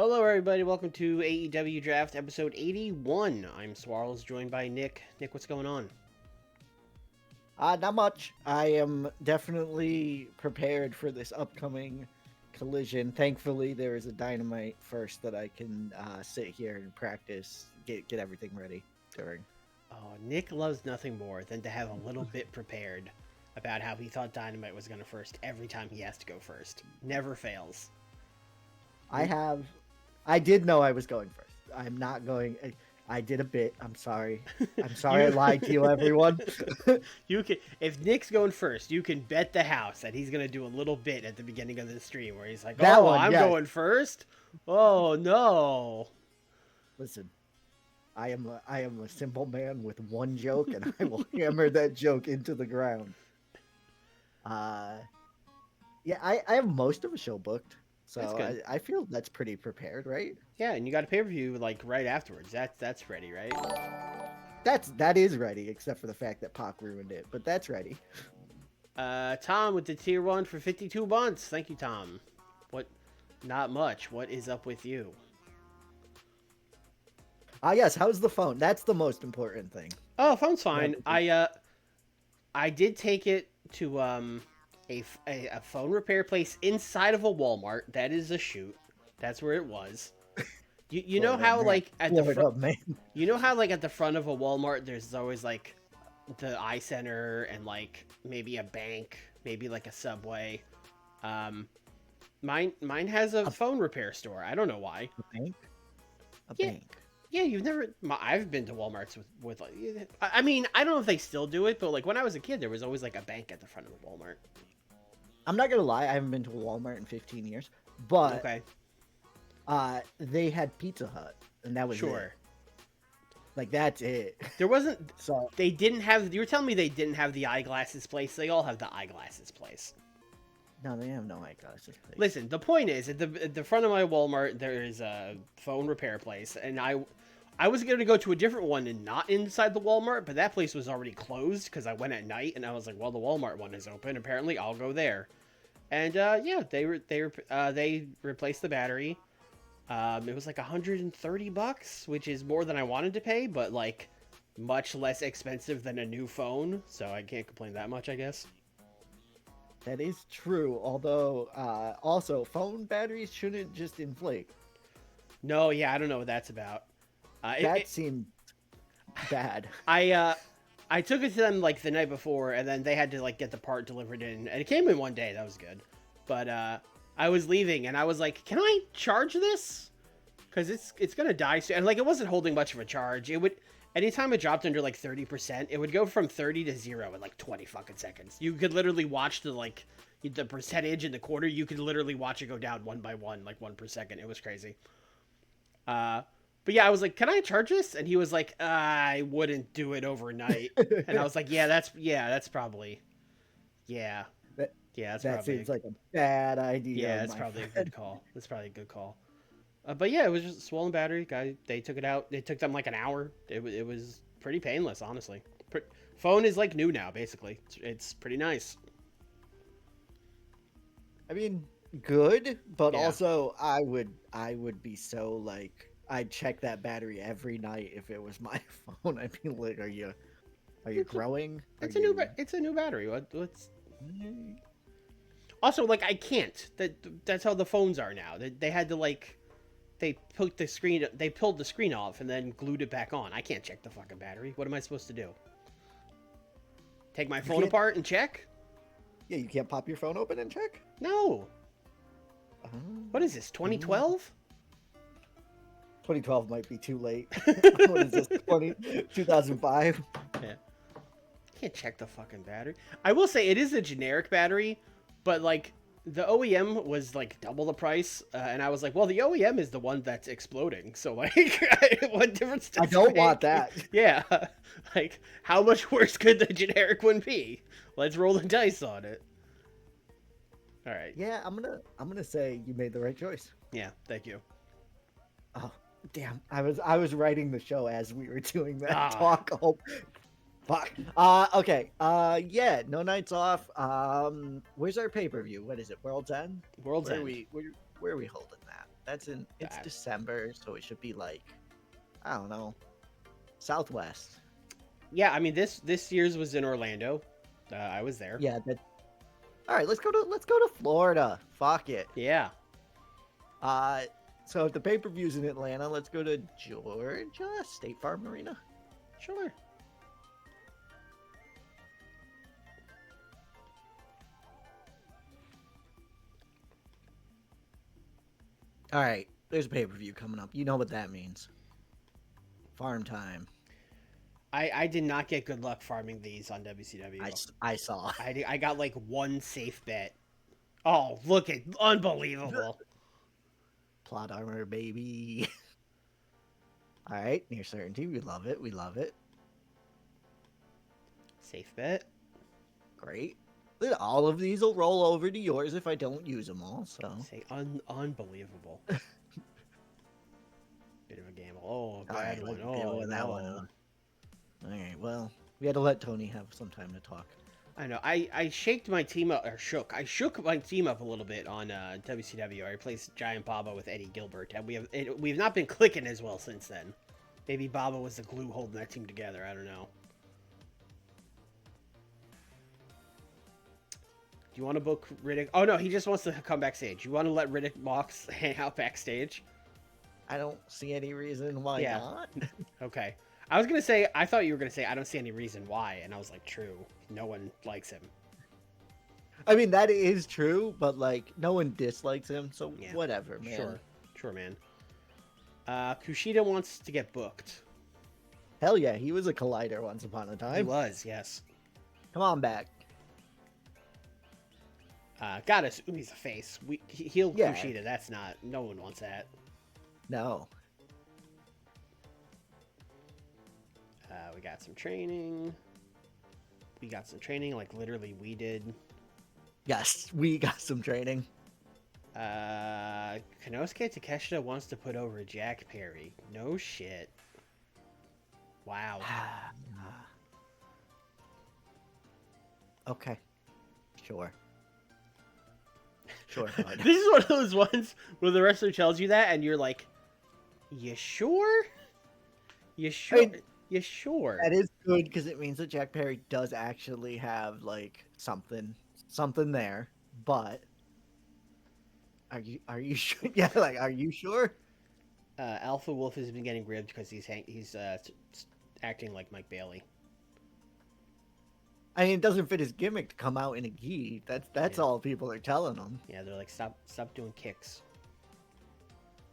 Hello, everybody. Welcome to AEW Draft episode 81. I'm Swarls, joined by Nick. Nick, what's going on? Not much. I am definitely prepared for this upcoming collision. Thankfully, there is a Dynamite first that I can sit here and practice, get everything ready during. Oh, Nick loves nothing more than to have a little bit prepared about how he thought Dynamite was going to first every time he has to go first. Never fails. I did know I was going first. I'm not going. I did a bit. I'm sorry. I'm sorry I lied to you, everyone. You can, if Nick's going first, you can bet the house that he's going to do a little bit at the beginning of the stream where he's like, That "Oh, one, I'm yes. going first. Oh no!" Listen, I am a simple man with one joke, and I will hammer that joke into the ground. Yeah, I have most of a show booked, so I feel that's pretty prepared, right? Yeah, and you got a pay-per-view like right afterwards. That's ready, right? That is ready, except for the fact that Pac ruined it, but that's ready. Tom with the tier 1 for 52 months. Thank you, Tom. What? Not much. What is up with you? Yes, how's the phone? That's the most important thing. Oh, phone's fine. I did take it to a phone repair place inside of a Walmart. That is a shoot. That's where it was. You know how like at the front, you know how like at the front of a Walmart there's always like the eye center and like maybe a bank, maybe like a Subway. Mine has a phone repair store. I don't know why. A bank? Bank. Yeah, you've never. I've been to Walmarts with like. I mean, I don't know if they still do it, but like when I was a kid, there was always like a bank at the front of the Walmart. I'm not gonna lie, I haven't been to a Walmart in 15 years, but okay. They had Pizza Hut, and that was sure. It. Like that's it. There wasn't. So they didn't have. You were telling me they didn't have the eyeglasses place. They all have the eyeglasses place. No, they have no eyeglasses place. Listen, the point is at the front of my Walmart there is a phone repair place, and I was going to go to a different one and not inside the Walmart, but that place was already closed because I went at night, and I was like, well, the Walmart one is open. Apparently, I'll go there. And yeah, they replaced the battery. It was like $130, which is more than I wanted to pay, but like much less expensive than a new phone, so I can't complain that much, I guess. That is true, although also phone batteries shouldn't just inflate. No, yeah, I don't know what that's about. That seemed bad. I took it to them like the night before, and then they had to like get the part delivered in, and it came in one day. That was good. But I was leaving, and I was like, "Can I charge this? Because it's gonna die soon." And like it wasn't holding much of a charge. It would anytime it dropped under like 30%, it would go from 30 to 0 in like 20 fucking seconds. You could literally watch the percentage in the quarter. You could literally watch it go down one by one, like 1 per second. It was crazy. But yeah, I was like, "Can I charge this?" And he was like, "I wouldn't do it overnight." And I was like, that's probably, that seems like a bad idea. Yeah, that's probably a good call. That's probably a good call. But yeah, it was just a swollen battery. They took it out. It took them like an hour. It was pretty painless, honestly. Phone is like new now, basically. It's pretty nice. I mean, good, but also I would be so like. I'd check that battery every night if it was my phone. I'd be like, "Are you growing?" It's a new battery. What's? Also, like I can't. That's how the phones are now. They had to like, they pulled the screen off and then glued it back on. I can't check the fucking battery. What am I supposed to do? Take my phone apart and check? Yeah, you can't pop your phone open and check? No. What is this? 2012? 2012 might be too late. What is this? 2005? Yeah. Can't check the fucking battery. I will say it is a generic battery, but like the OEM was like double the price, and I was like, well, the OEM is the one that's exploding. So like, what difference does I don't want that. Yeah. Like, how much worse could the generic one be? Let's roll the dice on it. All right. Yeah, I'm gonna say you made the right choice. Yeah. Thank you. Oh. Damn, I was writing the show as we were doing that talk. Oh, fuck. Okay. Yeah, no nights off. Where's our pay-per-view? What is it? World's End? World's End. Where are we holding that? It's Uh, December, so it should be like, I don't know, Southwest. yeah, I mean this year's was in Orlando. I was there. Yeah. All right. Let's go to Florida. Fuck it. Yeah. Uh, so if the pay-per-view's in Atlanta, let's go to Georgia State Farm Arena. Sure. All right. There's a pay-per-view coming up. You know what that means. Farm time. I did not get good luck farming these on WCW. I saw. I got like one safe bet. Oh, look at unbelievable. Plot armor, baby. All right. Near certainty. We love it. We love it. Safe bet. Great. All of these will roll over to yours if I don't use them all. So Say unbelievable. Bit of a gamble. Oh, all bad right, one. we'll go Oh, with that no. one. All right. Well, we had to let Tony have some time to talk. I know. I shaked my team up, or shook. I shook my team up a little bit on WCW. I replaced Giant Baba with Eddie Gilbert, and we've not been clicking as well since then. Maybe Baba was the glue holding that team together. I don't know. Do you want to book Riddick? Oh no, he just wants to come backstage. You want to let Riddick Mox hang out backstage? I don't see any reason why Yeah. not. Okay. I was gonna say. I thought you were gonna say I don't see any reason why, and I was like, true. No one likes him. I mean, that is true, but like, no one dislikes him, so Yeah. whatever, man. Sure, man. Kushida wants to get booked. Hell yeah, he was a collider once upon a He time. was, yes. Come on back. Gotta assume he's a face. He'll Yeah. Kushida. That's not. No one wants that. No. We got some training. Like literally we did. Yes, we got some training. Konosuke Takeshita wants to put over Jack Perry. No shit. Wow. Okay. Sure. Sure, bud. This is one of those ones where the wrestler tells you that and you're like, you sure? You sure? You sure? That is good because it means that Jack Perry does actually have like something there. But are you sure? Yeah, like, are you sure? Alpha Wolf has been getting ribbed because he's acting like Mike Bailey. I mean, it doesn't fit his gimmick to come out in a gi. That's Yeah. all people are telling him. Yeah, they're like, stop doing kicks.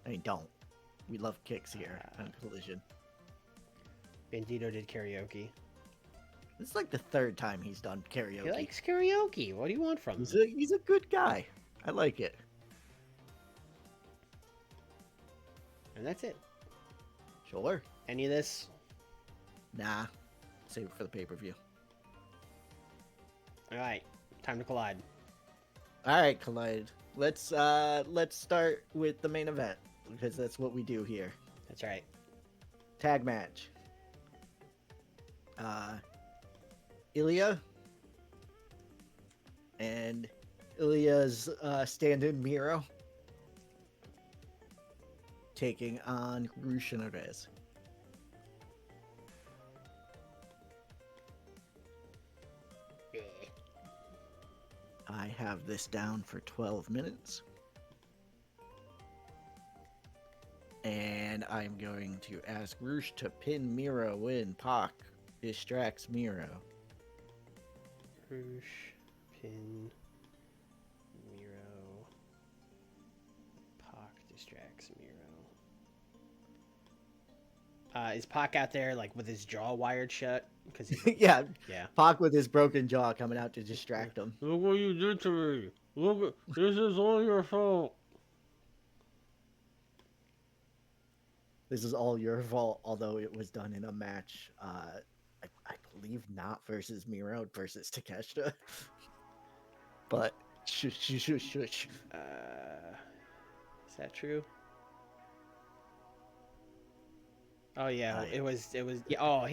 I mean, don't. We love kicks here on Collision. Bandito did karaoke. This is like the third time he's done karaoke. He likes karaoke. What do you want from him? He's a good guy. I like it. And that's it. Sure. Any of this? Nah. Save it for the pay-per-view. All right, time to collide. All right, Collide. Let's start with the main event because that's what we do here. That's right. Tag match. Ilya and Ilya's stand-in Miro taking on Rush and Rez. I have this down for 12 minutes. And I'm going to ask Rush to pin Miro when Pac distracts Miro. Rush, pin, Miro, Pac distracts Miro. Is Pac out there like with his jaw wired shut? Because Yeah, yeah. Pac with his broken jaw coming out to distract him. Look what you did to me. Look, this is all your fault. This is all your fault, although it was done in a match, I believe not versus Miro, versus Takeshita. But, shush. Is that true? Oh yeah, Yeah. it was. Yeah, oh,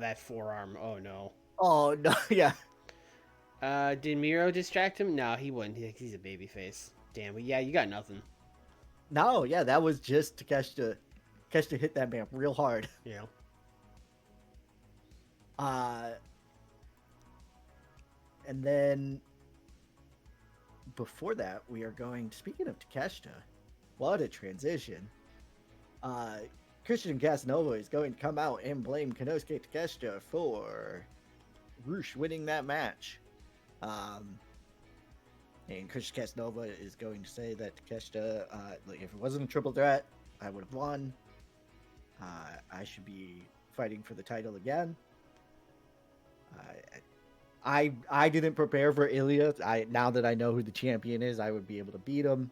that forearm. Oh no. Oh, no, yeah. Did Miro distract him? No, he wouldn't. He's a babyface. Damn. Well, yeah, you got nothing. No, yeah, that was just Takeshita. Takeshita hit that man real hard. Yeah. Uh, and then before that, we are going. Speaking of Takeshita, what a transition! Uh, Christian Casanova is going to come out and blame Konosuke Takeshita for Roosh winning that match. And Christian Casanova is going to say that Takeshita, like, if it wasn't a triple threat, I would have won. I should be fighting for the title again. I didn't prepare for Ilya. Now that I know who the champion is, I would be able to beat him.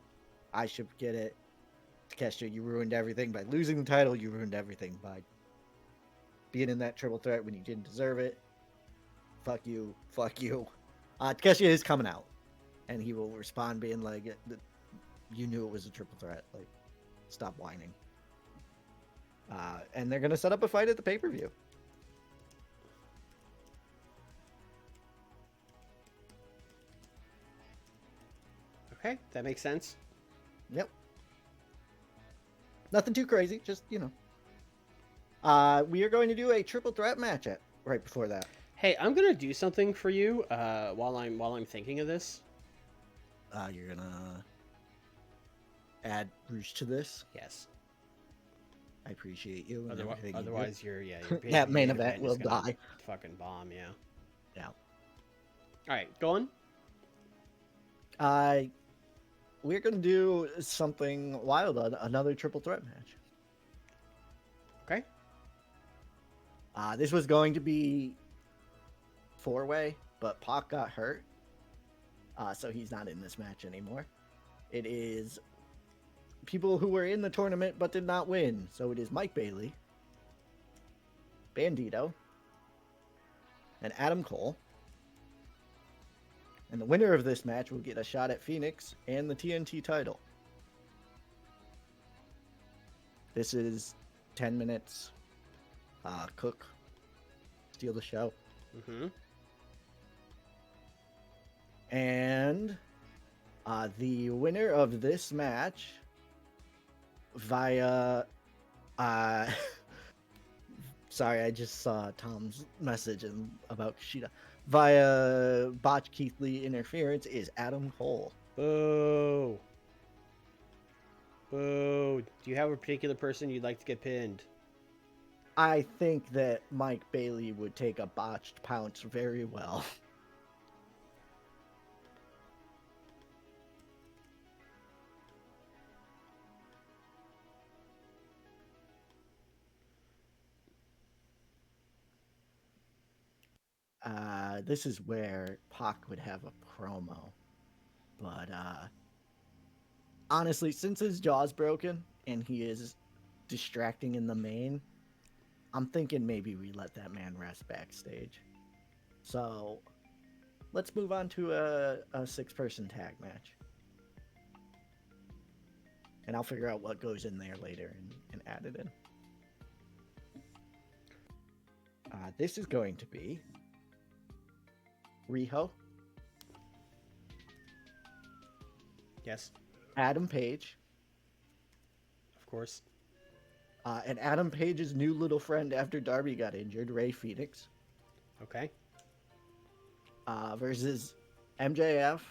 I should get it. Takeshita, you ruined everything by losing the title. You ruined everything by being in that triple threat when you didn't deserve it. Fuck you. Fuck you. Takeshita is coming out, and he will respond being like, "You knew it was a triple threat. Like, stop whining." And they're gonna set up a fight at the pay-per-view. Okay, that makes sense. Yep. Nothing too crazy, just, you know. We are going to do a triple threat match right before that. Hey, I'm gonna do something for you while I'm thinking of this. You're gonna add Roosh to this. Yes. I appreciate you. And Otherwise, you you're that main event will die. Fucking bomb, yeah. Yeah. All right, go on. We're gonna do something wild, another triple threat match. Okay. This was going to be 4-way, but Pac got hurt, so he's not in this match anymore. It is people who were in the tournament but did not win. So it is Mike Bailey, Bandito, and Adam Cole. And the winner of this match will get a shot at Phoenix and the TNT title. This is 10 minutes. Cook. Steal the show. Mm-hmm. And the winner of this match via... sorry, I just saw Tom's message about Kushida. Via botch Keith Lee interference is Adam Cole. Boo. Boo. Do you have a particular person you'd like to get pinned? I think that Mike Bailey would take a botched pounce very well. This is where Pac would have a promo. But honestly, since his jaw's broken and he is distracting in the main, I'm thinking maybe we let that man rest backstage. So let's move on to a 6-person tag match. And I'll figure out what goes in there later and add it in. This is going to be Riho. Yes. Adam Page. Of course. And Adam Page's new little friend after Darby got injured, Ray Phoenix. Okay. Versus MJF,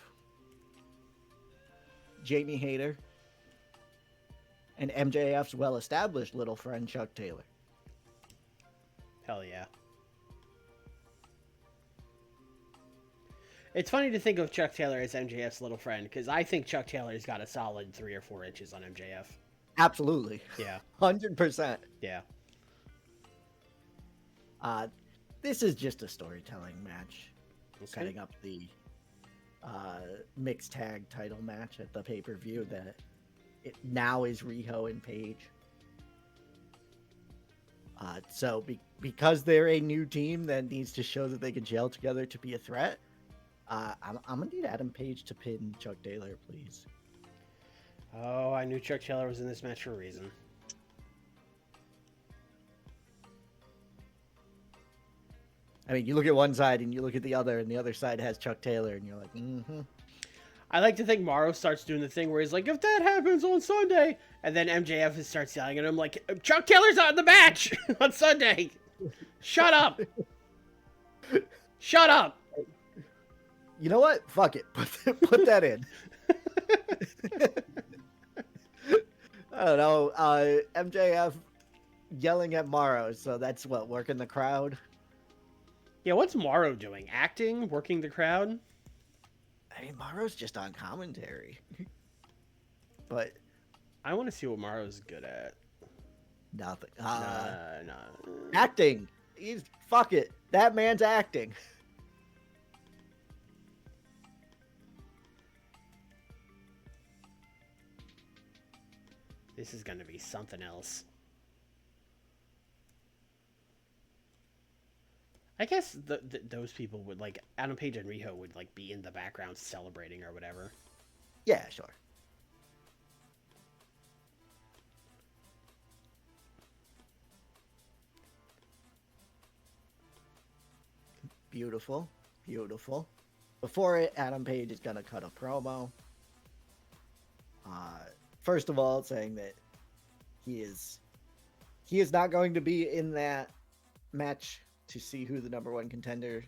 Jamie Hayter, and MJF's well-established little friend, Chuck Taylor. Hell yeah. It's funny to think of Chuck Taylor as MJF's little friend, because I think Chuck Taylor's got a solid 3 or 4 inches on MJF. Absolutely. Yeah. 100%. Yeah. This is just a storytelling match. Okay. Setting up the mixed tag title match at the pay-per-view that it now is Riho and Page. So because they're a new team that needs to show that they can gel together to be a threat, I'm going to need Adam Page to pin Chuck Taylor, please. Oh, I knew Chuck Taylor was in this match for a reason. I mean, you look at one side and you look at the other, and the other side has Chuck Taylor, and you're like, mm-hmm. I like to think Morrow starts doing the thing where he's like, if that happens on Sunday, and then MJF starts yelling at him like, Chuck Taylor's on the match on Sunday. Shut up. Shut up. You know what? Fuck it. Put that in. I don't know. MJF yelling at Morrow, so that's what, working the crowd? Yeah, what's Morrow doing? Acting? Working the crowd? I mean, Morrow's just on commentary. But I want to see what Morrow's good at. nothing. Nah. Acting. Fuck it. That man's acting. This is going to be something else. I guess those people would, like, Adam Page and Riho would, like, be in the background celebrating or whatever. Yeah, sure. Beautiful. Beautiful. Before it, Adam Page is going to cut a promo. First of all, saying that he is not going to be in that match to see who the number one contender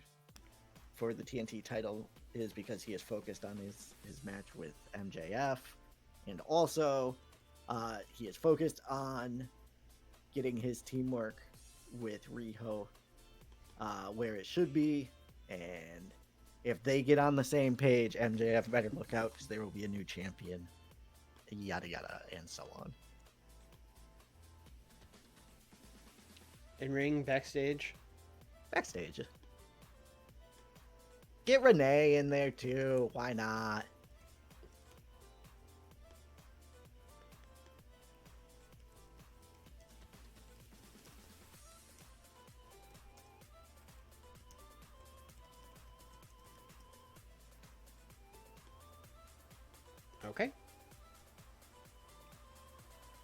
for the TNT title is, because he is focused on his match with MJF. And also, he is focused on getting his teamwork with Riho where it should be. And if they get on the same page, MJF better look out, because there will be a new champion. Yada yada, and so on. In ring, backstage. Backstage. Get Renee in there too. Why not? Okay.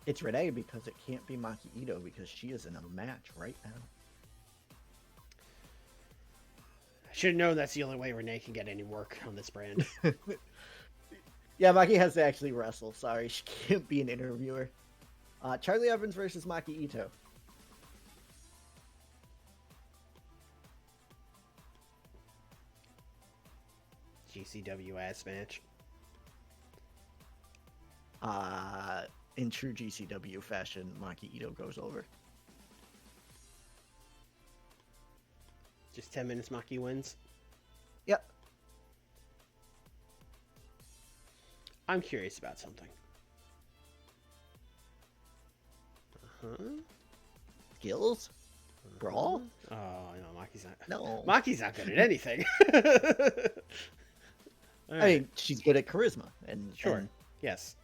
It's Renee because it can't be Maki Ito, because she is in a match right now. I should have known that's the only way Renee can get any work on this brand. Yeah, Maki has to actually wrestle. Sorry, she can't be an interviewer. Charlie Evans versus Maki Ito. GCW ass match. In true GCW fashion, Maki Ito goes over. Just 10 minutes, Maki wins. Yep. I'm curious about something. Skills? Brawl? Oh, no, Maki's not. No. Maki's not good at anything. I mean, she's good at charisma. And Sure. and, Yes.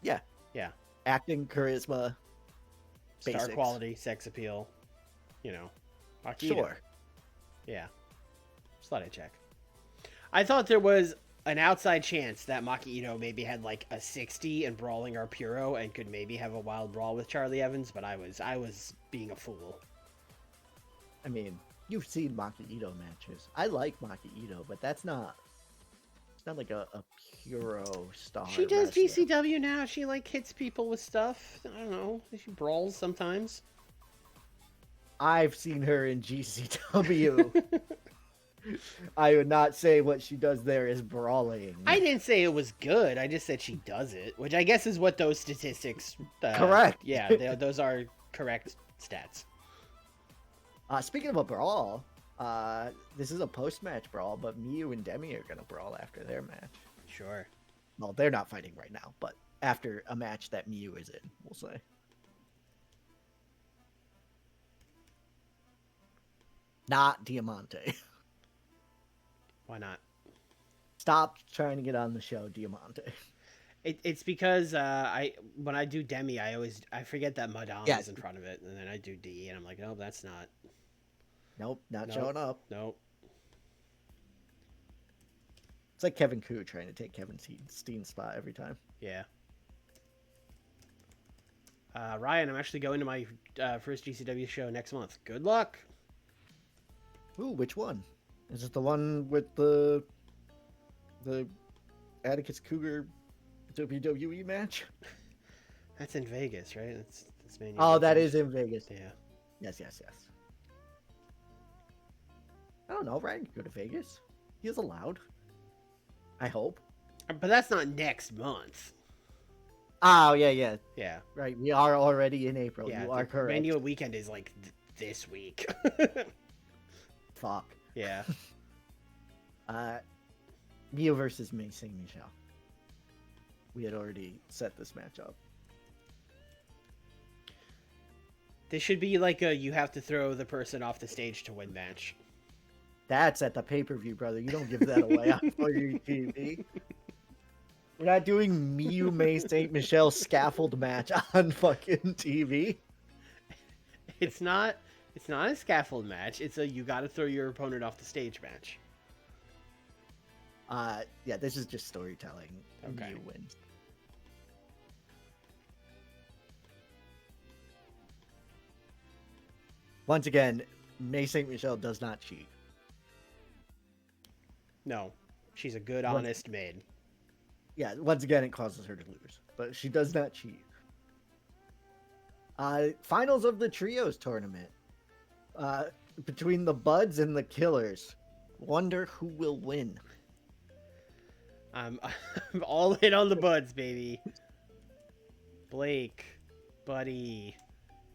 yeah. Yeah. Acting, charisma, Star basics. quality, sex appeal. You know. Maki Ito. Sure. Yeah. Just thought I'd check. I thought there was an outside chance that Maki Ito maybe had like a 60 in Brawling or Puro and could maybe have a wild brawl with Charlie Evans, but I was being a fool. I mean, you've seen Maki Ito matches. I like Maki Ito, but it's not like a Puro star. She does wrestler. GCW now. She like hits people with stuff. I don't know. She brawls sometimes. I've seen her in GCW. I would not say what she does there is brawling. I didn't say it was good. I just said she does it, which I guess is what those statistics. Correct. Yeah, those are correct stats. Speaking of a brawl, this is a post-match brawl, but Miyu and Demi are gonna brawl after their match. Sure. Well, they're not fighting right now, but after a match that Miyu is in, we'll say. Not Diamante. Why not? Stop trying to get on the show, Diamante. It's because when I do Demi, I forget that Madame is in front of it, and then I do D, and I'm like, no, that's not. Nope, not showing up. Nope. It's like Kevin Koo trying to take Kevin Steen's spot every time. Yeah. Ryan, I'm actually going to my first GCW show next month. Good luck. Ooh, which one? Is it the one with the Atticus Cougar WWE match. That's in Vegas, right? That's Mania Oh, that weekend. is in Vegas. Yeah. Yes. I don't know. Ryan could go to Vegas. He is allowed. I hope. But that's not next month. Oh, yeah. Yeah. Right. We are already in April. Yeah. You are the correct. Mania weekend is like this week. Fuck. Yeah. Mio versus May Saint Michelle. We had already set this match up. This should be like a you have to throw the person off the stage to win match. That's at the pay-per-view, brother. You don't give that away on your TV. We're not doing Miu May Saint Michelle scaffold match on fucking TV. It's not a scaffold match. It's a you got to throw your opponent off the stage match. Yeah, this is just storytelling. Okay. Miu wins. Once again, May Saint Michelle does not cheat. No, she's a good, honest maid. Yeah, once again, it causes her to lose, but she does not cheat. Finals of the Trios tournament. Between the Buds and the Killers. Wonder who will win. I'm all in on the Buds, baby. Blake, Buddy,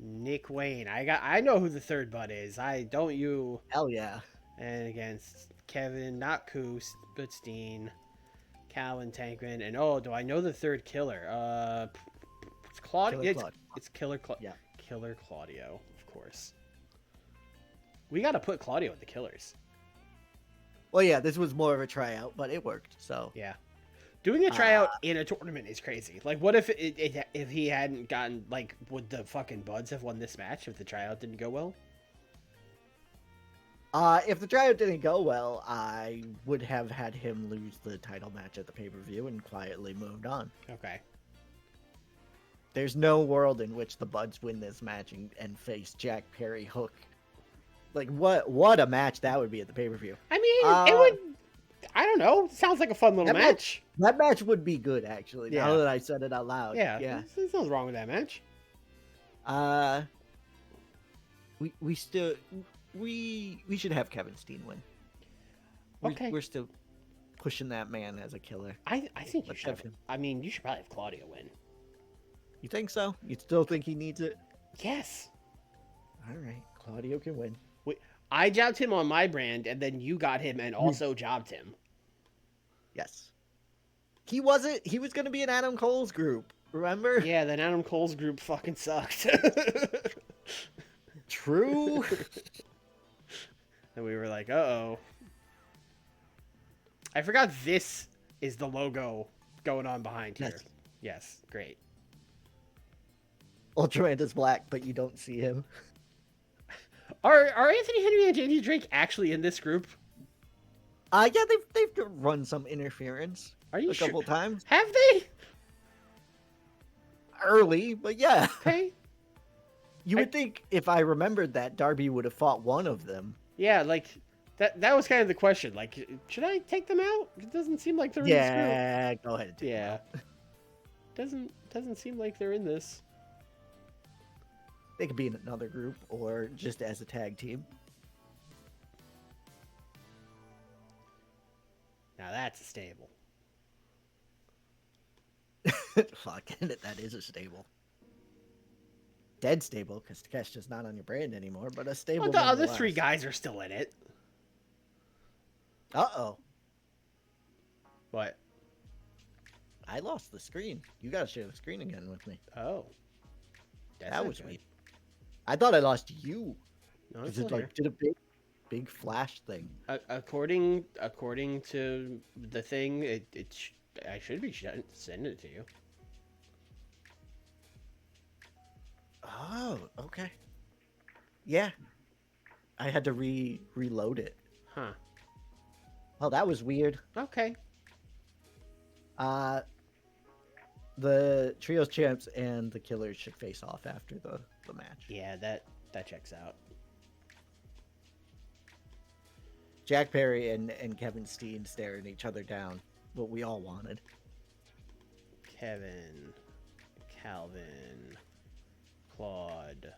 Nick Wayne. I know who the third Bud is. Don't you? Hell yeah. And against Kevin, not Coos, but Steen, Calvin Tankman, and oh, do I know the third killer? It's Claudio. It's Killer Claudio. Yeah. Killer Claudio, of course. We got to put Claudio with the Killers. Well, yeah, this was more of a tryout, but it worked. So Yeah, doing a tryout in a tournament is crazy. Like, what if if he hadn't gotten like, would the fucking Buds have won this match if the tryout didn't go well? If the tryout didn't go well, I would have had him lose the title match at the pay-per-view and quietly moved on. Okay. There's no world in which the Buds win this match and face Jack Perry Hook. Like, what a match that would be at the pay-per-view. I mean, it would. I don't know. Sounds like a fun little match. That match would be good, actually. Yeah. Now that I said it out loud. Yeah. Yeah. There's nothing wrong with that match. We should have Kevin Steen win. Okay. We're still pushing that man as a killer. I think you Let's should have have. him. I mean, you should probably have Claudio win. You think so? You still think he needs it? Yes. All right, Claudio can win. I jobbed him on my brand, and then you got him and also jobbed him. Yes. He was going to be in Adam Cole's group, remember? Yeah, then Adam Cole's group fucking sucked. True. And we were like, uh-oh. I forgot this is the logo going on behind here. Yes, great. Ultraman is black, but you don't see him. Are Anthony Henry and JD Drake actually in this group? Yeah, they've run some interference. Are you a couple times? Have they? Early, but yeah. Okay. You would think if I remembered that Darby would have fought one of them. Yeah, like that was kind of the question. Like, should I take them out? It doesn't seem like they're in this group. Yeah, go ahead. Yeah. Doesn't seem like they're in this. They could be in another group or just as a tag team. Now that's a stable. Fuck it, that is a stable. Dead stable, because Takeshita's not on your brand anymore, but a stable. But the other three guys are still in it. Uh-oh. What? I lost the screen. You gotta share the screen again with me. Oh. That was weird. I thought I lost you. No, Because it's it like did a big flash thing. according to the thing, I should be sending it to you. Oh, okay. Yeah. I had to reload it. Huh. Oh, that was weird. Okay. The Trios champs and the Killers should face off after the match. Yeah, that checks out. Jack Perry and Kevin Steen staring each other down. what we all wanted. Kevin, Calvin, Claude,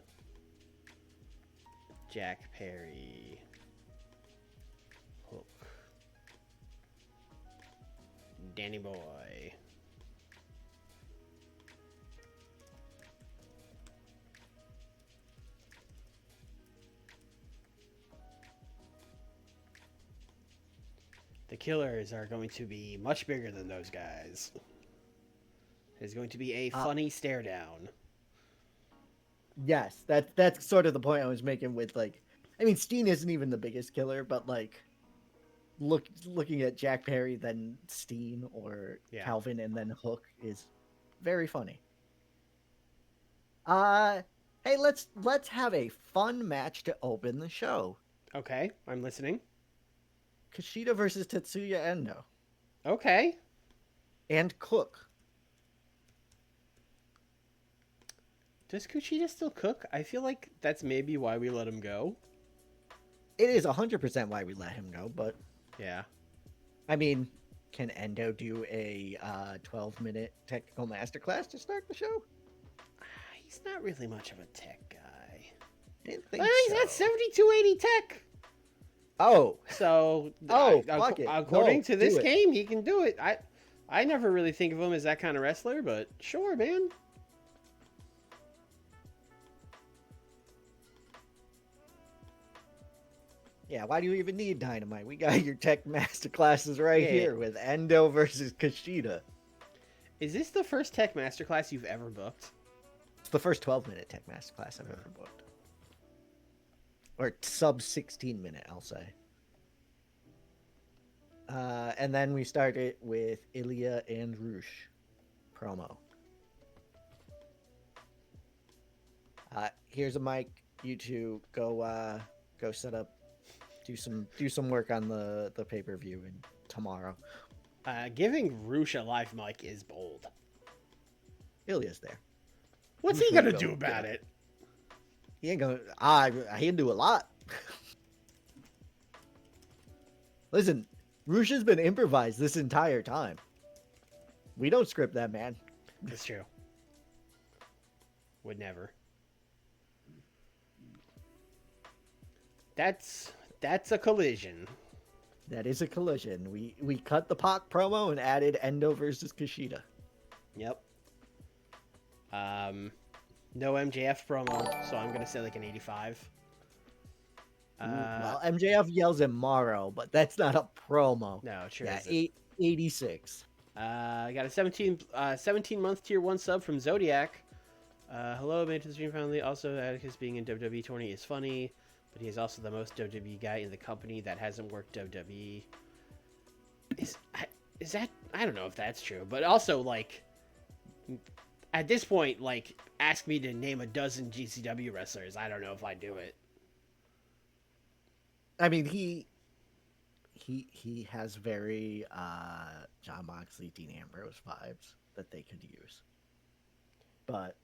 Jack Perry, Hook, Danny Boy. The killers are going to be much bigger than those guys. There's going to be a funny stare down. Yes, that's sort of the point I was making with, like, I mean, Steen isn't even the biggest killer, but like, looking at Jack Perry, then Steen, or Calvin, and then Hook is very funny. Hey, let's have a fun match to open the show. Okay, I'm listening. Kushida versus Tetsuya Endo. Okay. And Cook. Does Kushida still cook? I feel like that's maybe why we let him go. It is 100% why we let him go, but... Yeah. I mean, can Endo do a 12-minute technical masterclass to start the show? He's not really much of a tech guy. I didn't think he's got 7280 tech. Oh. So, fuck it. According to this game, he can do it. I never really think of him as that kind of wrestler, but sure, man. Yeah, why do you even need Dynamite? We got your tech masterclasses right here with Endo versus Kushida. Is this the first tech masterclass you've ever booked? It's the first 12-minute tech masterclass I've ever booked. Or sub 16-minute, I'll say. And then we started with Ilya and Roosh promo. Here's a mic. You two go set up. Do some work on the pay-per-view and tomorrow. Giving Roosh a live mic is bold. Ilya's there. What's he gonna do about it? He ain't gonna. He can do a lot. Listen, Roosh has been improvised this entire time. We don't script that man. That's true. Would never. That's a collision. That is a collision. We cut the Pac promo and added Endo versus Kushida. Yep. No MJF promo, so I'm gonna say like an 85. Well, MJF yells at Morrow, but that's not a promo. No, it sure isn't. 86. I got a 17-month tier 1 sub from Zodiac. Hello, made to the stream finally. Also, Atticus being in WWE 20 is funny, but he is also the most WWE guy in the company that hasn't worked WWE. Is that? I don't know if that's true, but also, like, at this point, like, ask me to name a dozen GCW wrestlers. I don't know if I do it. I mean, he has very John Moxley, Dean Ambrose vibes that they could use. But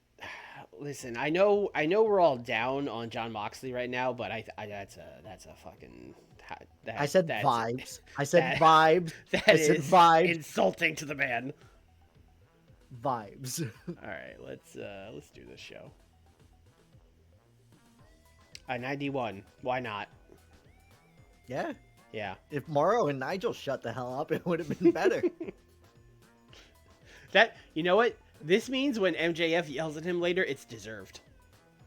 listen, I know we're all down on John Moxley right now, but that's a fucking. I said vibes. I said vibes. That is vibes. Insulting to the man. Vibes. All right, let's do this show. 91. Why not? Yeah. Yeah. If Morrow and Nigel shut the hell up, it would have been better. You know what? This means when MJF yells at him later, it's deserved.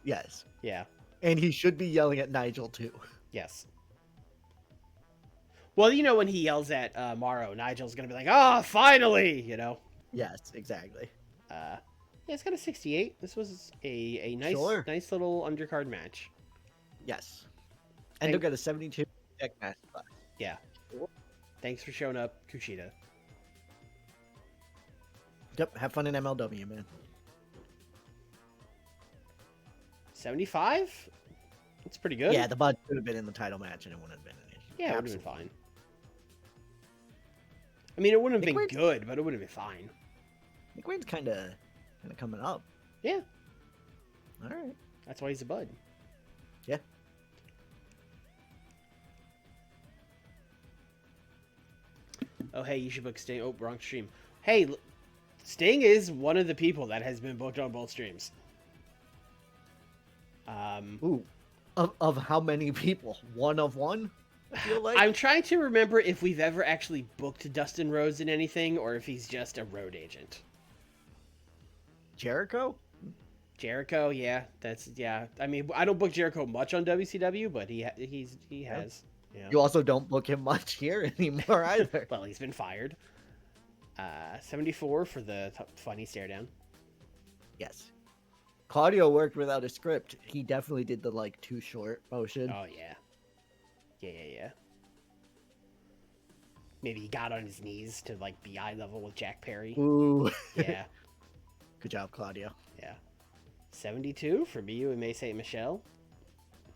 Yes. Yeah. And he should be yelling at Nigel too. Yes. Well, you know, when he yells at Morrow, Nigel's gonna be like, "Oh, finally!" You know. Yes, exactly. Yeah, it's got a 68. This was a nice little undercard match. Yes. Endo got a 72 tech match. Yeah. Thanks for showing up, Kushida. Yep, have fun in MLW, man. 75? That's pretty good. Yeah, the bud could have been in the title match and it wouldn't have been an issue. Yeah, it would have been fine. I mean, it wouldn't have been good, but it would have been fine. Nick Wayne's kind of coming up. Yeah. All right. That's why he's a bud. Yeah. Oh, hey, you should book Sting. Oh, wrong stream. Hey, Sting is one of the people that has been booked on both streams. Ooh, of how many people? One of one. I feel like I'm trying to remember if we've ever actually booked Dustin Rhodes in anything, or if he's just a road agent. Jericho. Jericho, yeah, yeah. I mean, I don't book Jericho much on WCW, but he has. Yeah. You also don't book him much here anymore either. Well, he's been fired. 74 for the funny stare down. Yes. Claudio worked without a script. He definitely did the like too short motion. Oh yeah. Yeah. Maybe he got on his knees to like be eye level with Jack Perry. Ooh. Yeah. Good job, Claudio. Yeah. 72 for Miyu and May St. Michelle.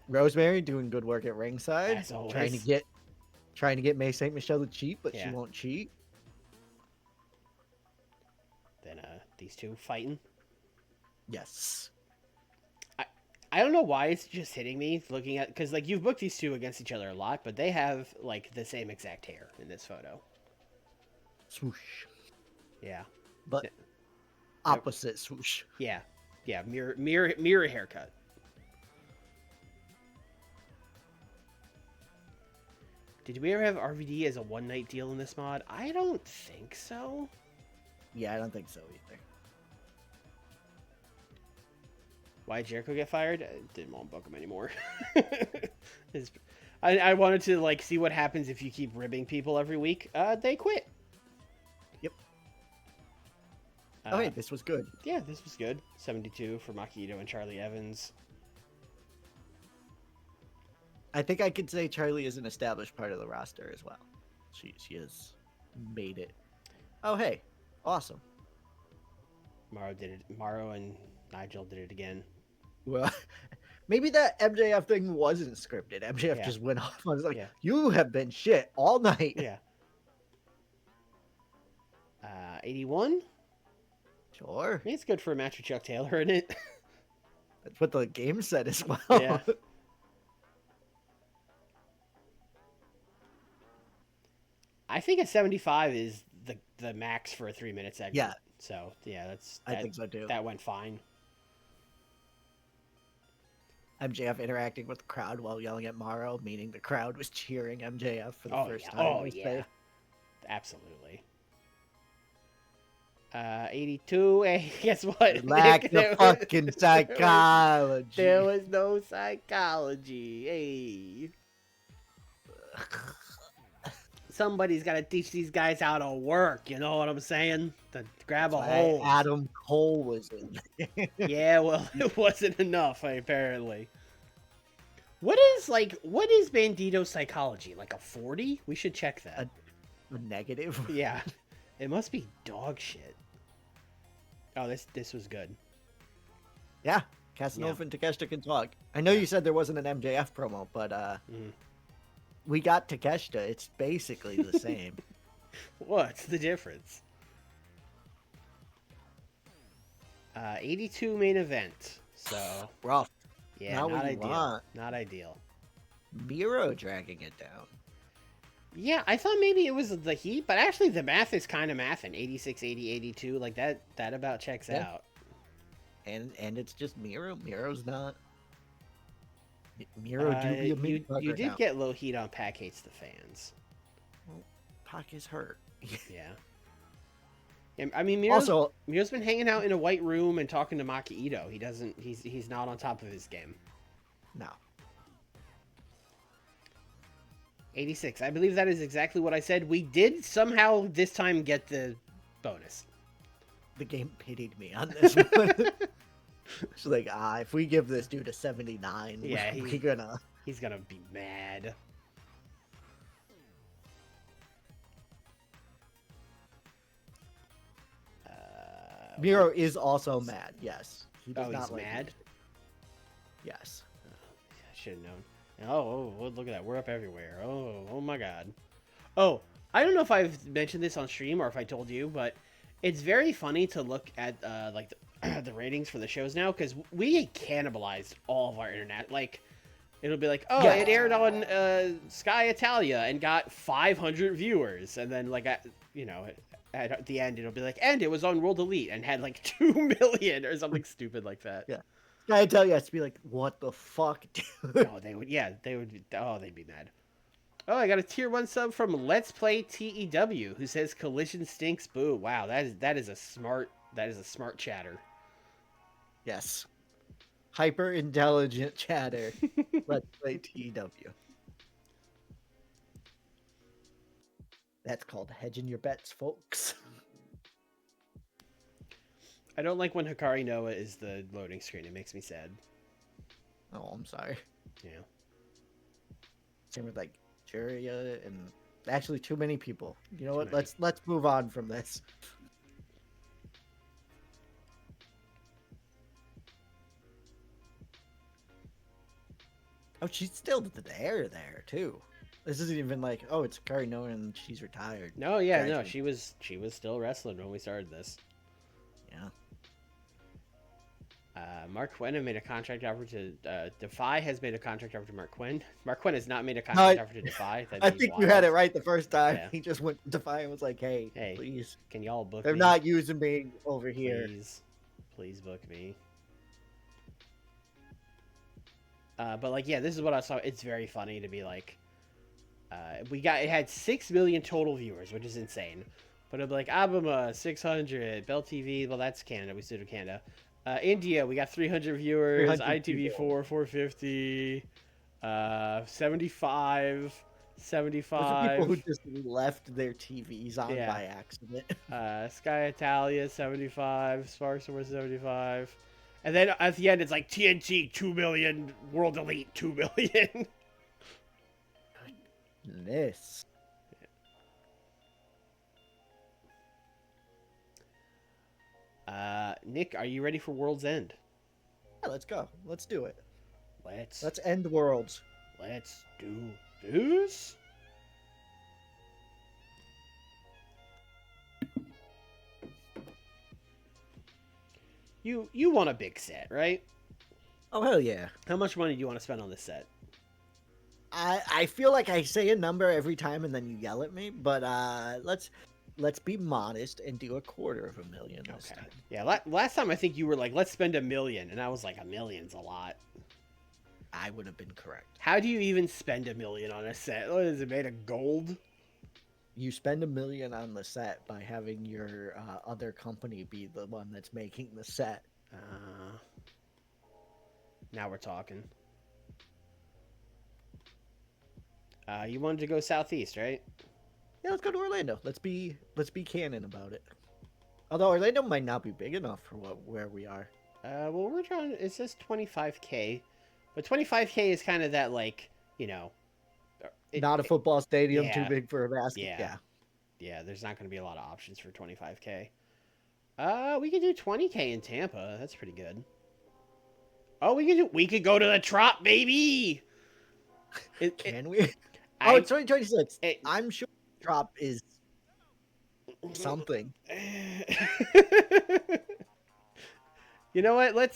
Rosemary doing good work at ringside. As always. Trying to get May St. Michelle to cheat, but Yeah. she won't cheat. Then these two fighting. Yes. I don't know why it's just hitting me looking at, because like you've booked these two against each other a lot, but they have like the same exact hair in this photo. Swoosh. Yeah. But opposite swoosh. Yeah. Mirror haircut. Did we ever have RVD as a one-night deal in this mod? I don't think so. Yeah, I don't think so either. Why did Jericho get fired? I didn't want to book him anymore. I wanted to like see what happens if you keep ribbing people every week. They quit. Yep. Okay, this was good. Yeah, this was good. 72 for Makito and Charlie Evans. I think I could say Charlie is an established part of the roster as well. She has made it. Oh, hey. Awesome. Morrow did it. Morrow and Nigel did it again. Well, maybe that MJF thing wasn't scripted. MJF just went off. I was like, you have been shit all night. Yeah. 81? Sure. I mean, it's good for a match with Chuck Taylor, isn't it? That's what the game said as well. Yeah. I think a 75 is the max for a 3-minute segment. Yeah. So, yeah, I think so too. That went fine. MJF interacting with the crowd while yelling at Morrow, meaning the crowd was cheering MJF for the first time. Oh, yeah. Absolutely. 82. Hey, guess what? Lack of fucking psychology. There was no psychology. Hey. Somebody's got to teach these guys how to work. You know what I'm saying? To grab a hold. Adam Cole was in. Yeah, well, it wasn't enough, apparently. What is Bandito's psychology? Like a 40? We should check that. A negative? Yeah. It must be dog shit. Oh, this was good. Yeah. Casanova and Takeshita can talk. I know you said there wasn't an MJF promo, but we got Takeshita. It's basically the same. What's the difference? 82 main event. So rough. Yeah, not not ideal. Want. Not ideal. Miro dragging it down. Yeah, I thought maybe it was the heat, but actually the math is kind of mathing. 86, 80, 82, like that about checks out. And it's just Miro. Miro's not. Miro do be a mid You did get low heat on Pac hates the fans. Well, Pac is hurt. Yeah. I mean, Miro's been hanging out in a white room and talking to Maki Ito. He's not on top of his game. No. 86. I believe that is exactly what I said. We did somehow this time get the bonus. The game pitied me on this one. It's like, if we give this dude a 79, yeah, he's gonna be mad. Miro is also mad. Yes, he's mad. Yes, I should have known. Oh, look at that! We're up everywhere. Oh my God. Oh, I don't know if I've mentioned this on stream or if I told you, but it's very funny to look at like the ratings for the shows now because we cannibalized all of our internet. Like It'll be like, oh, Yeah. it aired on Sky Italia and got 500 viewers, and then like at the end it'll be like, and it was on World Elite and had like 2 million or something stupid like that. Yeah. I tell you, has to be like, what the fuck, dude? Oh, they would they'd be mad. Oh, I got a tier 1 sub from Let's Play TEW who says collision stinks boo. Wow, that is a smart chatter. Yes. Hyper intelligent chatter. Let's play TEW. That's called hedging your bets, folks. I don't like when Hikari Noah is the loading screen. It makes me sad. Oh, I'm sorry. Yeah. Same with like Juria and actually too many people. You know what? Many. Let's move on from this. Oh, she's still there too. This isn't even like, oh, it's Kari Noah and she's retired. No, yeah, no, Gradually. she was still wrestling when we started this. Yeah. Mark Quinn made a contract offer to Defy has made a contract offer to Mark Quinn. Mark Quinn has not made a contract offer to Defy. I think you had it right the first time. Yeah. He just went to Defy and was like, hey, please. Can y'all book They're me? not using me over here. Please book me. But like, yeah, this is what I saw. It's very funny to be like, it had 6 million total viewers, which is insane. But it'll be like Abama 600, Bell TV. Well, that's Canada. We stood in Canada. India, we got 300 viewers. 300 ITV4 450. 75. Those are people who just left their TVs on by accident. Sky Italia 75. Sparks was 75. And then at the end, it's like TNT 2 million, World Elite 2 million. Goodness. Nick, are you ready for World's End? Yeah, let's go. Let's do it. Let's end worlds. Let's do this. You want a big set, right? Oh, hell yeah. How much money do you want to spend on this set? I feel like I say a number every time and then you yell at me, but let's be modest and do $250,000 this time. Yeah, last time I think you were like, let's spend $1 million, and I was like, $1 million's a lot. I would have been correct. How do you even spend $1 million on a set? What is it, made of gold? You spend $1 million on the set by having your other company be the one that's making the set. Now we're talking. You wanted to go southeast, right? Yeah, let's go to Orlando. Let's be canon about it. Although Orlando might not be big enough for where we are. Well, we're trying. It says 25K, but 25K is kind of that, like, you know, not a football stadium too big for a basket. Yeah. There's not going to be a lot of options for 25K. We could do 20K in Tampa. That's pretty good. Oh, we could go to the Trop, baby. Can we? Oh, it's 2026. I'm sure Trop is something. You know what?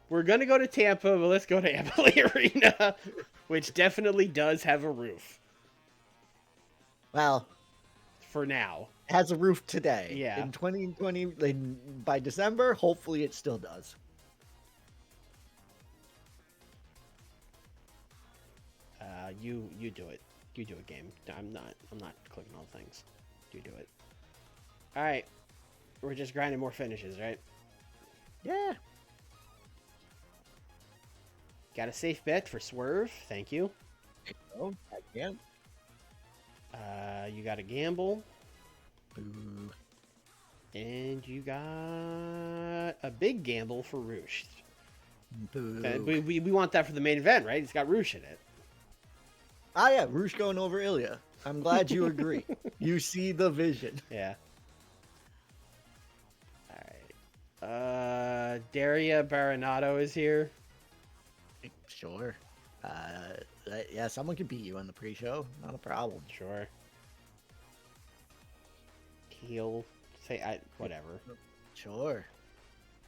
We're gonna go to Tampa, but let's go to Amalie Arena, which definitely does have a roof. Well, for now, it has a roof today. Yeah. In 2020, by December, hopefully it still does. You do it. You do it, game. I'm not clicking all things. You do it. All right. We're just grinding more finishes, right? Yeah. Got a safe bet for Swerve. Thank you. Oh, I can. You got a gamble. Boo. And you got a big gamble for Roosh. Boo. We want that for the main event, right? It's got Roosh in it. Ah, yeah, Roosh going over Ilya. I'm glad you agree. You see the vision. Yeah. All right. Daria Baronato is here. Sure. Yeah, someone can beat you on the pre-show. Not a problem. Sure. He'll say whatever. Sure.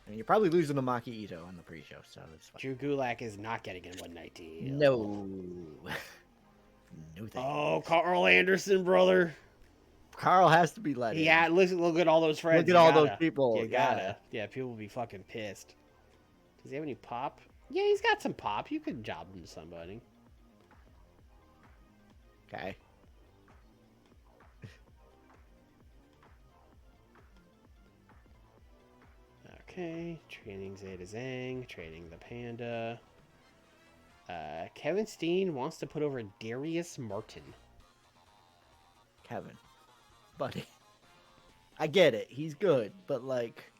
And you're probably losing to Maki Ito on the pre-show, so that's fine. Drew Gulak is not getting in one night deal. No. No thanks. Oh, Carl Anderson, brother. Carl has to be let in. Yeah, look at all those friends. Look at all those people. You gotta. Yeah, people will be fucking pissed. Does he have any pop? Yeah, he's got some pop. You could job him to somebody. Okay. Okay, training Zeta Zang, training the Panda. Kevin Steen wants to put over Darius Martin. Kevin. Buddy. I get it. He's good, but like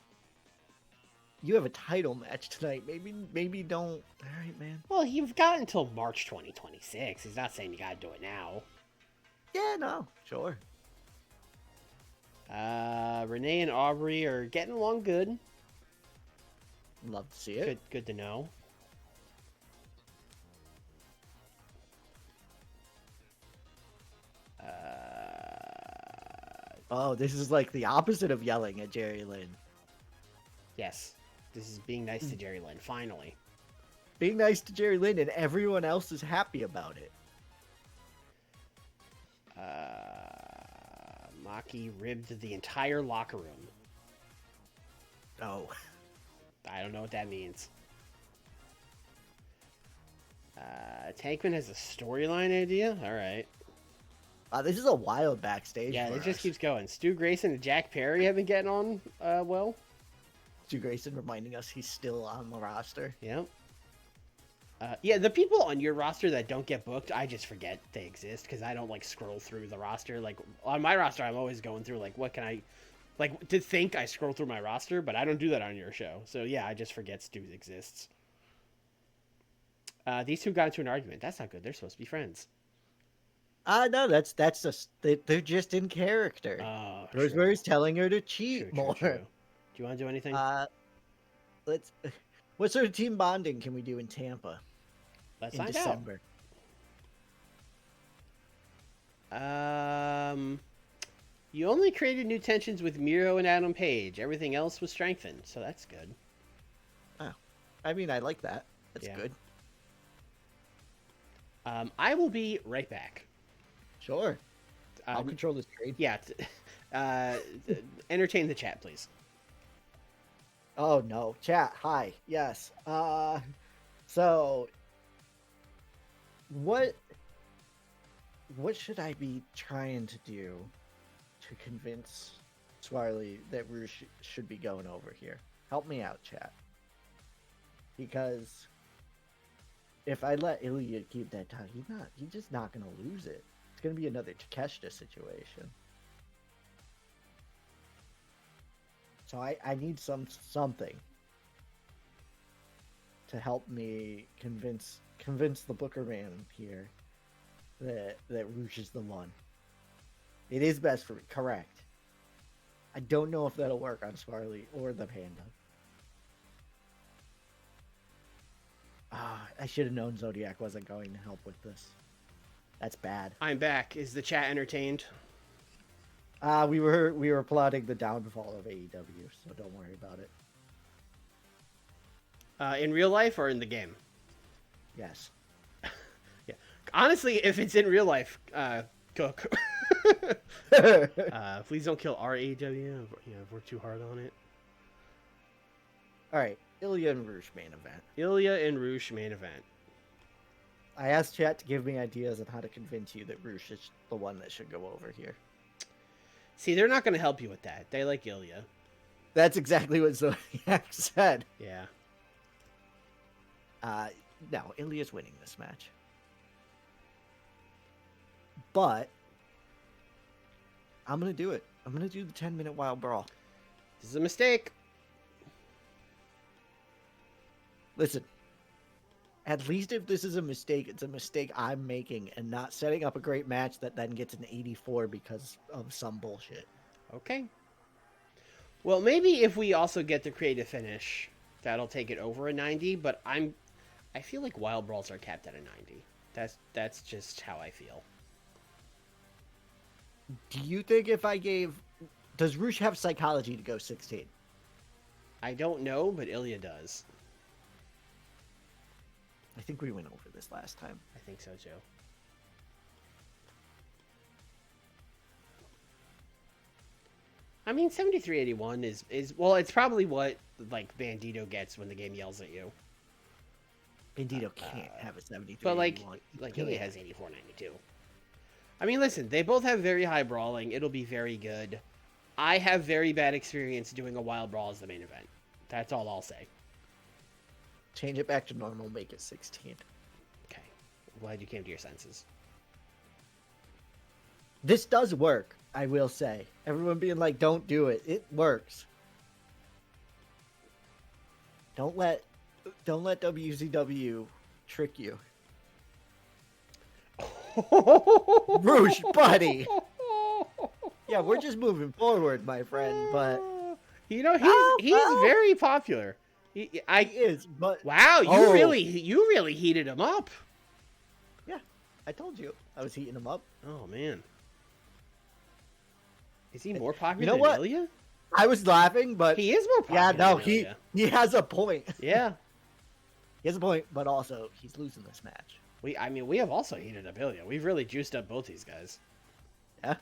you have a title match tonight. Maybe don't. All right, man. Well, you've got until March 2026. He's not saying you gotta do it now. Yeah, no, sure. Renee and Aubrey are getting along good. Love to see it. Good to know. Oh, this is like the opposite of yelling at Jerry Lynn. Yes, this is being nice to Jerry Lynn. Finally, being nice to Jerry Lynn, and everyone else is happy about it. Maki ribbed the entire locker room. Oh. I don't know what that means. Tankman has a storyline idea? Alright. This is a wild backstage. Yeah, for it just us. keeps going. Stu Grayson and Jack Perry have been getting on well. Stu Grayson reminding us he's still on the roster. Yep. Yeah, the people on your roster that don't get booked, I just forget they exist because I don't like scroll through the roster. Like on my roster, I'm always going through like what can I, like to think I scroll through my roster, but I don't do that on your show. So yeah, I just forget Stu exists. These two got into an argument. That's not good. They're supposed to be friends. No, that's just they're just in character. Oh, Rosemary's telling her to cheat more. True. Do you want to do anything? What sort of team bonding can we do in Tampa? Let's in find December? out. You only created new tensions with Miro and Adam Page. Everything else was strengthened, so that's good. Oh, I mean, I like that. That's good. I will be right back. Sure. I'll control this trade. Yeah. Entertain the chat, please. Oh no, chat. Hi. Yes. So what should I be trying to do to convince Swarley that Rouge should be going over here? Help me out, chat. Because if I let Ilya keep that title, he's just not gonna lose it. It's gonna be another Takeshita situation. So I need something to help me convince the Booker man here that Rouge is the one. It is best for me, correct. I don't know if that'll work on Swarley or the Panda. I should have known Zodiac wasn't going to help with this. That's bad. I'm back. Is the chat entertained? We were plotting the downfall of AEW, so don't worry about it. In real life or in the game? Yes. Yeah. Honestly, if it's in real life, Cook. Please don't kill our AEW. If we're too hard on it. All right, Ilya and Rouge main event. Ilya and Rouge main event. I asked chat to give me ideas on how to convince you that Rouge is the one that should go over here. See, they're not going to help you with that. They like Ilya. That's exactly what Zodiac said. Yeah. No, Ilya's winning this match. But I'm going to do it. I'm going to do the 10-minute wild brawl. This is a mistake. Listen, at least if this is a mistake, it's a mistake I'm making and not setting up a great match that then gets an 84 because of some bullshit. Okay. Well, maybe if we also get the creative finish, that'll take it over a 90, but I feel like Wild Brawls are capped at a 90. That's just how I feel. Do you think if I gave... Does Rouge have psychology to go 16? I don't know, but Ilya does. I think we went over this last time. I think so too. I mean, 7381 is well, it's probably what like Bandito gets when the game yells at you. Bandito can't have a 73. But like Ilya has 8492. I mean, listen, they both have very high brawling. It'll be very good. I have very bad experience doing a wild brawl as the main event. That's all I'll say. Change it back to normal, make it 16. Okay. Glad you came to your senses. This does work, I will say. Everyone being like, don't do it. It works. Don't let WCW trick you. Roosh, buddy. Yeah, we're just moving forward, my friend, but you know, he's very popular. He is, but wow, you really heated him up. Yeah, I told you I was heating him up. Oh man, is he more popular you know than what? Ilya? I was laughing, but he is more popular. Yeah, no, than Ilya. he has a point. Yeah, he has a point, but also he's losing this match. we have also heated up Ilya. We've really juiced up both these guys. Yeah.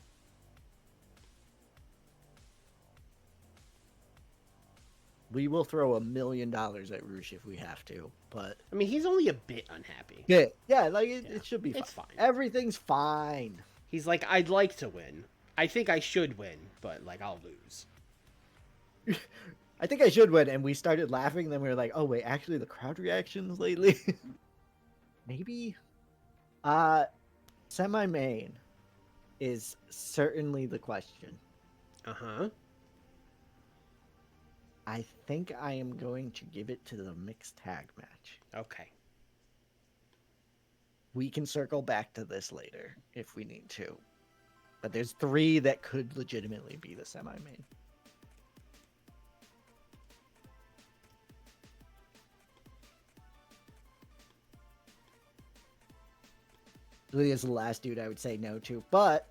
We will throw $1 million at Roosh if we have to, but I mean, he's only a bit unhappy. yeah, like it should be fine. It's fine. Everything's fine. He's like, I'd like to win. I think I should win, but like I'll lose. I think I should win, and we started laughing. Then we were like, "Oh wait, actually, the crowd reactions lately, maybe." Semi-main is certainly the question. Uh-huh. I think I am going to give it to the mixed tag match. Okay. We can circle back to this later if we need to. But there's 3 that could legitimately be the semi-main. Ilya's the last dude I would say no to, but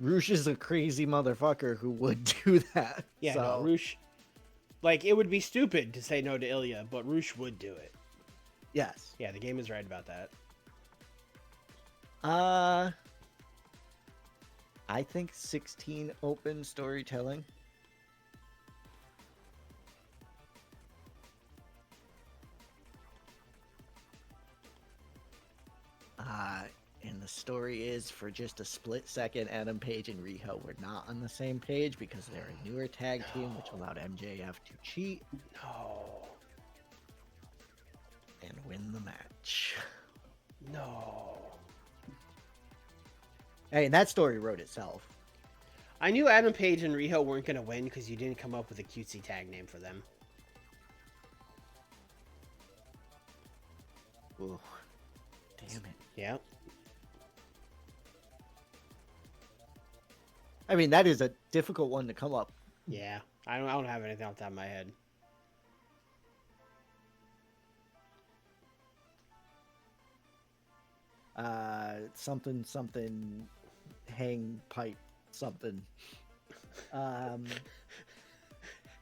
Roosh is a crazy motherfucker who would do that. Yeah, so. no, Roosh. Like, it would be stupid to say no to Ilya, but Roosh would do it. Yes. Yeah, the game is right about that. I think 16 open storytelling. And the story is, for just a split second, Adam Page and Riho were not on the same page because they're a newer tag team, which allowed MJF to cheat. No. And win the match. No. Hey, and that story wrote itself. I knew Adam Page and Riho weren't going to win because you didn't come up with a cutesy tag name for them. Ooh. Damn it. Yeah. I mean, that is a difficult one to come up. Yeah. I don't have anything off the top of my head. Something hang pipe something.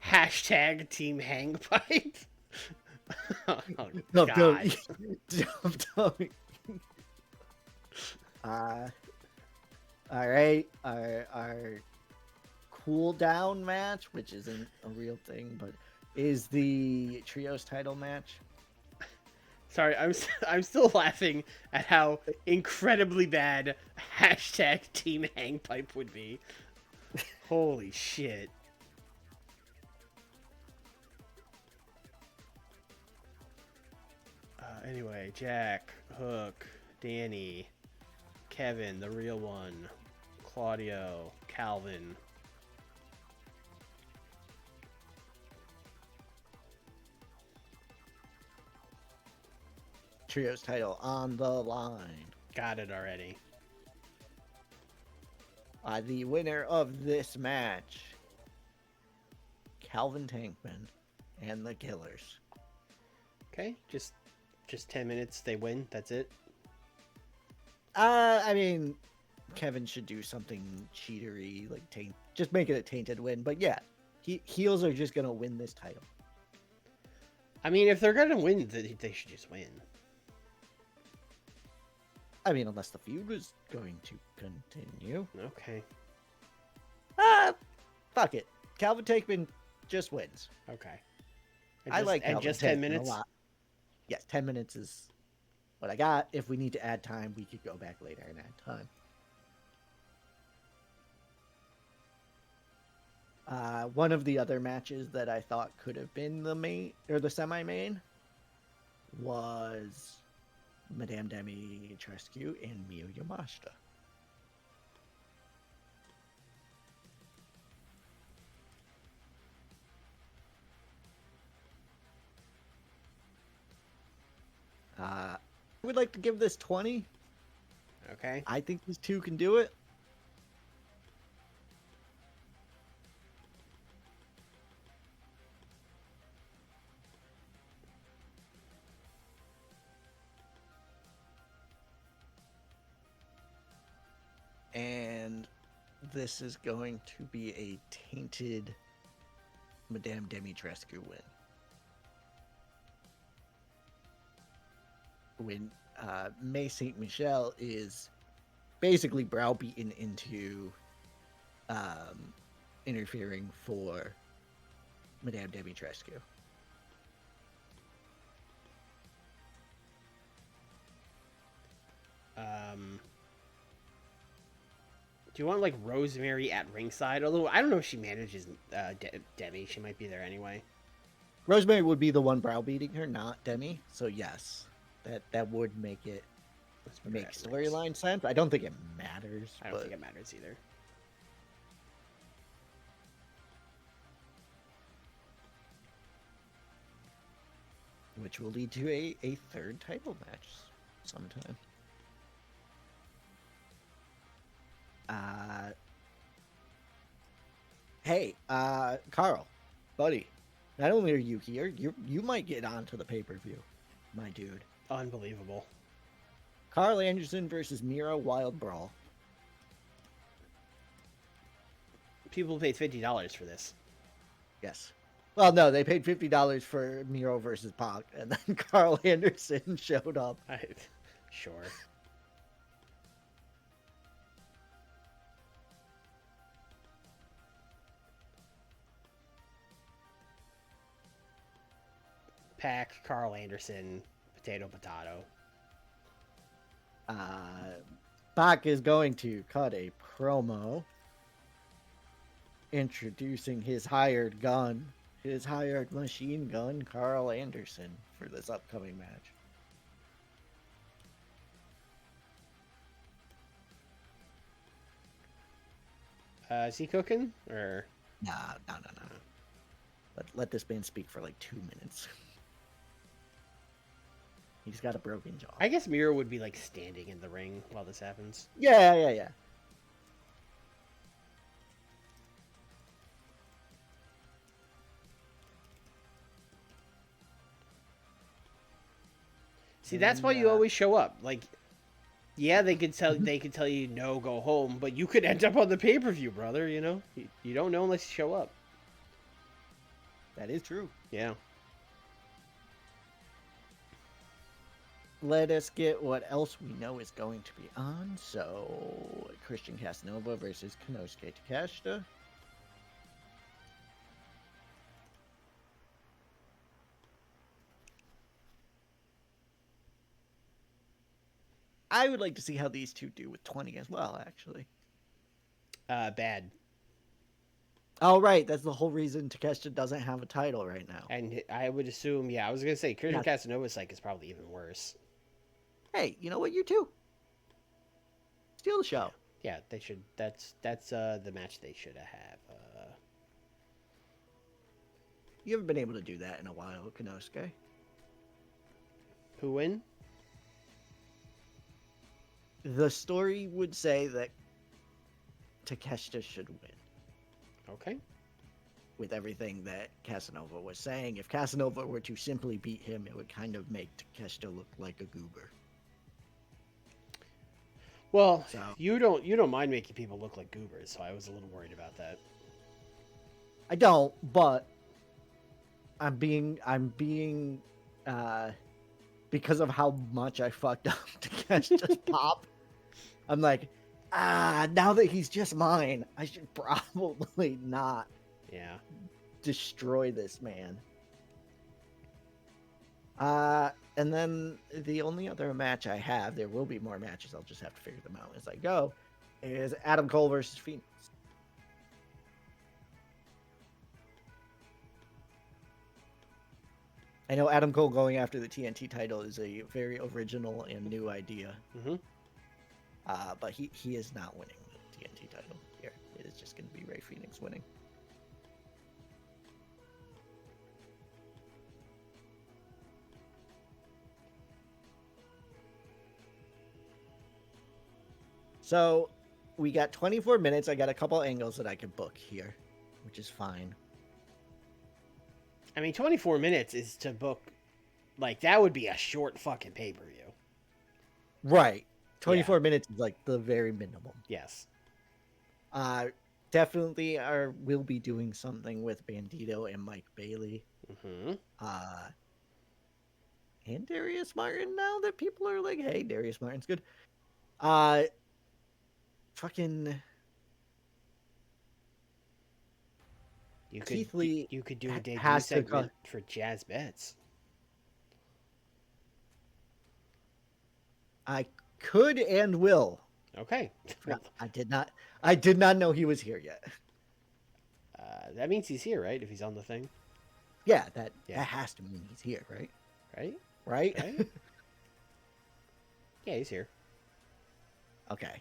Hashtag team hang pipe. Oh, No, God. don't. All right, our cool down match, which isn't a real thing, but is the trios title match. Sorry, I'm still laughing at how incredibly bad hashtag team hang pipe would be. Holy shit. Anyway, Jack, Hook, Danny, Kevin, the real one, Claudio, Calvin. Trios title on the line. Got it already. The winner of this match, Calvin Tankman and the Killers. Okay, just 10 minutes, they win, that's it. I mean, Kevin should do something cheatery, like just make it a tainted win. But yeah, Heels are just gonna win this title. I mean, if they're gonna win, they should just win. I mean, unless the feud was going to continue. Okay. Fuck it. Calvin Takeman just wins. Okay. I like and Calvin just 10 Takeman minutes. a lot. Yes, 10 minutes is what I got. If we need to add time, we could go back later and add time. One of the other matches that I thought could have been the main or the semi-main was Madame Demi Trescu and Miyu Yamashita. I would like to give this 20. Okay. I think these two can do it. And this is going to be a tainted Madame Demi Trescu win. When May St. Michel is basically browbeaten into interfering for Madame Demi Trescu. Do you want like Rosemary at ringside? Although I don't know if she manages Demi. She might be there anyway. Rosemary would be the one browbeating her, not Demi. So yes, that would make it make storyline sense. I don't think it matters. I don't think it matters either. Which will lead to a third title match sometime. Hey, Carl, buddy, not only are you here, you might get onto the pay-per-view, my dude. Unbelievable. Carl Anderson versus Miro Wild Brawl. People paid $50 for this. Yes. Well, no, they paid $50 for Miro versus Pac, and then Carl Anderson showed up. Sure. Pac, Carl Anderson, potato. Pac is going to cut a promo introducing his hired machine gun, Carl Anderson, for this upcoming match. Is he cooking? Or No. Let this man speak for like 2 minutes. He's got a broken jaw. I guess Miro would be like standing in the ring while this happens. Yeah. See, that's why you always show up. Like, yeah, they could tell you no, go home, but you could end up on the pay-per-view, brother. You know, you don't know unless you show up. That is true. Yeah. Let us get what else we know is going to be on. So, Christian Casanova versus Konosuke Takeshita. I would like to see how these two do with 20 as well, actually. Bad. Oh, right. That's the whole reason Takeshita doesn't have a title right now. And I would assume, I was gonna say Christian Casanova's psych is probably even worse. Hey, you know what? You too. Steal the show. Yeah, they should. That's the match they should have. You haven't been able to do that in a while, Konosuke. Who win? The story would say that Takeshita should win. Okay. With everything that Casanova was saying, if Casanova were to simply beat him, it would kind of make Takeshita look like a goober. Well, you don't mind making people look like goobers, so I was a little worried about that. I don't, but I'm being uh because of how much I fucked up to catch just Pop. I'm like, now that he's just mine, I should probably not Yeah. destroy this man. And then the only other match I have, there will be more matches, I'll just have to figure them out as I go, is Adam Cole versus Phoenix. I know Adam Cole going after the TNT title is a very original and new idea. Mm-hmm. But he is not winning the TNT title here. It is just going to be Rey Fenix winning. So we got 24 minutes. I got a couple angles that I could book here, which is fine. I mean, 24 minutes is to book, like, that would be a short fucking pay-per-view. Right. 24 minutes is like the very minimum. Yes. Definitely will be doing something with Bandito and Mike Bailey. Mm-hmm. And Darius Martin, now that people are like, hey, Darius Martin's good. Fucking Keith Lee you could do a debut has to segment for Jazz Betts. I could and will. Okay. I did not know he was here yet. That means he's here, right? If he's on the thing. Yeah, that has to mean he's here, right? Right? Right? Yeah, he's here. Okay.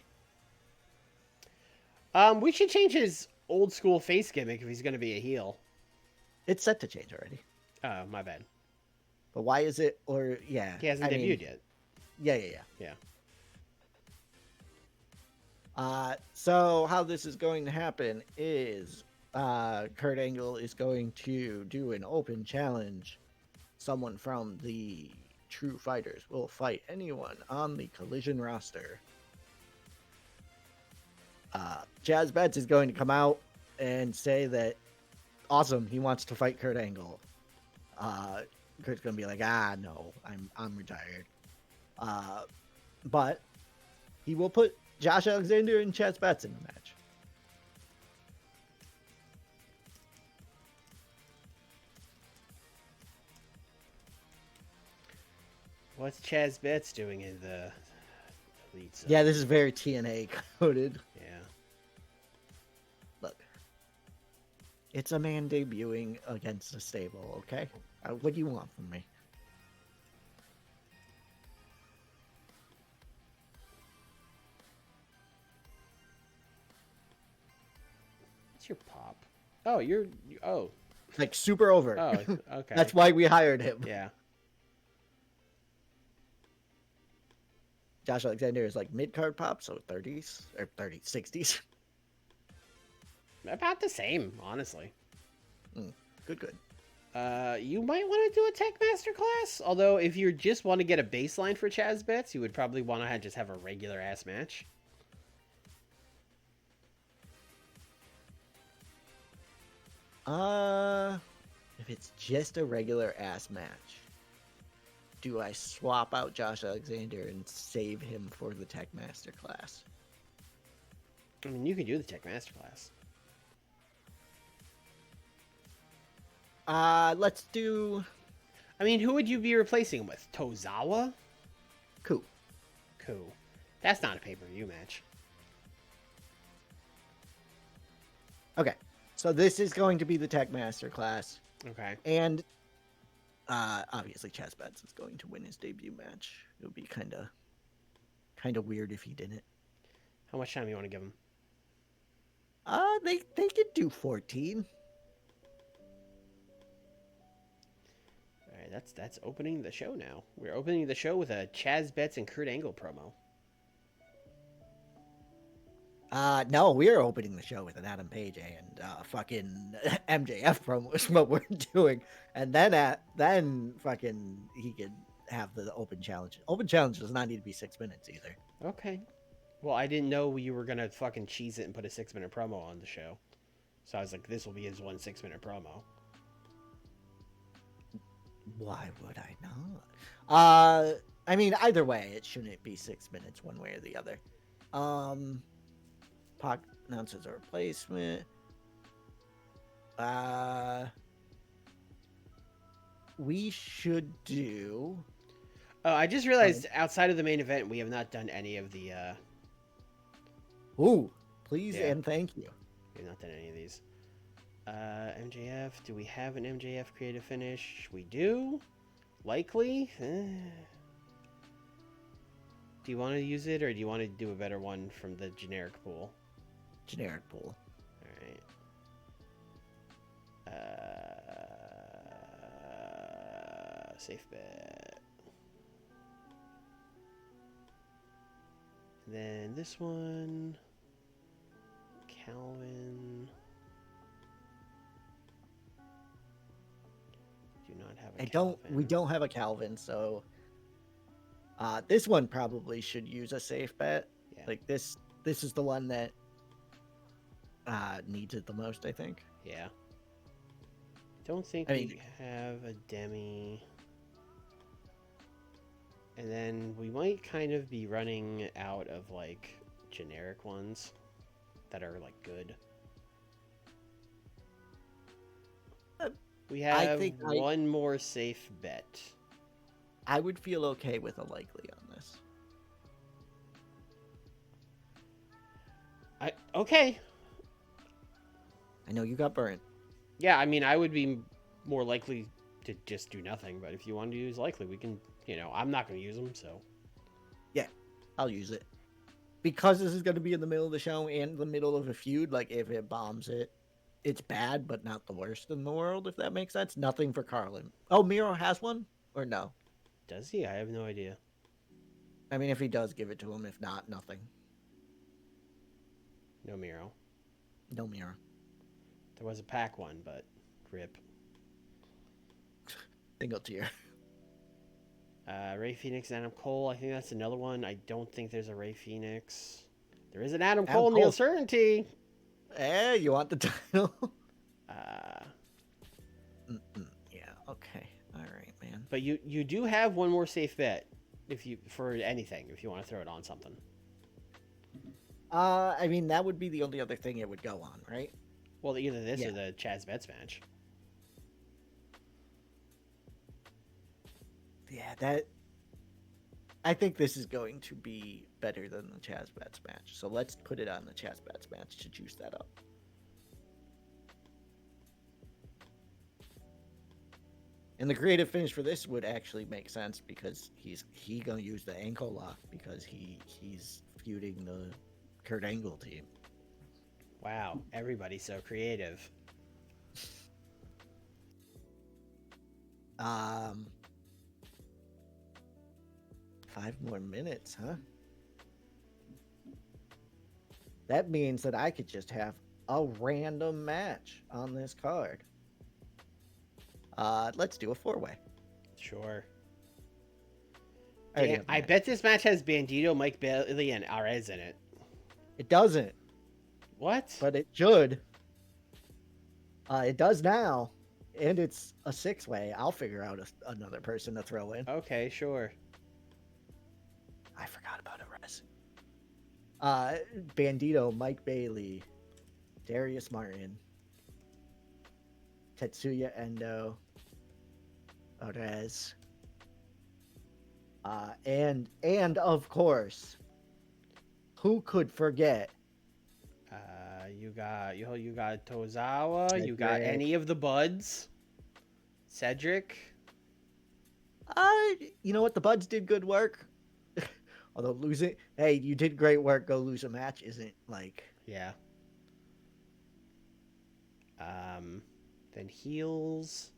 We should change his old school face gimmick if he's going to be a heel. It's set to change already. Oh, my bad. But why is it? Or yeah, he hasn't debuted yet. Yeah. So how this is going to happen is Kurt Angle is going to do an open challenge. Someone from the True Fighters will fight anyone on the Collision roster. Jazz Betts is going to come out and say that awesome, he wants to fight Kurt Angle. Kurt's gonna be like, no, I'm retired. But he will put Josh Alexander and Jazz Betts in the match. What's Chaz Betts doing in the Elite Zone? Yeah, this is very TNA coded. Yeah. Look, it's a man debuting against a stable, okay? What do you want from me? What's your pop? Oh, oh. Like, super over. Oh, okay. That's why we hired him. Yeah. Josh Alexander is like mid-card pop, so 30s, or 60s. About the same, honestly. Good. You might want to do a Tech Master class. Although, if you just want to get a baseline for Chaz Betts, you would probably want to just have a regular ass match. If it's just a regular ass match, do I swap out Josh Alexander and save him for the Tech Master class? I mean, you could do the Tech Master class. Let's do... I mean, who would you be replacing him with? Tozawa? Cool. That's not a pay-per-view match. Okay. So this is going to be the Tech Master class. Okay. And obviously Chaz Betts is going to win his debut match. It would be kind of weird if he didn't. How much time you want to give him? They could do 14. All right, that's opening the show now. We're opening the show with a Chaz Betts and Kurt Angle promo. No, we're opening the show with an Adam Page and fucking MJF promo is what we're doing, and then fucking he could have the open challenge. Open challenge does not need to be 6 minutes either. Okay. Well, I didn't know you were gonna fucking cheese it and put a 6-minute promo on the show. So I was like, this will be his 1 6-minute promo. Why would I not? I mean, either way, it shouldn't be 6 minutes one way or the other. Pac announces a replacement. We should do. Oh, I just realized outside of the main event, we have not done any of the. Ooh, please Yeah. and thank you. We've not done any of these. MJF. Do we have an MJF creative finish? We do. Likely. Do you want to use it, or do you want to do a better one from the generic pool? Generic pool. All right. Safe bet. And then this one. Calvin. Do not have a Calvin. We don't have a Calvin, so this one probably should use a safe bet. Yeah. Like this is the one that needs it the most, I think. Yeah. Don't think we have a Demi. And then we might kind of be running out of like generic ones that are like good. We have one more safe bet. I would feel okay with a likely on this. Okay. I know you got burnt. Yeah, I mean, I would be more likely to just do nothing, but if you want to use likely, we can, I'm not going to use them, so. Yeah, I'll use it. Because this is going to be in the middle of the show and the middle of a feud, like if it bombs it, it's bad, but not the worst in the world, if that makes sense. Nothing for Carlin. Oh, Miro has one? Or no? Does he? I have no idea. I mean, if he does, give it to him. If not, nothing. No Miro. No Miro. There was a pack one, but rip. Single tier. Ray Phoenix and Adam Cole. I think that's another one. I don't think there's a Ray Phoenix. There is an Adam Cole in the Uncertainty. Hey, you want the title? Yeah, okay. All right, man. But you do have one more safe bet for anything, if you want to throw it on something. I mean, that would be the only other thing it would go on, right? Well, either this or the Chaz Bets match. Yeah, I think this is going to be better than the Chaz Bets match. So let's put it on the Chaz Bets match to juice that up. And the creative finish for this would actually make sense because he gonna use the ankle lock because he's feuding the Kurt Angle team. Wow, everybody's so creative. 5 more minutes, huh? That means that I could just have a random match on this card. Let's do a 4-way. Sure. Damn, I bet this match has Bandito, Mike Bailey, and Arez in it. It doesn't. What? But it should. It does now. And it's a 6-way. I'll figure out another person to throw in. Okay, sure. I forgot about Arez. Bandito, Mike Bailey, Darius Martin, Tetsuya Endo, Arez, and of course, who could forget? You got Tozawa. Cedric. You got any of the buds? Cedric. You know what? The buds did good work. Although losing, hey, you did great work. Go lose a match isn't like. Yeah. Then heels.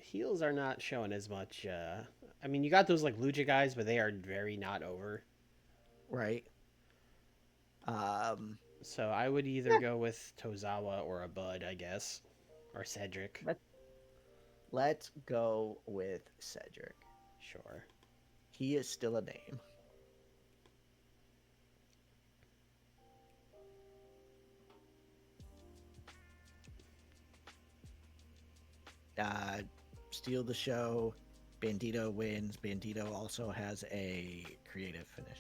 Heels are not showing as much. I mean, you got those like Lucha guys, but they are very not over. Right. So I would either go with Tozawa or a Bud, I guess, or Cedric. Let's go with Cedric. Sure. He is still a name. steal the show. Bandito wins. Bandito also has a creative finish.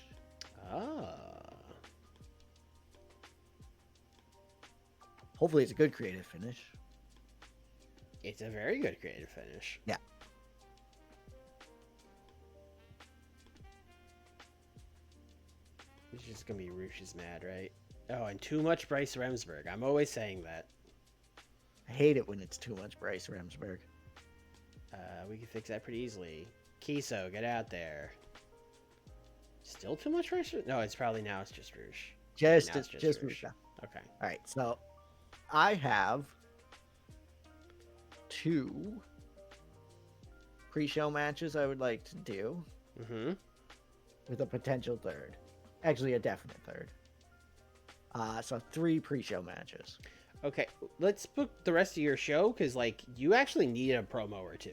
Ah. Hopefully, it's a good creative finish. It's a very good creative finish. Yeah. It's just gonna be Roosh is mad, right? Oh, and too much Bryce Remsburg. I'm always saying that. I hate it when it's too much Bryce Remsburg. We can fix that pretty easily. Kiso, get out there. Still too much Roosh? No, it's probably now it's just Roosh. Just Roosh. Roosh now. Okay. All right, so I have 2 pre-show matches I would like to do Mm-hmm. with a potential third. Actually, a definite third. So 3 pre-show matches. Okay, let's book the rest of your show, because, like, you actually need a promo or two.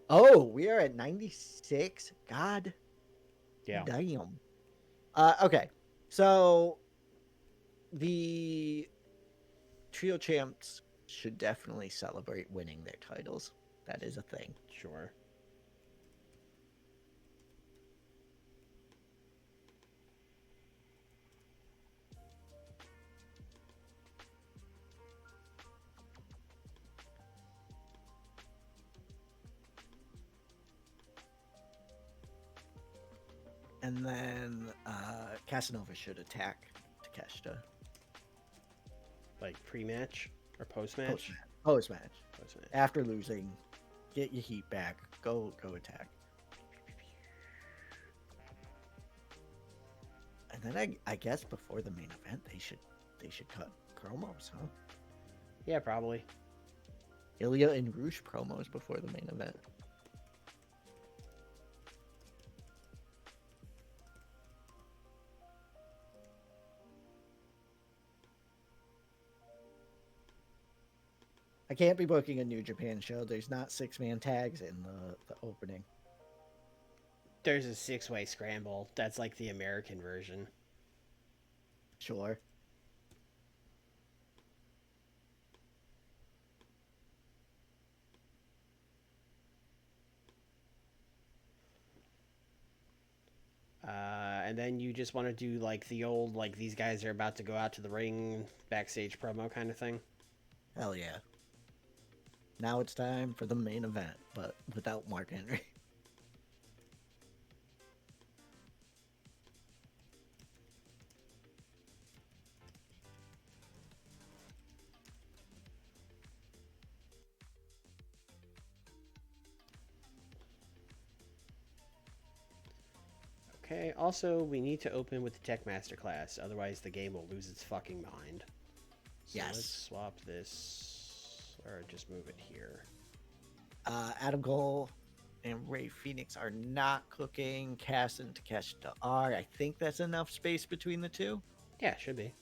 Oh, we are at 96? God Yeah. damn. Okay, so the trio champs should definitely celebrate winning their titles. That is a thing. Sure. And then Casanova should attack Takeshita. Like, pre-match or post-match? Post-match. Post-match. After losing, get your heat back. Go attack. And then I guess before the main event they should cut promos, huh? Yeah, probably. Ilya and Roosh promos before the main event. I can't be booking a New Japan show. There's not 6-man tags in the opening. There's a 6-way scramble. That's like the American version. Sure. And then you just want to do like the old, like, these guys are about to go out to the ring backstage promo kind of thing. Hell yeah. Now it's time for the main event, but without Mark Henry. Okay, also, we need to open with the Tech Masterclass, otherwise the game will lose its fucking mind. So Yes. let's swap this, or just move it here. Adam Cole and Ray Phoenix are not cooking. Cass and Takeshita are. I think that's enough space between the two. Yeah, should be.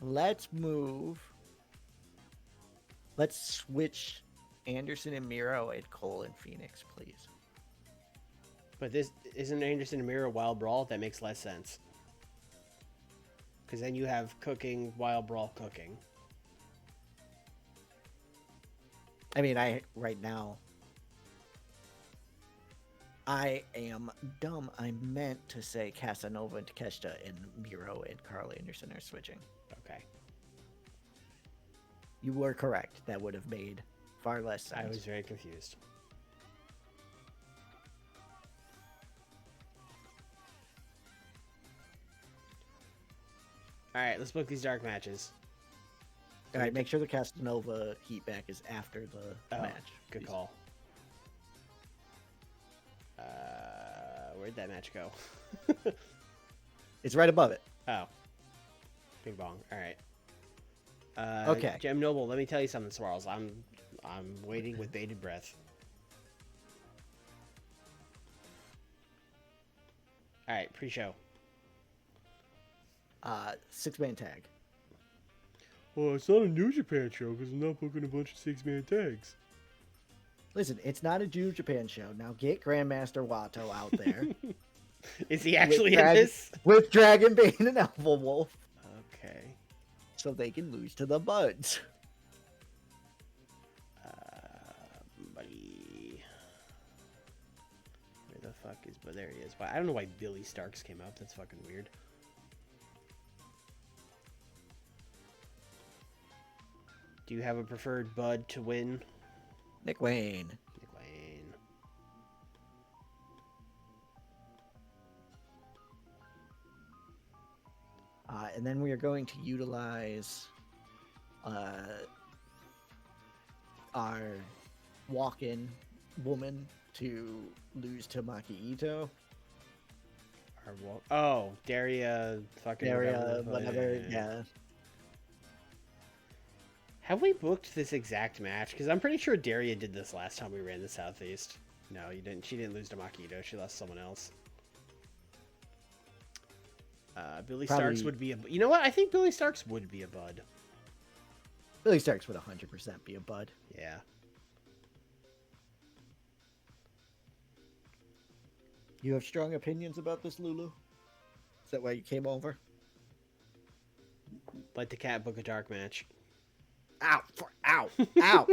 Let's move. Let's switch Anderson and Miro and Cole and Phoenix, please. But this isn't Anderson and Miro Wild Brawl. That makes less sense. Because then you have cooking, Wild Brawl, cooking. I mean, right now, I am dumb. I meant to say Casanova and Takeshita and Miro and Carl Anderson are switching. Okay. You were correct. That would have made far less sense. I was very confused. Alright, let's book these dark matches. All right, make sure the Casanova heat back is after the match. Good please. call. Where'd that match go? It's right above it. Oh. Bing bong. Alright. Okay. Gem Noble, let me tell you something, Swirls. I'm waiting with bated breath. Alright, pre-show. 6-man tag. Well, it's not a New Japan show because I'm not booking a bunch of 6-man tags. Listen, it's not a New Japan show. Now get Grandmaster Wato out there. Is he actually in Dragon, this? with Dragonbane and Alpha Wolf, Okay. so they can lose to the Buds. Buddy. Where the fuck is... But there he is. I don't know why Billy Starks came up. That's fucking weird. Do you have a preferred Bud to win? Nick Wayne. Nick Wayne. And then we are going to utilize our walk-in woman to lose to Maki Ito. Oh, Daria fucking... Area, whatever, yeah. Have we booked this exact match? Because I'm pretty sure Daria did this last time we ran the Southeast. No, you didn't. She didn't lose to Makito. She lost to someone else. Billy Starks would be a... You know what? I think Billy Starks would be a Bud. Billy Starks would 100% be a Bud. Yeah. You have strong opinions about this, Lulu? Is that why you came over? Let the cat book a dark match. Ow! Ow! Ow!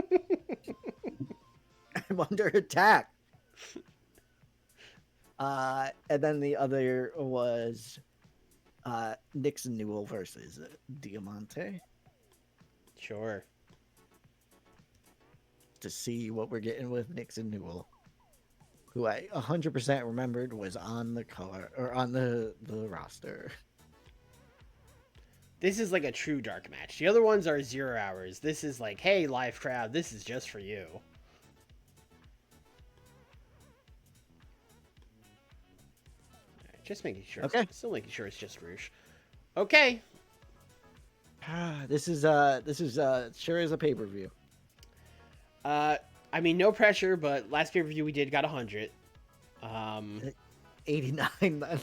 I'm under attack. And then the other was Nixon Newell versus Diamante. Sure. To see what we're getting with Nixon Newell, who I 100% remembered was on the card or on the roster. This is like a true dark match. The other ones are 0 hours. This is like, hey, live crowd, this is just for you. Right, just making sure. Okay. Still making sure it's just Roosh. Okay. This is sure is a pay-per-view. I mean, no pressure, but last pay-per-view we did got 100. 89 then.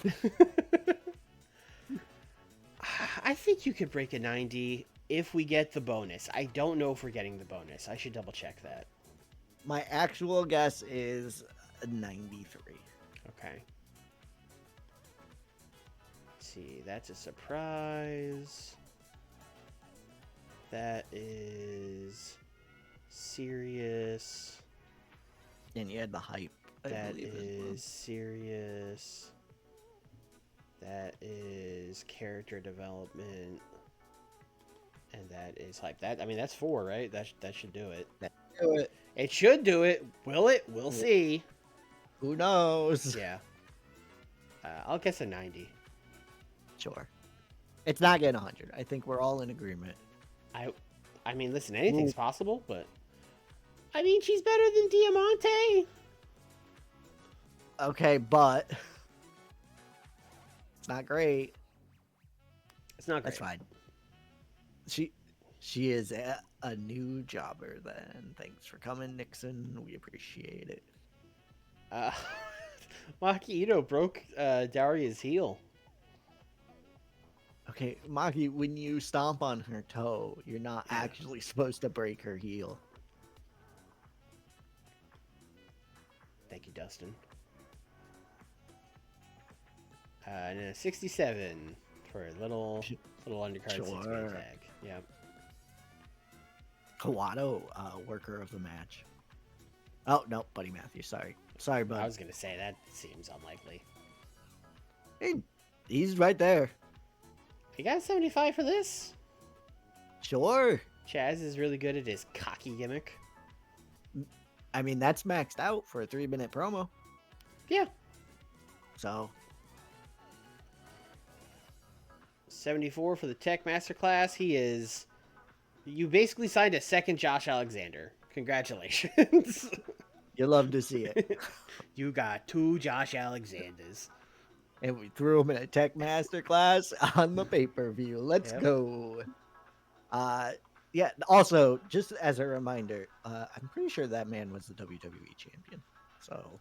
I think you could break a 90 if we get the bonus. I don't know if we're getting the bonus. I should double check that. My actual guess is a 93. Okay. Let's see, that's a surprise. That is serious. And you had the hype. That is serious. That is character development. And that is hype. That, I mean, that's 4, right? That should do it. Do it. It should do it. Will it? We'll see. Who knows? Yeah. I'll guess a 90. Sure. It's not getting 100. I think we're all in agreement. I mean, listen, anything's possible, but... I mean, she's better than Diamante. Okay, but... It's not great. It's not great. That's fine. She is a new jobber then. Thanks for coming, Nixon. We appreciate it. Maki Ito broke Daria's heel. Okay, Maki, when you stomp on her toe, you're not actually supposed to break her heel. Thank you, Dustin. And a 67 for a little undercard Sure. tag. Yeah. Kawato, worker of the match. Oh, no, Buddy Matthews. Sorry, bud. I was going to say, that seems unlikely. Hey, he's right there. You got a 75 for this? Sure. Chaz is really good at his cocky gimmick. I mean, that's maxed out for a 3-minute promo. Yeah. So 74 for the Tech Masterclass. He is... You basically signed a second Josh Alexander. Congratulations. you love to see it. You got 2 Josh Alexanders. And we threw him in a Tech Masterclass on the pay-per-view. Let's go. Yeah, also, just as a reminder, I'm pretty sure that man was the WWE champion. So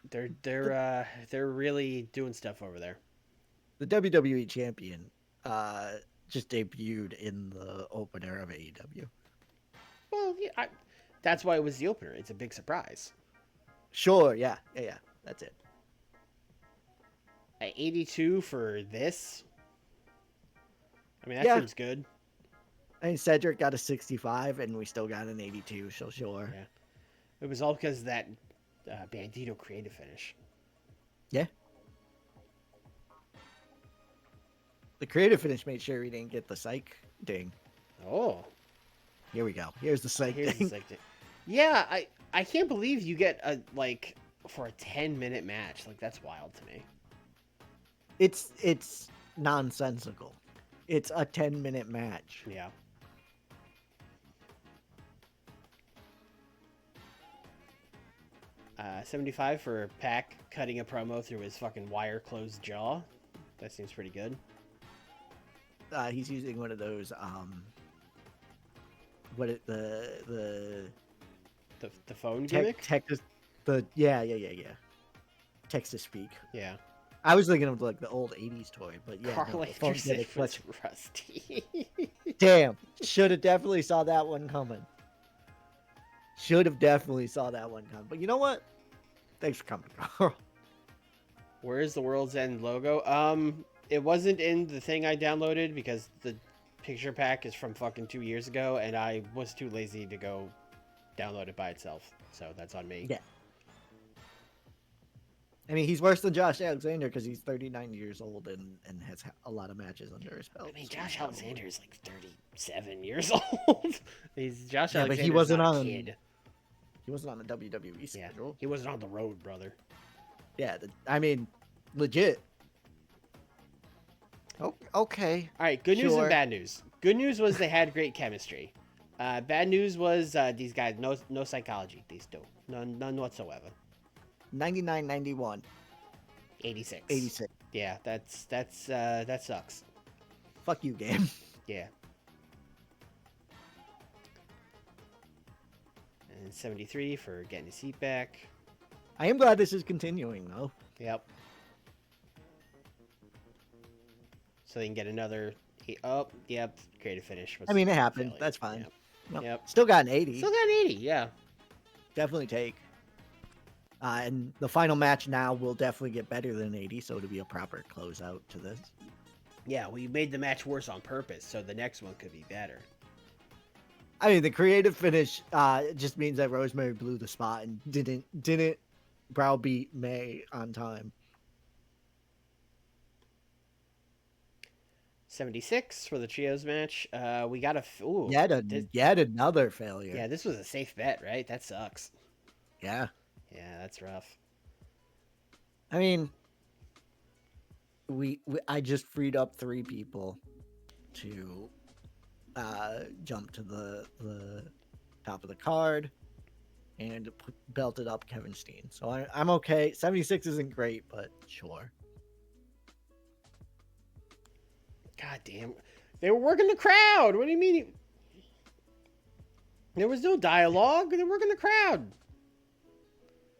they're really doing stuff over there. The WWE champion just debuted in the opener of AEW. Well, yeah, that's why it was the opener. It's a big surprise. Sure, yeah, that's it. At 82 for this. I mean, that Yeah. seems good. I mean, Cedric got a 65, and we still got an 82, so sure. Yeah. It was all because of that Bandito creative finish. Yeah. The creative finish made sure we didn't get the psych ding. Oh. Here we go. Here's the psych Here's ding. the psych ding. Yeah, I can't believe you get a for a 10-minute match. Like, that's wild to me. It's nonsensical. It's a 10-minute match. Yeah. Uh, 75 for Pac cutting a promo through his fucking wire-closed jaw. That seems pretty good. He's using one of those the phone gimmick? Yeah. Text to speak. Yeah. I was thinking of like the old 80s toy, but yeah. Carl Anderson was rusty. Damn. Should have definitely saw that one coming. But you know what? Thanks for coming, Carl. Where's the World's End logo? It wasn't in the thing I downloaded because the picture pack is from fucking 2 years ago, and I was too lazy to go download it by itself. So that's on me. Yeah. I mean, he's worse than Josh Alexander because he's 39 years old and has a lot of matches under his belt. I mean, Josh Alexander is like 37 years old. Josh Alexander. But he wasn't not on. a kid. He wasn't on the WWE schedule. Yeah, he wasn't on the road, brother. Yeah, I mean, legit. Oh, okay. All right, good news and bad news. Good news was they had great chemistry. Bad news was these guys, no psychology, these two. None whatsoever. 99, 91. 86. 86. Yeah, that sucks. Fuck you, game. Yeah. And 73 for getting his seat back. I am glad this is continuing, though. Yep. So they can get another. Oh, yep. Creative finish. I mean, it happened. That's fine. Yep. Well, Yep. Still got an 80. Still got an 80, yeah. Definitely take. And the final match now will definitely get better than 80, so it'll be a proper closeout to this. Yeah, we made the match worse on purpose, so the next one could be better. I mean, the creative finish just means that Rosemary blew the spot and didn't browbeat May on time. 76 for the trios match. We got Yet another failure. Yeah, this was a safe bet, right? That sucks. Yeah. Yeah, that's rough. I mean, I just freed up 3 people to jump to the top of the card and belted up Kevin Steen. So I'm okay. 76 isn't great, but sure. God damn. They were working the crowd. What do you mean? There was no dialogue. They were working the crowd.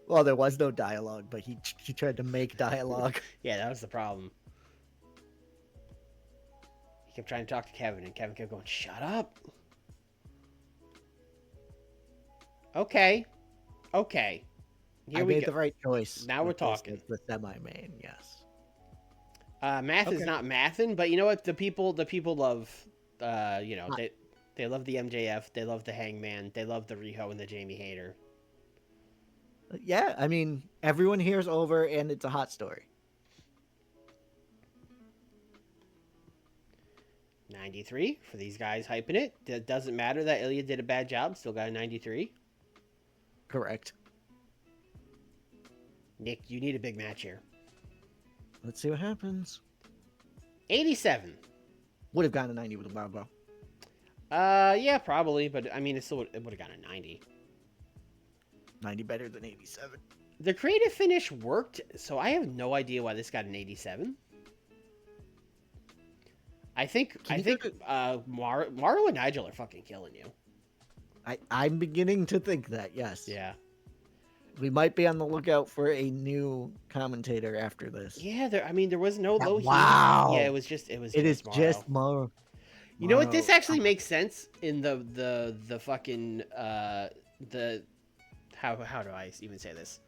Well, there was no dialogue, but he tried to make dialogue. Yeah, that was the problem. He kept trying to talk to Kevin, and Kevin kept going, "Shut up." Okay. I made the right choice. Now we're talking. The semi-main, yes. Math is not mathin', but you know what? The people love, they love the MJF, they love the Hangman, they love the Riho and the Jamie Hayter. Yeah, I mean, everyone here's over, and it's a hot story. 93 for these guys hyping it. It doesn't matter that Ilya did a bad job. Still got a 93. Correct. Nick, you need a big match here. Let's see what happens. 87. Would have gotten a 90 with a barbell. Yeah, probably, but I mean, it would have gotten a 90. 90 better than 87. The creative finish worked, so I have no idea why this got an 87. I think Mauro and Nigel are fucking killing you. I'm beginning to think that, yes. Yeah. We might be on the lookout for a new commentator after this. Yeah, there was no low heat. Wow. Yeah, it is just Mauro. You know what? This actually makes sense in the fucking the how do I even say this?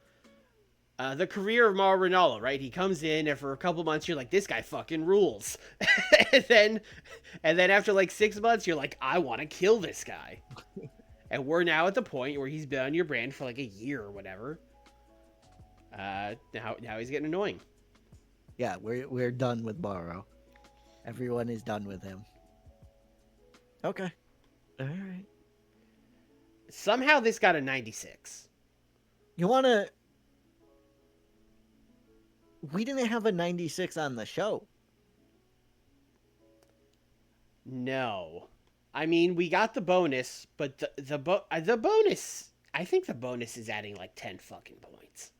The career of Mauro Ranallo, right? He comes in, and for a couple months, you're like, this guy fucking rules. and then, and then after like 6 months, you're like, I want to kill this guy. And we're now at the point where he's been on your brand for like a year or whatever. Now he's getting annoying. Yeah, we're done with Mauro. Everyone is done with him. Okay. All right. Somehow this got a 96. You want to... We didn't have a 96 on the show. No. I mean, we got the bonus, but the bonus, I think the bonus is adding like 10 fucking points.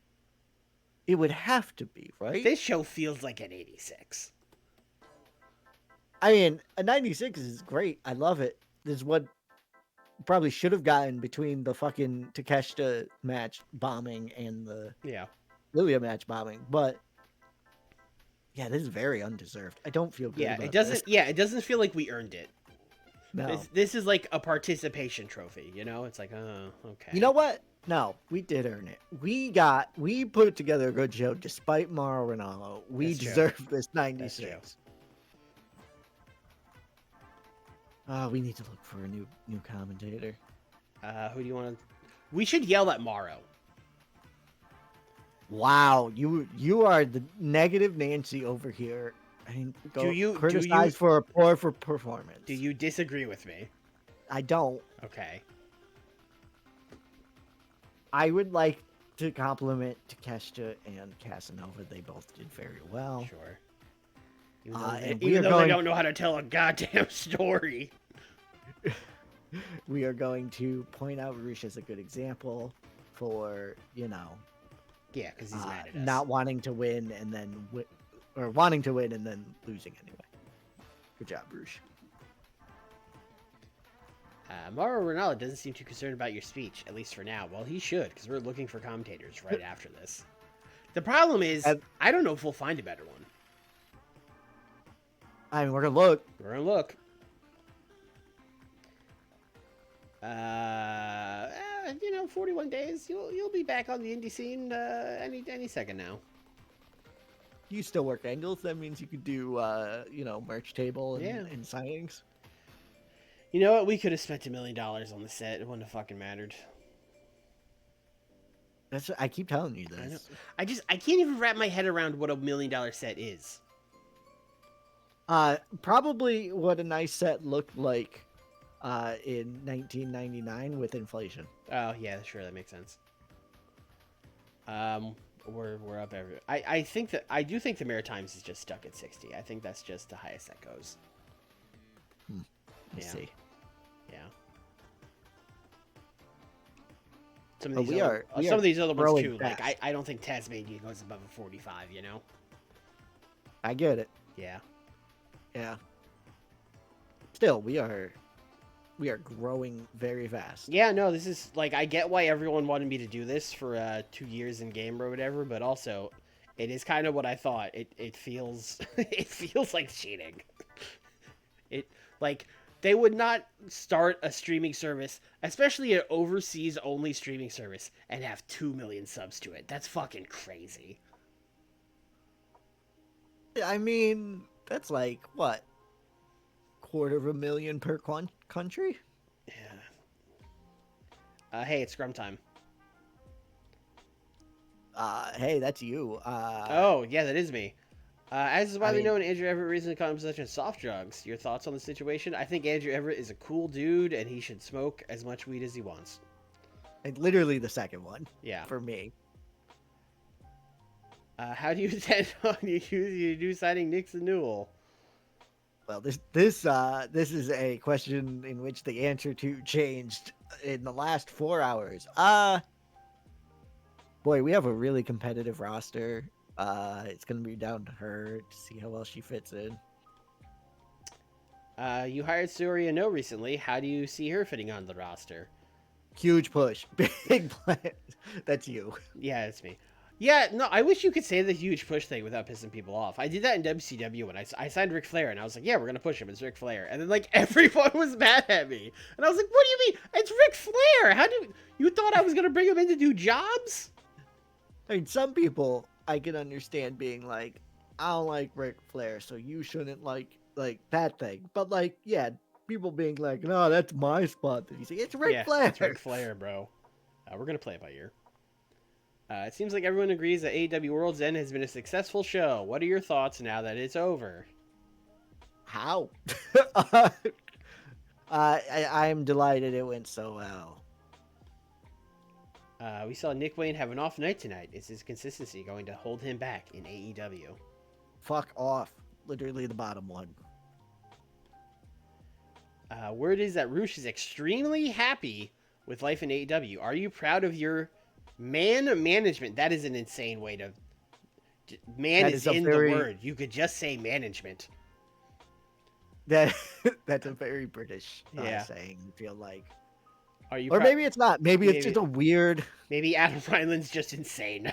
It would have to be, right? This show feels like an 86. I mean, a 96 is great. I love it. This is what probably should have gotten between the fucking Takeshita match bombing and the Lilia match bombing. But yeah, this is very undeserved. I don't feel good about this. It doesn't feel like we earned it. No. This is like a participation trophy, you know? It's like, oh, okay. You know what? No, we did earn it. We put together a good show despite Mauro Ranallo. We deserve this 96. We need to look for a new commentator. Who do you want to... We should yell at Mauro. Wow, you are the negative Nancy over here. I mean, criticize for a poor performance. Do you disagree with me? I don't. Okay. I would like to compliment Takeshita and Casanova. They both did very well. Sure. Even though they don't know how to tell a goddamn story. We are going to point out Rush as a good example for, Yeah, because he's mad at us. Not wanting to win and then wanting to win and then losing anyway. Good job, Rush. Mauro Ranallo doesn't seem too concerned about your speech, at least for now. Well, he should, because we're looking for commentators right after this. The problem is, I don't know if we'll find a better one. I mean, we're going to look. We're going to look. 41 days. You'll be back on the indie scene any second now. You still work angles? That means you could do, merch table and signings. You know what? We could have spent $1 million on the set. It wouldn't have fucking mattered. I keep telling you this. I can't even wrap my head around what $1 million set is. Probably what a nice set looked like in 1999 with inflation. Oh yeah, sure, that makes sense. We're up every. I do think the Maritimes is just stuck at 60. I think that's just the highest that goes. Let's see. Yeah. Some of these other ones too. Fast. Like I don't think Tasmania goes above a 45. You know. I get it. Yeah. Yeah. Still, we are growing very fast. Yeah, no, this is like I get why everyone wanted me to do this for 2 years in game or whatever, but also it is kind of what I thought. It feels it feels like cheating. It like they would not start a streaming service, especially an overseas only streaming service, and have 2 million subs to it. That's fucking crazy. I mean, that's like what? $250,000 per country? Yeah. Hey, it's Scrum time. Hey, that's you. Oh, yeah, that is me. As is widely known, Andrew Everett recently caught in possession of soft drugs. Your thoughts on the situation? I think Andrew Everett is a cool dude, and he should smoke as much weed as he wants. Literally the second one. Yeah. For me. How do you intend on you signing Nixon Newell? Well, this is a question in which the answer to changed in the last 4 hours. Boy, we have a really competitive roster. It's gonna be down to her to see how well she fits in. You hired Surya No recently. How do you see her fitting on the roster? Huge push, big plan. That's you. Yeah, it's me. Yeah, no, I wish you could say the huge push thing without pissing people off. I did that in WCW when I signed Ric Flair, and I was like, yeah, we're going to push him. It's Ric Flair. And then, like, everyone was mad at me. And I was like, what do you mean? It's Ric Flair. You thought I was going to bring him in to do jobs? I mean, some people I can understand being like, I don't like Ric Flair, so you shouldn't like that thing. But like, yeah, people being like, no, that's my spot. That you say it's Ric Yeah, Flair. it's Ric Flair, bro. We're gonna play it by ear. It seems like everyone agrees that AEW World's End has been a successful show. What are your thoughts now that it's over? How? I am delighted it went so well. We saw Nick Wayne have an off night tonight. Is his consistency going to hold him back in AEW? Fuck off. Literally the bottom one. Word is that Roosh is extremely happy with life in AEW. Are you proud of your management? That is an insane way to. Man That is is a in very- the word. You could just say management. That that's a very British Yeah. saying. I feel like, Are you? or maybe it's not. Maybe it's just a weird. Maybe Adam Reinland's just insane.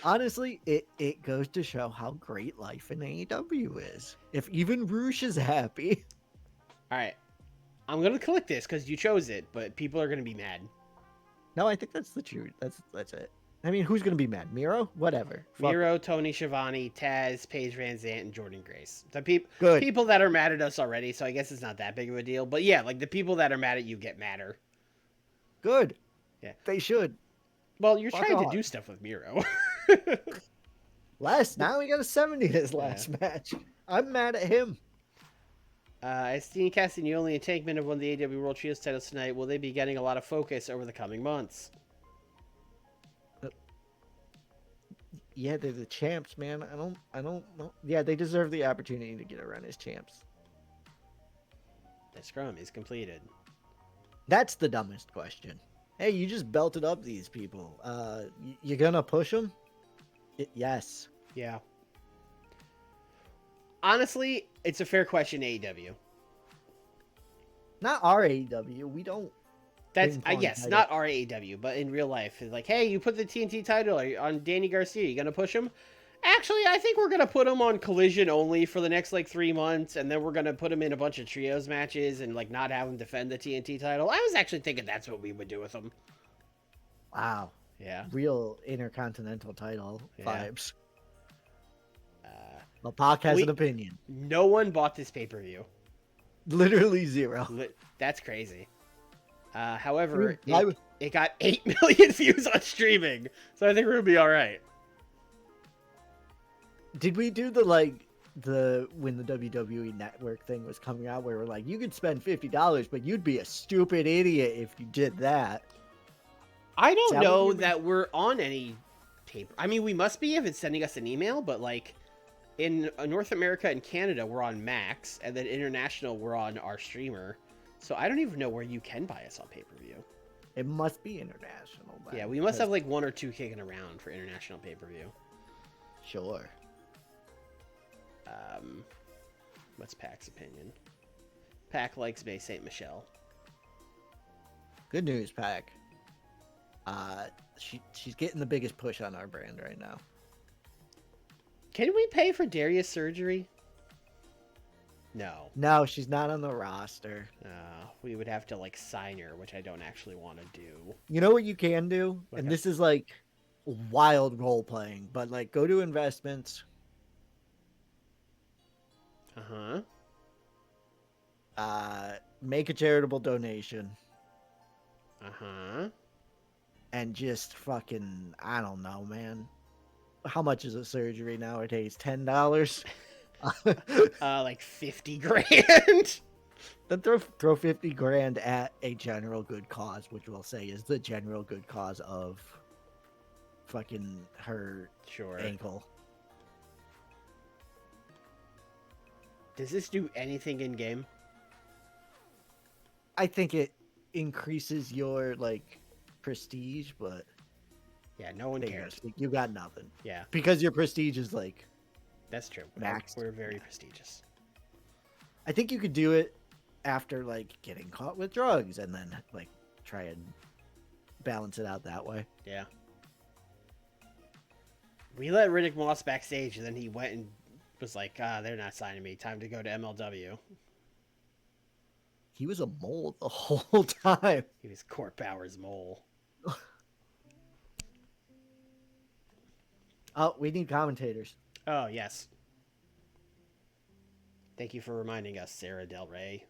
Honestly, it goes to show how great life in AEW is. If even Roosh is happy. All right, I'm gonna click this because you chose it, but people are gonna be mad. No, I think that's the truth. That's it. I mean, who's gonna be mad? Miro? Whatever. Fuck Miro, Tony Schiavone, Taz, Paige Van Zant, and Jordan Grace. The Good. people that are mad at us already, so I guess it's not that big of a deal. But yeah, like the people that are mad at you get madder. Good. Yeah. They should. Well, you're Fuck trying off. to do stuff with Miro. Now we got a 70 his last match. I'm mad at him. As Dean Castagnoli and Tankman have won the AEW World Trios titles tonight, will they be getting a lot of focus over the coming months? Yeah, they're the champs, man. I don't know. Yeah, they deserve the opportunity to get a run as champs. The scrum is completed. That's the dumbest question. Hey, you just belted up these people. You gonna push them? Yes. Yeah. Honestly, it's a fair question, AEW. Not our AEW. We don't. That's Ping pong yes, title. not our AEW, but in real life, it's like, hey, you put the TNT title on Danny Garcia. You gonna push him? Actually, I think we're gonna put him on Collision only for the next like 3 months, and then we're gonna put him in a bunch of trios matches and like not have him defend the TNT title. I was actually thinking that's what we would do with him. Wow. Yeah. Real intercontinental title Yeah. vibes. Well, Pac has we- an opinion. No one bought this pay per view. Literally zero. That's crazy. However, I mean, it got 8 million views on streaming, so I think we're gonna be all right. Did we do when the WWE Network thing was coming out, where we're like, you could spend $50, but you'd be a stupid idiot if you did that? I don't that what know you mean? that we're on any paper. I mean, we must be if it's sending us an email, but like in North America and Canada, we're on Max, and then international, we're on our streamer. So I don't even know where you can buy us on pay per view. It must be international. Then, Yeah, we must 'cause- have like 1 or 2 kicking around for international pay per view. Sure. What's Pac's opinion? Pac likes Bay St. Michelle. Good news, Pac. She's getting the biggest push on our brand right now. Can we pay for Darius surgery? No. No, she's not on the roster. We would have to like sign her, which I don't actually want to do. You know what you can do? What And can- this is like wild role playing, but like go to investments, make a charitable donation, and just fucking, I don't know, man. How much is a surgery nowadays? $10? Like 50 grand. Then throw 50 grand at a general good cause, which we'll say is the general good cause of fucking her Sure. ankle. Does this do anything in game? I think it increases your like prestige, but Yeah, no one cares. you got nothing Yeah, because your prestige is like. that's true. Maxed. We're very prestigious. I think you could do it after like getting caught with drugs, and then like try and balance it out that way. Yeah. We let Riddick Moss backstage, and then he went and was like, they're not signing me. Time to go to MLW. He was a mole the whole time. He was Court Bauer's mole. Oh, we need commentators. Oh, yes. Thank you for reminding us, Sarah Del Rey.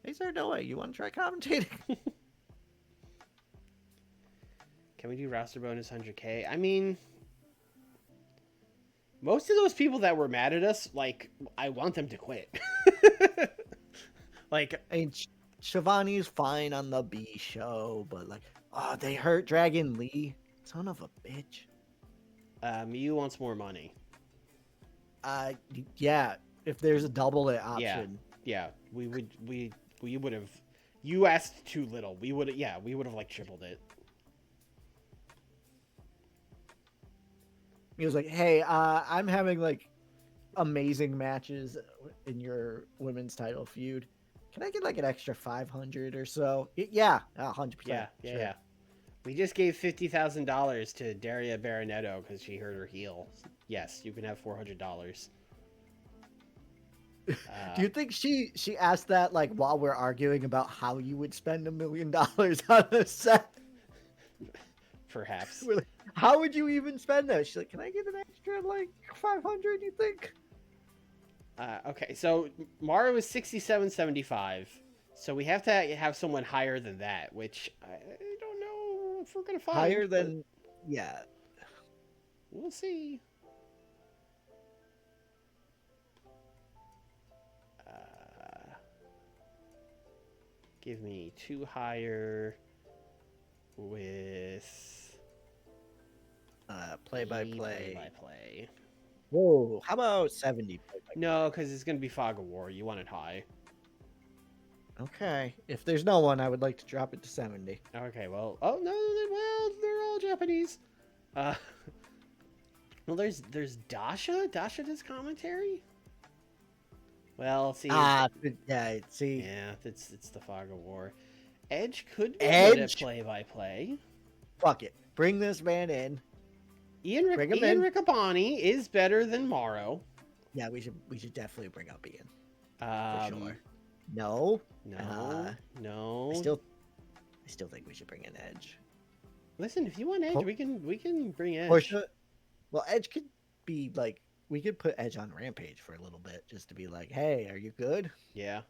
Hey, Sarah Del Rey, you want to try commentating? Can we do roster bonus 100K? I mean, most of those people that were mad at us, like, I want them to quit. Like, I mean, Shivani's fine on the B show, but like, oh, they hurt Dragon Lee. Son of a bitch. Miyu wants more money. Yeah. If there's a double it option. Yeah, we would have. You asked too little. We would have like tripled it. He was like, "Hey, I'm having like amazing matches in your women's title feud. Can I get like an extra 500 or so?" Yeah, 100%. Yeah. Sure. We just gave $50,000 to Daria Baronetto because she hurt her heel. Yes, you can have $400. Do you think she asked that like while we're arguing about how you would spend $1 million on a set? Perhaps. We're like, how would you even spend that? She's like, "Can I get an extra like 500? You think?" Okay, so Mario is 67.75, so we have to have someone higher than that, which I don't know if we're gonna find. Higher than, yeah. We'll see. Give me 2 higher with Play-by-play. Whoa, how about 70? No, because it's gonna be Fog of War. You want it high. Okay, if there's no one, I would like to drop it to 70. Okay, well, oh no, they're all Japanese. Well, there's Dasha. Dasha does commentary. Well, see. Yeah, see. Yeah, it's the Fog of War. Edge could be Edge? good at play-by-play. Fuck it, bring this man in. Ian Riccaboni is better than Morrow. Yeah, we should definitely bring up Ian. For sure. No. I still think we should bring in Edge. Listen, if you want Edge, we can bring Edge. Well, Edge could be like, we could put Edge on Rampage for a little bit, just to be like, "Hey, are you good?" Yeah.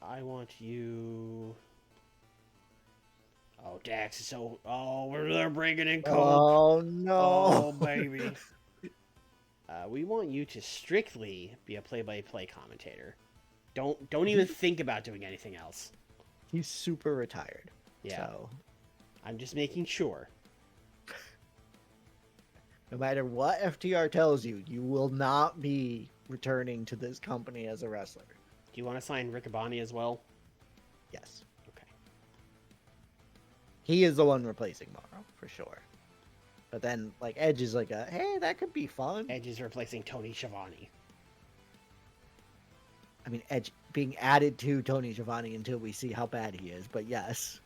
I want you. Oh, Dax is so. Oh, they're bringing in Coke. Oh no! Oh baby. We want you to strictly be a play-by-play commentator. Don't even think about doing anything else. He's super retired. Yeah. So I'm just making sure. No matter what FTR tells you, you will not be returning to this company as a wrestler. Do you want to sign Riccaboni as well? Yes. Okay. He is the one replacing Morrow, for sure. But then, like, Edge is like hey, that could be fun. Edge is replacing Tony Schiavone. I mean, Edge being added to Tony Schiavone until we see how bad he is, but yes.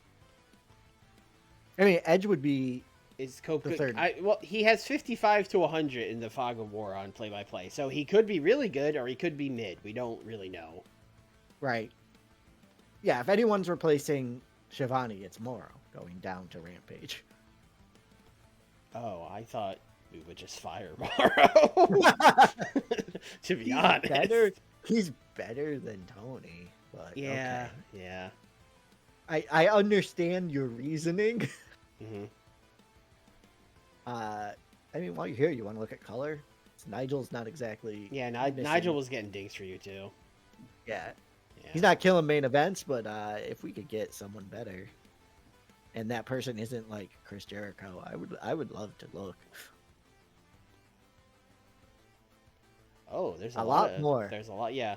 I mean, Edge would be Is Cope the good? third. Well, he has 55 to 100 in the Fog of War on play-by-play, so he could be really good or he could be mid. We don't really know. Right. Yeah, if anyone's replacing Schiavone, it's Morrow going down to Rampage. Oh, I thought we would just fire Morrow. To be honest. He's better than Tony. But yeah, okay. yeah. I understand your reasoning. Mm-hmm. I mean, while you're here, you want to look at color? Nigel's not exactly. Yeah, Nigel was getting dings for you too. Yeah. Yeah. He's not killing main events, but if we could get someone better, and that person isn't like Chris Jericho, I would love to look. Oh, there's a lot more. There's a lot, yeah.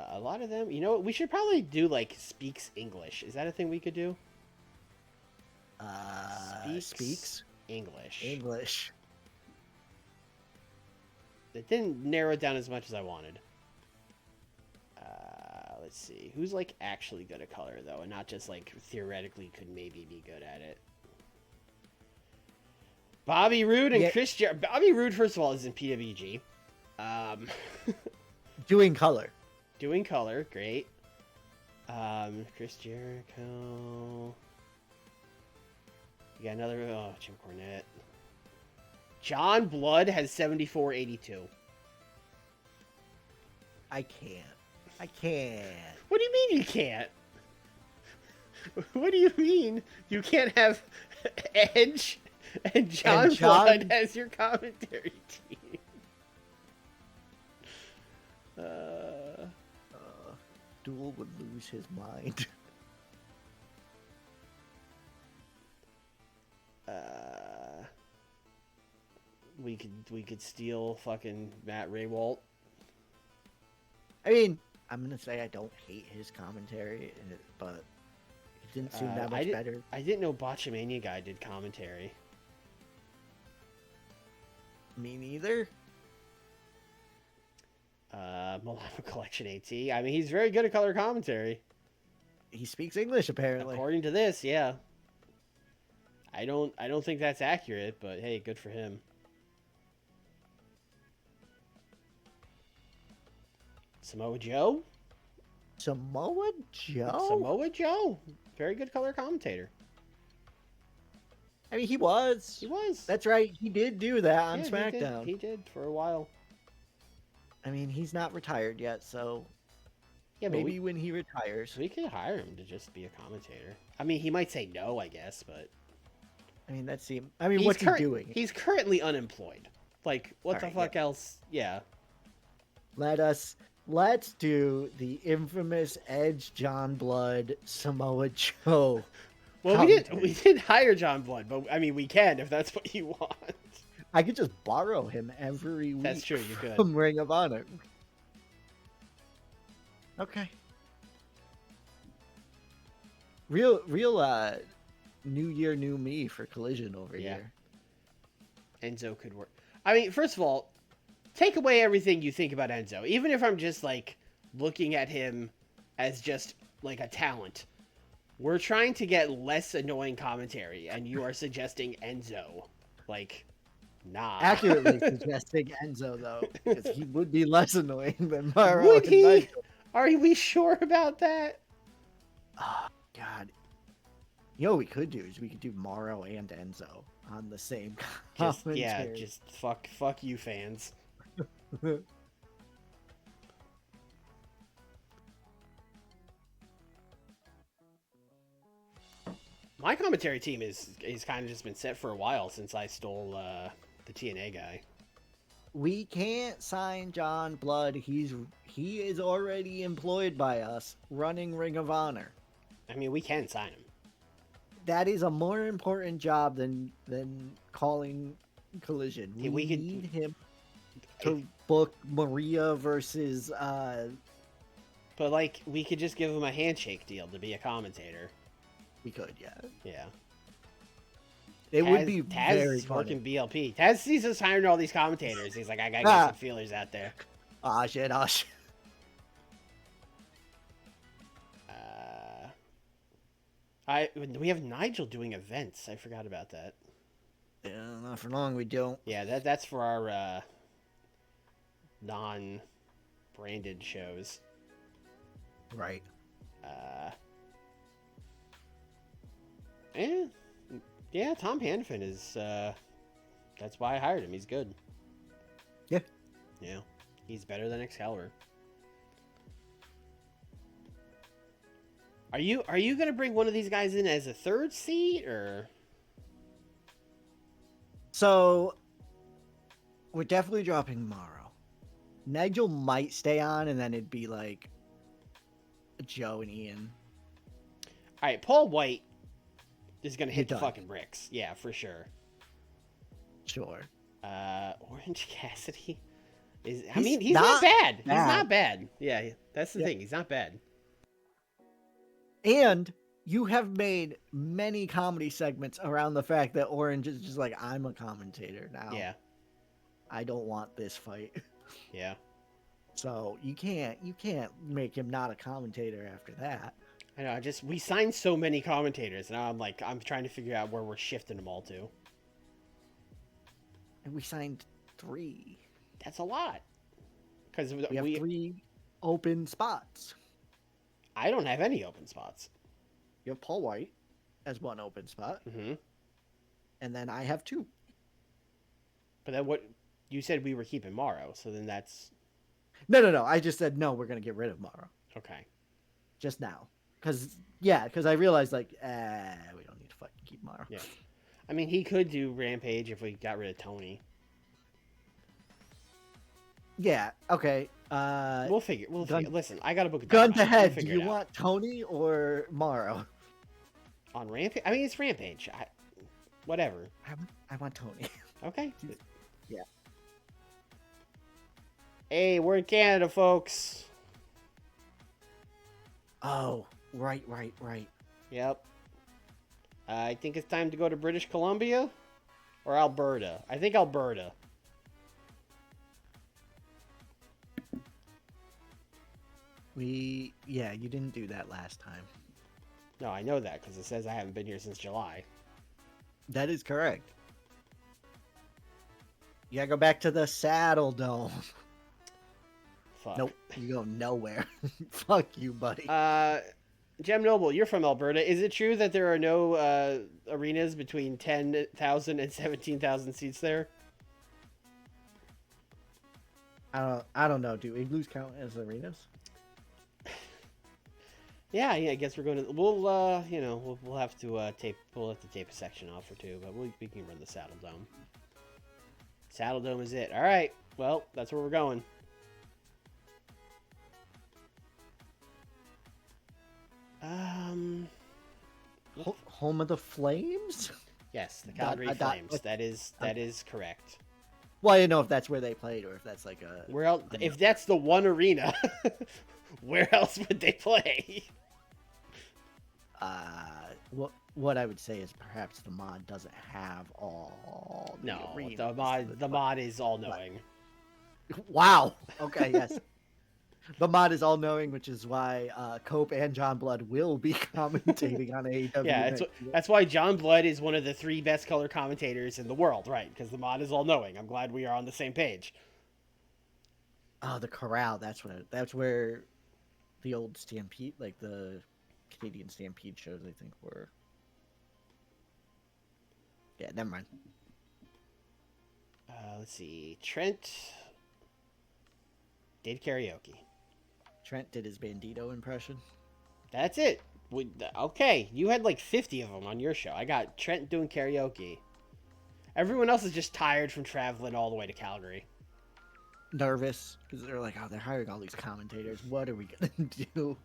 A lot of them. You know what? We should probably do like speaks English. Is that a thing we could do? Speaks English. It didn't narrow it down as much as I wanted. Let's see. Who's like actually good at color though, and not just like theoretically could maybe be good at it. Bobby Roode and Chris Bobby Roode, first of all, is in PWG. Doing color. Doing color, great. Chris Jericho. You got another. Oh, Jim Cornette. John Blood has 7482. I can't. I can't. What do you mean you can't? What do you mean you can't have Edge and John Blood as your commentary team? Duel would lose his mind. We could steal fucking Matt Raywalt. I mean, I'm gonna say I don't hate his commentary, but it didn't seem that much better. I didn't know Botchamania guy did commentary. Me neither. Milano Collection AT. I mean, he's very good at color commentary. He speaks English, apparently. According to this, yeah. I don't think that's accurate, but hey, good for him. Samoa Joe? Samoa Joe? Samoa Joe. Very good color commentator. I mean, he was. He was. That's right. He did do that on SmackDown. He did for a while. I mean, he's not retired yet, so yeah, maybe when he retires. We could hire him to just be a commentator. I mean, he might say no, I guess, but... I mean, what's he doing? He's currently unemployed. Like, what the fuck else? Yeah. Let's do the infamous Edge, John Blood, Samoa Joe. Well, we didn't hire John Blood, but I mean, we can if that's what you want. I could just borrow him every week. That's true, you could. From Ring of Honor. Okay. Real New Year, New Me for Collision over here. Enzo could work. I mean, first of all, take away everything you think about Enzo. Even if I'm just, like, looking at him as just, like, a talent. We're trying to get less annoying commentary, and you are suggesting Enzo. Like, nah. Accurately suggesting Enzo, though, because he would be less annoying than Mauro. Would he? Are we sure about that? Oh, God. You know what we could do is we could do Mauro and Enzo on the same commentary. Yeah, just fuck you fans. My commentary team is kind of just been set for a while since I stole the TNA guy. We can't sign John Blood. He is already employed by us, running Ring of Honor. I mean, we can sign him. That is a more important job than calling Collision. We need him to book Maria versus. But like, we could just give him a handshake deal to be a commentator. We could, yeah. Yeah. It would be Taz very is funny. working BLP. Taz sees us hiring all these commentators. He's like, I gotta get some feelers out there. Ah, shit, ah, shit. We have Nigel doing events. I forgot about that. Yeah, not for long, we don't. Yeah, that's for our non-branded shows. Right. Yeah, Tom Hannafin is, that's why I hired him. He's good. Yeah. Yeah. He's better than Excalibur. Are you going to bring one of these guys in as a third seat, or? So, we're definitely dropping Morrow. Nigel might stay on, and then it'd be like Joe and Ian. All right, Paul White is going to hit the fucking bricks. Yeah, for sure. Sure. Orange Cassidy he's not bad. He's not bad. Yeah, that's the thing. He's not bad. And you have made many comedy segments around the fact that Orange is just like, I'm a commentator now. Yeah. I don't want this fight. Yeah. So you can't make him not a commentator after that. I know. We signed so many commentators, and I'm trying to figure out where we're shifting them all to. And we signed 3. That's a lot. Because We have 3 open spots. I don't have any open spots. You have Paul White as 1 open spot, Mm-hmm. and then I have 2. But then what? You said we were keeping Morrow, so then that's No. I just said no. We're gonna get rid of Morrow okay. just now, because I realized like, we don't need to fucking keep Morrow. Yeah. I mean, he could do Rampage if we got rid of Tony. Yeah. Okay. We'll figure. Listen, I got to book a Gun Dynamite. to head. We'll Do figure you it out. want Tony or Morrow? On Rampage? I mean, it's Rampage. Whatever. I want Tony. Okay. Yeah. Hey, we're in Canada, folks. Oh, right. Yep. I think it's time to go to British Columbia or Alberta. I think Alberta. You didn't do that last time. No, I know that because it says I haven't been here since July. That is correct. You gotta go back to the Saddle Dome. Fuck. Nope, you go nowhere. Fuck you, buddy. Gem Noble, you're from Alberta. Is it true that there are no arenas between 10,000 and 17,000 seats there? I don't know. Do igloos count as arenas? Yeah, I guess we're going to. We'll have to tape. We'll have to tape a section off or 2, but we can run the Saddle Dome. Saddle Dome is it. All right. Well, that's where we're going. Home of the Flames? Yes, the Calgary Flames. That is correct. Well, I didn't know if that's where they played or if that's like a. Where else? If that's the one arena, where else would they play? What I would say is perhaps the mod doesn't have all. The mod is all knowing. Wow. Okay. Yes. The mod is all knowing, which is why Cope and John Blood will be commentating on AEW. Yeah, that's why John Blood is one of the 3 best color commentators in the world, right? Because the mod is all knowing. I'm glad we are on the same page. Oh, the Corral. That's where the old Stampede, like the Canadian Stampede shows, I think were. Yeah, never mind. Let's see. Trent did karaoke. Trent did his Bandito impression. That's it. Okay, you had like 50 of them on your show. I got Trent doing karaoke. Everyone else is just tired from traveling all the way to Calgary. Nervous because they're like, oh, they're hiring all these commentators. What are we gonna do?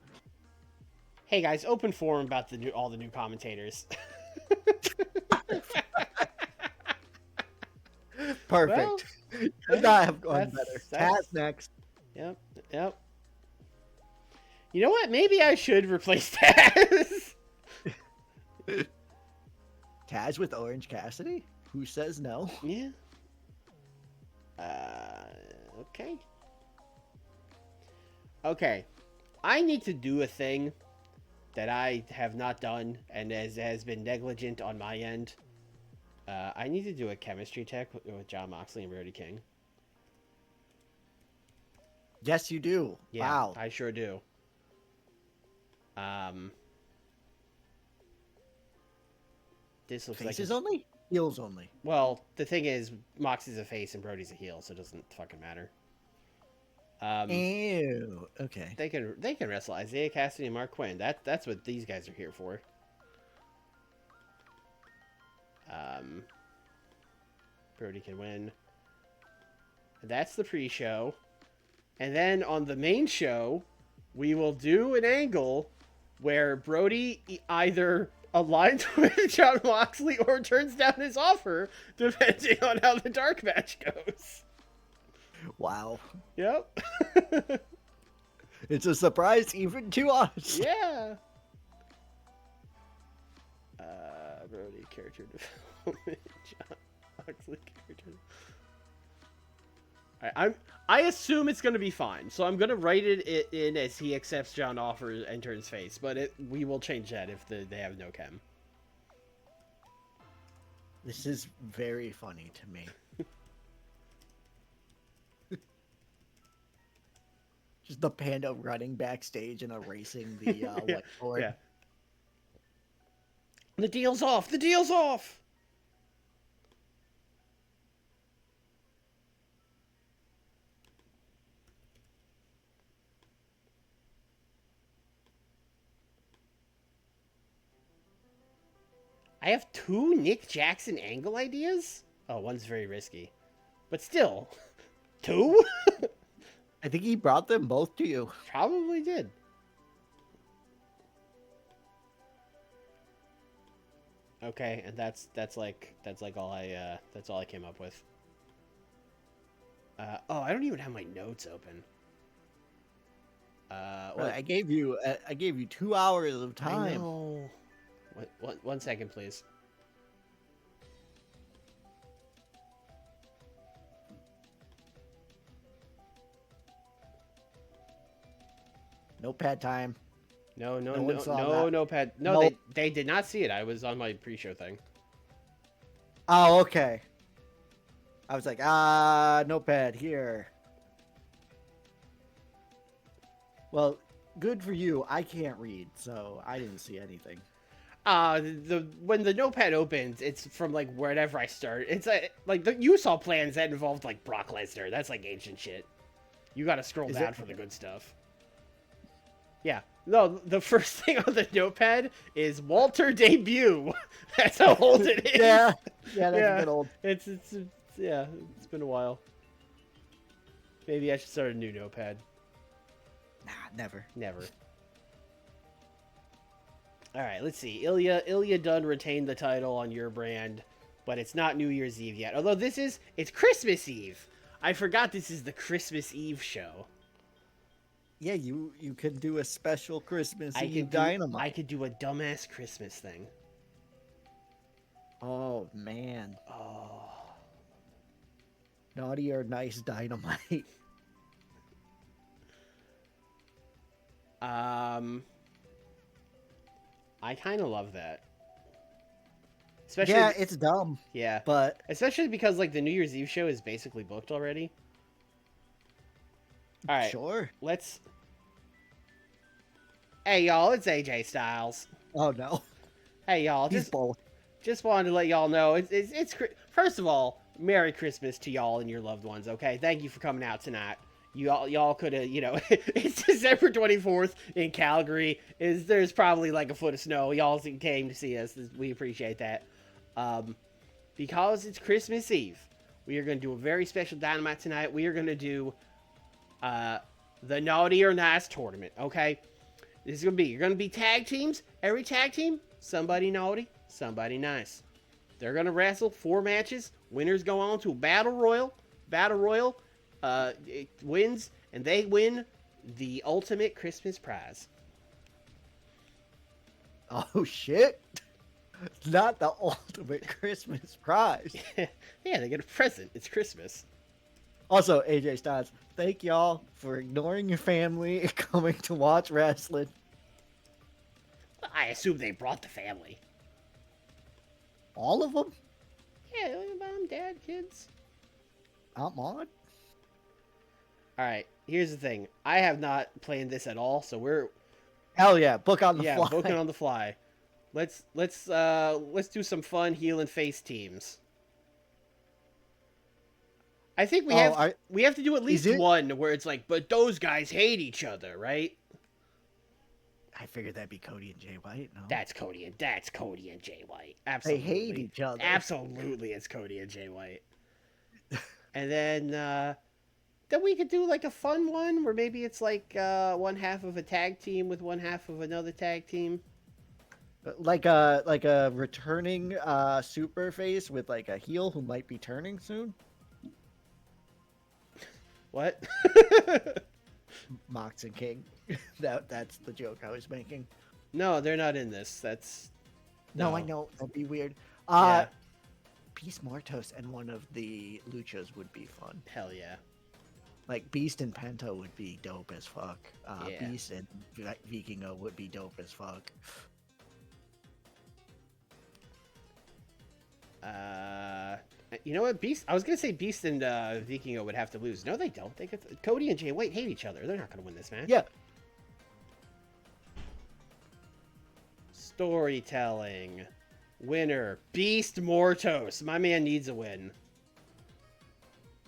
Hey guys, open forum about all the new commentators. Perfect. Could not have gone better. Taz next. Yep. You know what? Maybe I should replace Taz. Taz with Orange Cassidy? Who says no? Yeah. Okay. I need to do a thing that I have not done and has been negligent on my end. I need to do a chemistry tech with Jon Moxley and Brody King. Yes, you do. Yeah, wow. I sure do. This looks Faces like only? Heels only. Well, the thing is, Moxie's a face and Brody's a heel, so it doesn't fucking matter. Ew. Okay. They can wrestle Isaiah Cassidy and Mark Quinn. That's what these guys are here for. Brody can win. That's the pre-show. And then on the main show, we will do an angle where Brody either aligns with Jon Moxley or turns down his offer, depending on how the dark match goes. Wow. Yep. It's a surprise even to us. Yeah. Brody character development. Jon Moxley character. I assume it's going to be fine, so I'm going to write it in as he accepts John offer and turns face, but we will change that if they have no chem. This is very funny to me. Just the panda running backstage and erasing the Yeah, whiteboard. yeah. The deal's off. The deal's off. I have 2 Nick Jackson angle ideas? Oh, one's very risky. But still, 2? I think he brought them both to you. Probably did. Okay, and that's like all I came up with. Oh, I don't even have my notes open. What? I gave you 2 hours of I time. know. One second, please. Notepad time. No, No one saw that. notepad. No, Nope. they did not see it. I was on my pre-show thing. Oh, okay. I was like, notepad here. Well, good for you. I can't read, so I didn't see anything. When the notepad opens, it's from like wherever I start. It's you saw plans that involved like Brock Lesnar. That's like ancient shit. You got to scroll down for the good stuff. Yeah. No, the first thing on the notepad is Walter debut. That's how old it is. Yeah, that's a bit old. It's yeah, it's been a while. Maybe I should start a new notepad. Nah, never. Never. All right, let's see. Ilya Dunn retained the title on your brand, but it's not New Year's Eve yet. Although it's Christmas Eve. I forgot this is the Christmas Eve show. Yeah, you can do a special Christmas Eve I Dynamite. could do a dumbass Christmas thing. Oh man, Oh. naughty or nice Dynamite. I kind of love that. Especially, Yeah, it's dumb, yeah, but especially because like the New Year's Eve show is basically booked already. All right, sure. let's. Hey y'all, it's AJ Styles. Oh no, Hey y'all, he's both. just wanted to let y'all know it's first of all, Merry Christmas to y'all and your loved ones. Okay, thank you for coming out tonight. Y'all could have, it's December 24th in Calgary. There's probably like a foot of snow. Y'all came to see us. We appreciate that. Because it's Christmas Eve, we are going to do a very special Dynamite tonight. We are going to do the Naughty or Nice tournament. Okay, this is you're going to be tag teams. Every tag team, somebody naughty, somebody nice. They're going to wrestle 4 matches. Winners go on to a battle royal. It wins, and they win the ultimate Christmas prize. Oh shit! Not the ultimate Christmas prize. Yeah, they get a present. It's Christmas. Also, AJ Styles, thank y'all for ignoring your family and coming to watch wrestling. I assume they brought the family. All of them? Yeah, mom, dad, kids. I'm on. All right, here's the thing. I have not planned this at all, so we're Hell yeah, book on the fly. booking on the fly. Let's do some fun heel and face teams. I think we have to do at least one where it's like, but those guys hate each other, right? I figured that'd be Cody and Jay White. No, That's Cody and Jay White. Absolutely, they hate each other. Absolutely, it's Cody and Jay White. And then we could do like a fun one where maybe it's like one half of a tag team with one half of another tag team. Like a returning super face with like a heel who might be turning soon. What? Mox and King. That's the joke I was making. No, they're not in this. No, I know. That'd be weird. Yeah. Peace Mortos and one of the Luchas would be fun. Hell yeah. Like Beast and Penta would be dope as fuck. Yeah. Beast and Vikingo would be dope as fuck. You know what? Beast. I was gonna say Beast and Vikingo would have to lose. No, they don't. They get Cody and Jay White hate each other. They're not gonna win this match. Yeah. Storytelling. Winner. Beast Mortos. My man needs a win.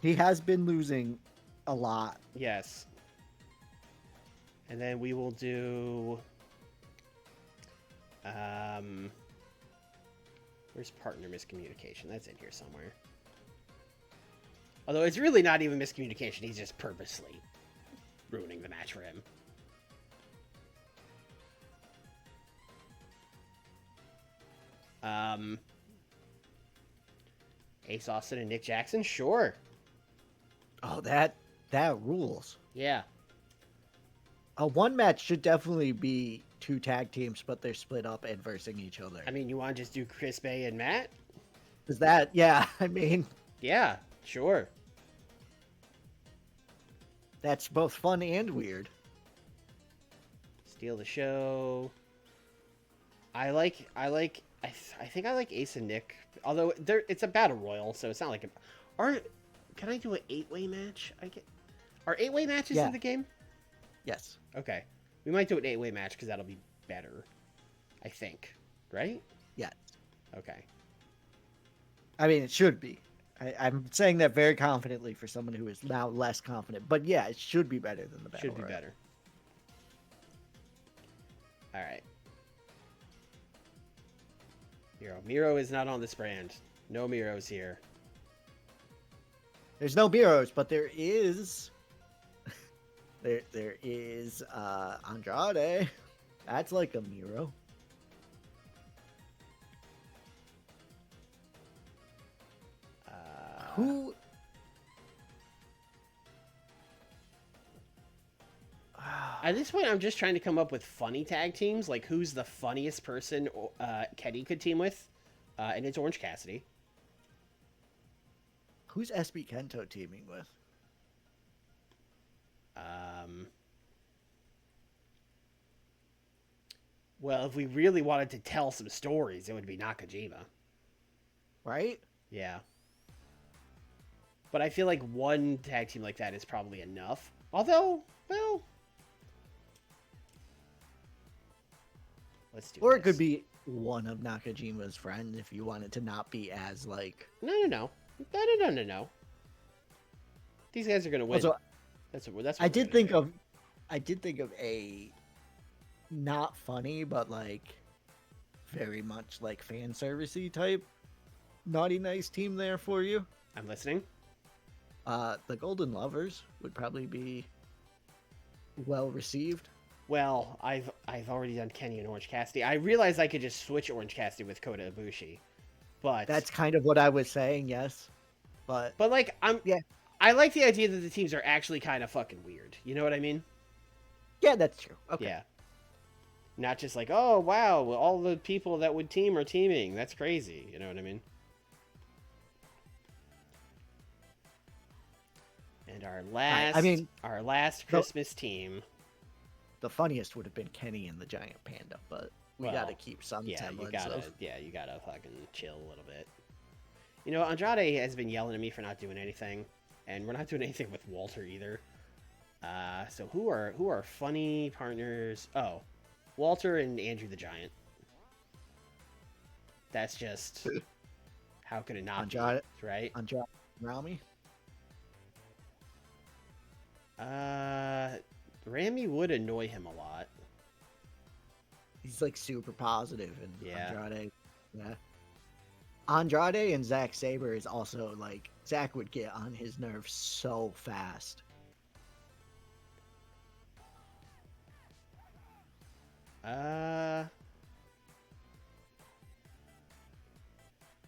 He has been losing a lot. Yes. And then we will do... where's partner miscommunication? That's in here somewhere. Although it's really not even miscommunication. He's just purposely ruining the match for him. Ace Austin and Nick Jackson? Sure. Oh, that rules. Yeah. One match should definitely be 2 tag teams, but they're split up and versing each other. I mean, you want to just do Chris Bay and Matt? Is that, yeah, I mean... Yeah, sure. That's both fun and weird. Steal the show. I think I like Ace and Nick. Although it's a battle royal, so it's not like can I do an 8-way match? Are 8-way matches in the game? Yes. Okay. We might do an 8-way match because that'll be better. I think. Right? Yes. Okay. I mean, it should be. I'm saying that very confidently for someone who is now less confident. But yeah, it should be better than the battle Should be royal. better. All right. Miro is not on this brand. No Miros here. There's no Miros, but there is... there is Andrade. That's like a Miro. Who... At this point, I'm just trying to come up with funny tag teams. Like, who's the funniest person Kenny could team with? And it's Orange Cassidy. Who's SB Kento teaming with? Well, if we really wanted to tell some stories, it would be Nakajima. Right? Yeah. But I feel like one tag team like that is probably enough. Although, well... Let's do Or this. it could be one of Nakajima's friends if you wanted to not be as, like... No. These guys are going to win. Also, That's what I did think of a not funny, but like very much like fan servicey type naughty nice team there for you. I'm listening. The Golden Lovers would probably be well received. Well, I've already done Kenny and Orange Cassidy. I realized I could just switch Orange Cassidy with Kota Ibushi, but That's kind of what I was saying, yes. But like Yeah. I like the idea that the teams are actually kind of fucking weird. You know what I mean? yeah, that's true. Okay. Yeah. Not just like, oh wow, all the people that would team are teaming. That's crazy. You know what I mean? And our last Christmas team. The funniest would have been Kenny and the Giant Panda, but we Well, got to keep some semblance of... you gotta fucking chill a little bit. You know, Andrade has been yelling at me for not doing anything, and we're not doing anything with Walter either. So who are funny partners? Oh, Walter and Andrew the Giant. That's just how could it not Andrade, be, right? Andrade Rami? Rami would annoy him a lot. He's like super positive, and Yeah. Andrade and Zack Sabre is also like Zack would get on his nerves so fast.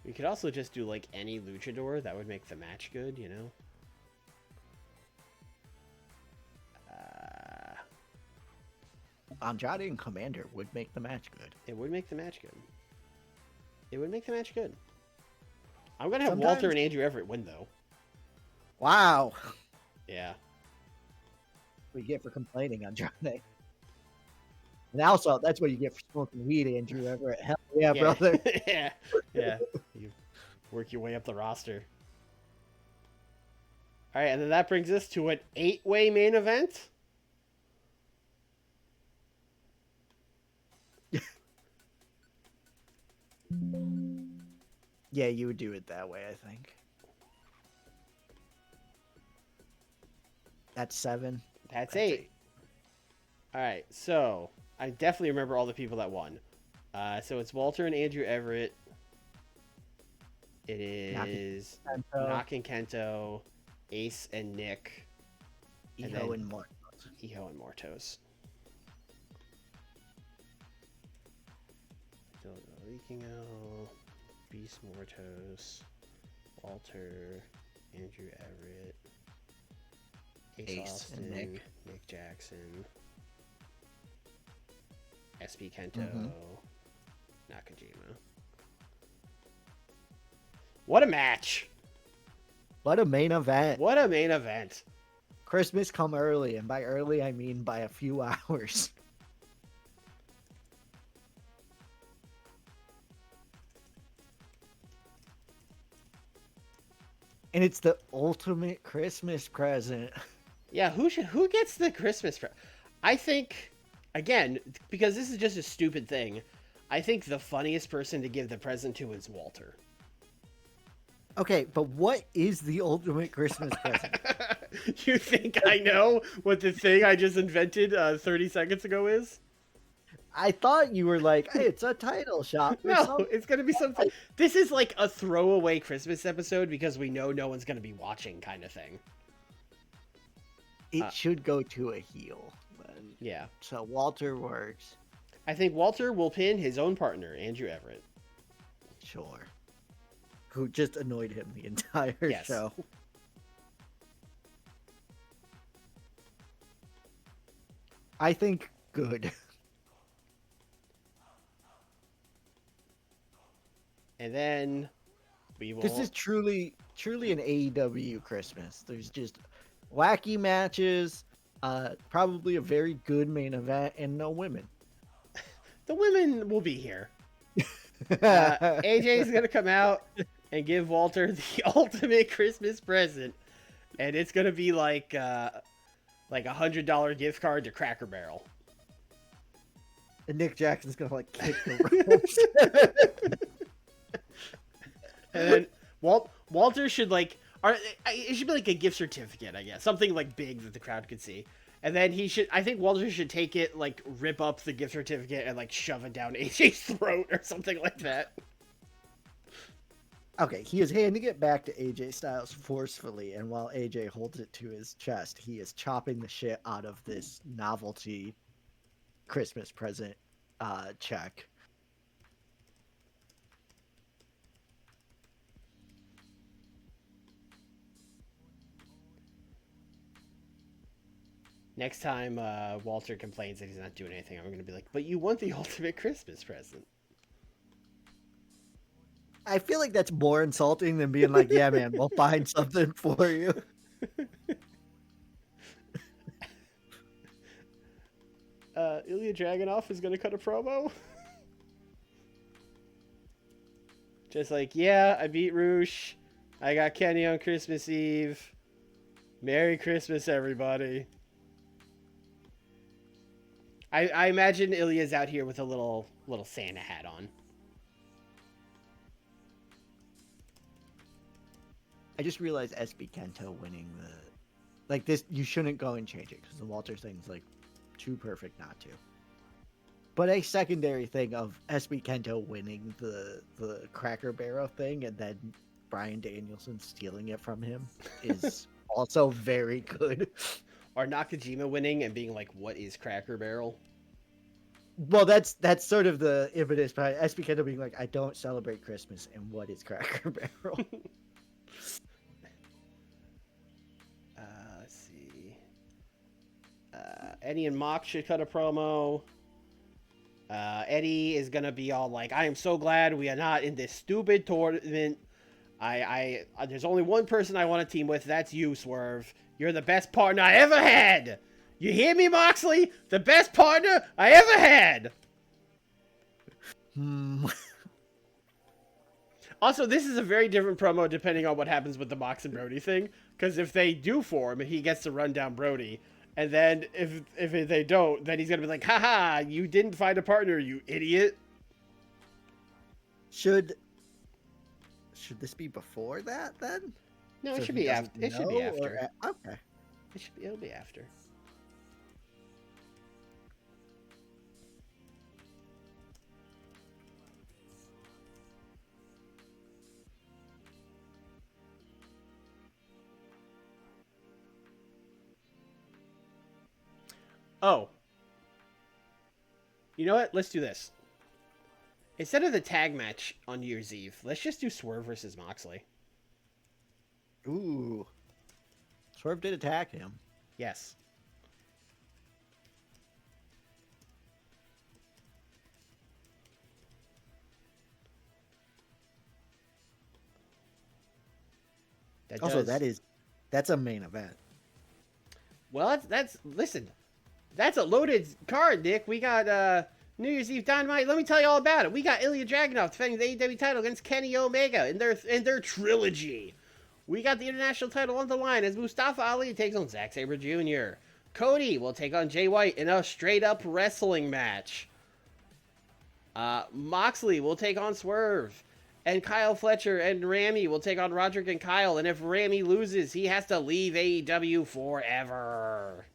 We could also just do like any luchador. That would make the match good, you know? Andrade and Commander would make the match good. It would make the match good. It would make the match good. I'm gonna have Sometimes- Walter and Andrew Everett win, though. Wow. Yeah. What you get for complaining, Andrade. And also, that's what you get for smoking weed, Andrew Everett. Hell yeah, brother. yeah. You work your way up the roster. All right, and then that brings us to an 8-way main event. Yeah, you would do it that way, I think. That's 7. That's 8. All right, so I definitely remember all the people that won. So it's Walter and Andrew Everett. It is Knock and Kento, Ace and Nick, Iho and Mortos. Iho and Mortos. Vikingo, Beast Mortos, Walter, Andrew Everett, Ace Austin, and Nick Jackson, SP Kento, Nakajima. What a match! What a main event. What a main event. Christmas come early, and by early I mean by a few hours. And it's the ultimate Christmas present. Yeah, who gets the Christmas present? I think, again, because this is just a stupid thing, I think the funniest person to give the present to is Walter. Okay, but what is the ultimate Christmas present? You think I know what the thing I just invented 30 seconds ago is? I thought you were like, hey, it's a title shot. No, it's going to be something. This is like a throwaway Christmas episode because we know no one's going to be watching kind of thing. It should go to a heel. Yeah. So Walter works. I think Walter will pin his own partner, Andrew Everett. Sure. Who just annoyed him the entire show. I think good. And then we will... This is truly an AEW Christmas. There's just wacky matches, probably a very good main event, and no women. The women will be here. AJ is going to come out and give Walter the ultimate Christmas present. And it's going to be like a $100 gift card to Cracker Barrel. And Nick Jackson's going to like kick the ropes. And then Walter should it should be like a gift certificate, I guess. Something like big that the crowd could see. And then I think Walter should take it, like rip up the gift certificate and like shove it down AJ's throat or something like that. Okay, he is handing it back to AJ Styles forcefully, and while AJ holds it to his chest, he is chopping the shit out of this novelty Christmas present check. Next time Walter complains that he's not doing anything, I'm going to be like, but you want the ultimate Christmas present. I feel like that's more insulting than being like, yeah, man, we'll find something for you. Ilya Dragunov is going to cut a promo. Just like, yeah, I beat Roosh. I got Kenny on Christmas Eve. Merry Christmas, everybody. I imagine Ilya's out here with a little Santa hat on. I just realized SB Kento winning this. You shouldn't go and change it because the Walter thing's like too perfect not to. But a secondary thing of SB Kento winning the Cracker Barrel thing and then Bryan Danielson stealing it from him is also very good. Or Nakajima winning and being like, what is Cracker Barrel? Well, that's sort of the impetus behind SB Kento being like, I don't celebrate Christmas, and what is Cracker Barrel? Let's see. Eddie and Mox should cut a promo. Eddie is going to be all like, I am so glad we are not in this stupid tournament. There's only one person I want to team with. That's you, Swerve. You're the best partner I ever had. You hear me, Moxley? The best partner I ever had. Also, this is a very different promo depending on what happens with the Mox and Brody thing. Because if they do form, he gets to run down Brody. And then if they don't, then he's going to be like, haha, you didn't find a partner, you idiot. Should this be before that then? No, So it should he be doesn't after. It should know, be after. Okay. It'll be after. Oh. You know what? Let's do this. Instead of the tag match on New Year's Eve, let's just do Swerve versus Moxley. Ooh. Swerve did attack him. Yes. That's a main event. Well, listen. That's a loaded card, Nick. We got New Year's Eve Dynamite. Let me tell you all about it. We got Ilya Dragunov defending the AEW title against Kenny Omega in their trilogy. We got the international title on the line as Mustafa Ali takes on Zack Sabre Jr. Cody will take on Jay White in a straight-up wrestling match. Moxley will take on Swerve. And Kyle Fletcher and Ramy will take on Roderick and Kyle. And if Ramy loses, he has to leave AEW forever.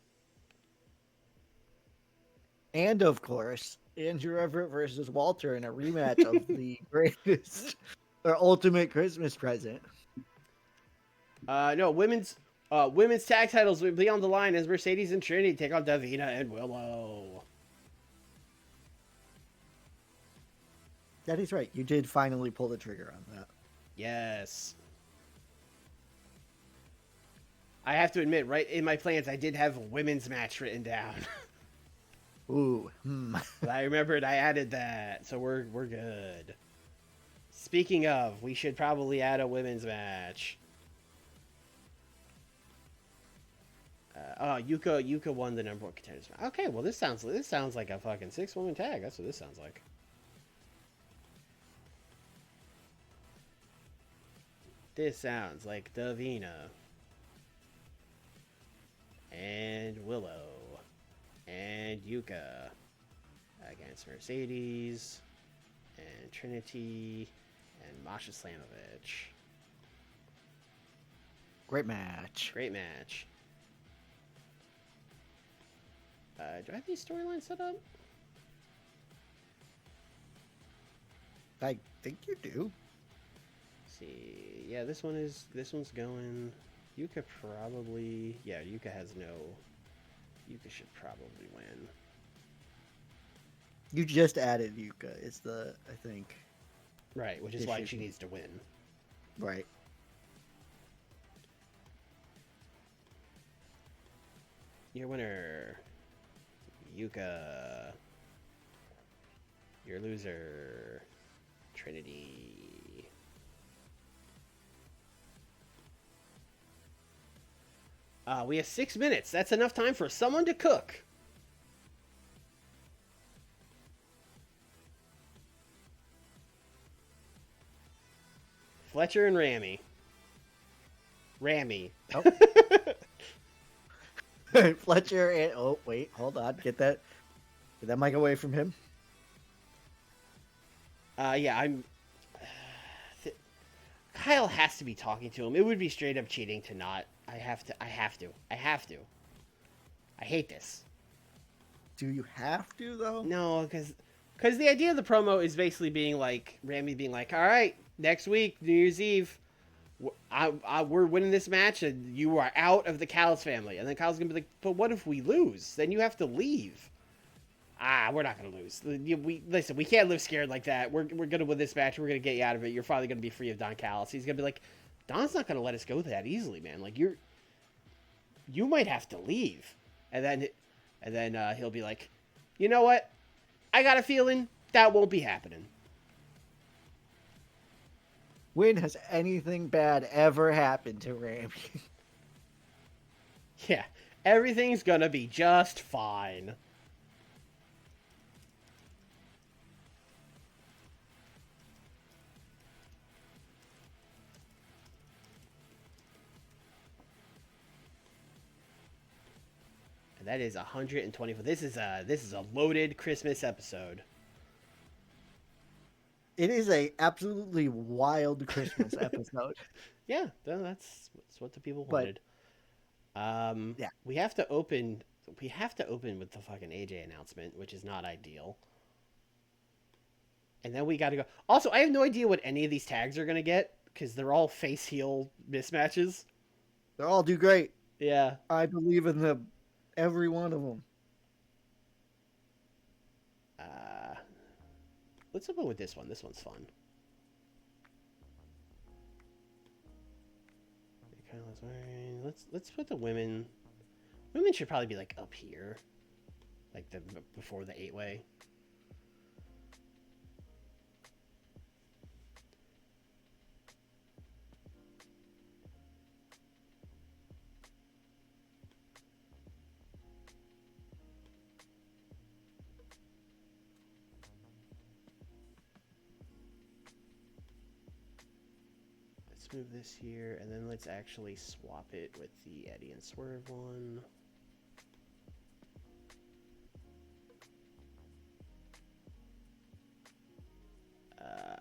And of course, Andrew Everett versus Walter in a rematch of the greatest or ultimate Christmas present. No, women's tag titles will be on the line as Mercedes and Trinity take on Davina and Willow. That is right. You did finally pull the trigger on that. Yes. I have to admit, right in my plans, I did have a women's match written down. Ooh. But I remembered I added that, so we're good. Speaking of, we should probably add a women's match. Yuka won the number one contenders match. Okay, well this sounds like a fucking 6-woman tag. That's what this sounds like. This sounds like Davina and Willow and Yuka against Mercedes and Trinity and Masha Slamovich. Great match. Great match. Do I have these storylines set up? I think you do. Let's see. Yeah, this one's going. Yuka probably. Yeah, Yuka should probably win. You just added Yuka. I think. Right, which is why she needs to win. Right. Your winner, Yuka. Your loser, Trinity. We have 6 minutes. That's enough time for someone to cook. Fletcher and Ramy. Oh. Fletcher and wait, hold on. Get that mic away from him. Yeah, I'm. Kyle has to be talking to him. It would be straight up cheating to not. I have to. I hate this. Do you have to though? No, because the idea of the promo is basically being like Ramy being like, all right, next week, New Year's Eve, we're winning this match and you are out of the Callis family. And then Kyle's gonna be like, but what if we lose? Then you have to leave. We're not gonna lose. We can't live scared like that. We're gonna win this match. We're gonna get you out of it. You're finally gonna be free of Don Callis. He's gonna be like, Don's not gonna let us go that easily, man. Like you might have to leave. And then he'll be like, you know what? I got a feeling that won't be happening. When has anything bad ever happened to Ramy? Yeah, everything's gonna be just fine. that is 124. This is a loaded Christmas episode. It is a absolutely wild Christmas episode. Yeah, that's what the people But wanted. yeah, We have to open. We have to open with the fucking AJ announcement, which is not ideal. And then we got to go. Also, I have no idea what any of these tags are gonna get because they're all face heel mismatches. they all do great. Yeah. I believe in them, every one of them. Let's open with this one. This one's fun. Let's put the women. Women should probably be like up here, like the before the 8-way. Let's move this here, and then let's actually swap it with the Eddie and Swerve one.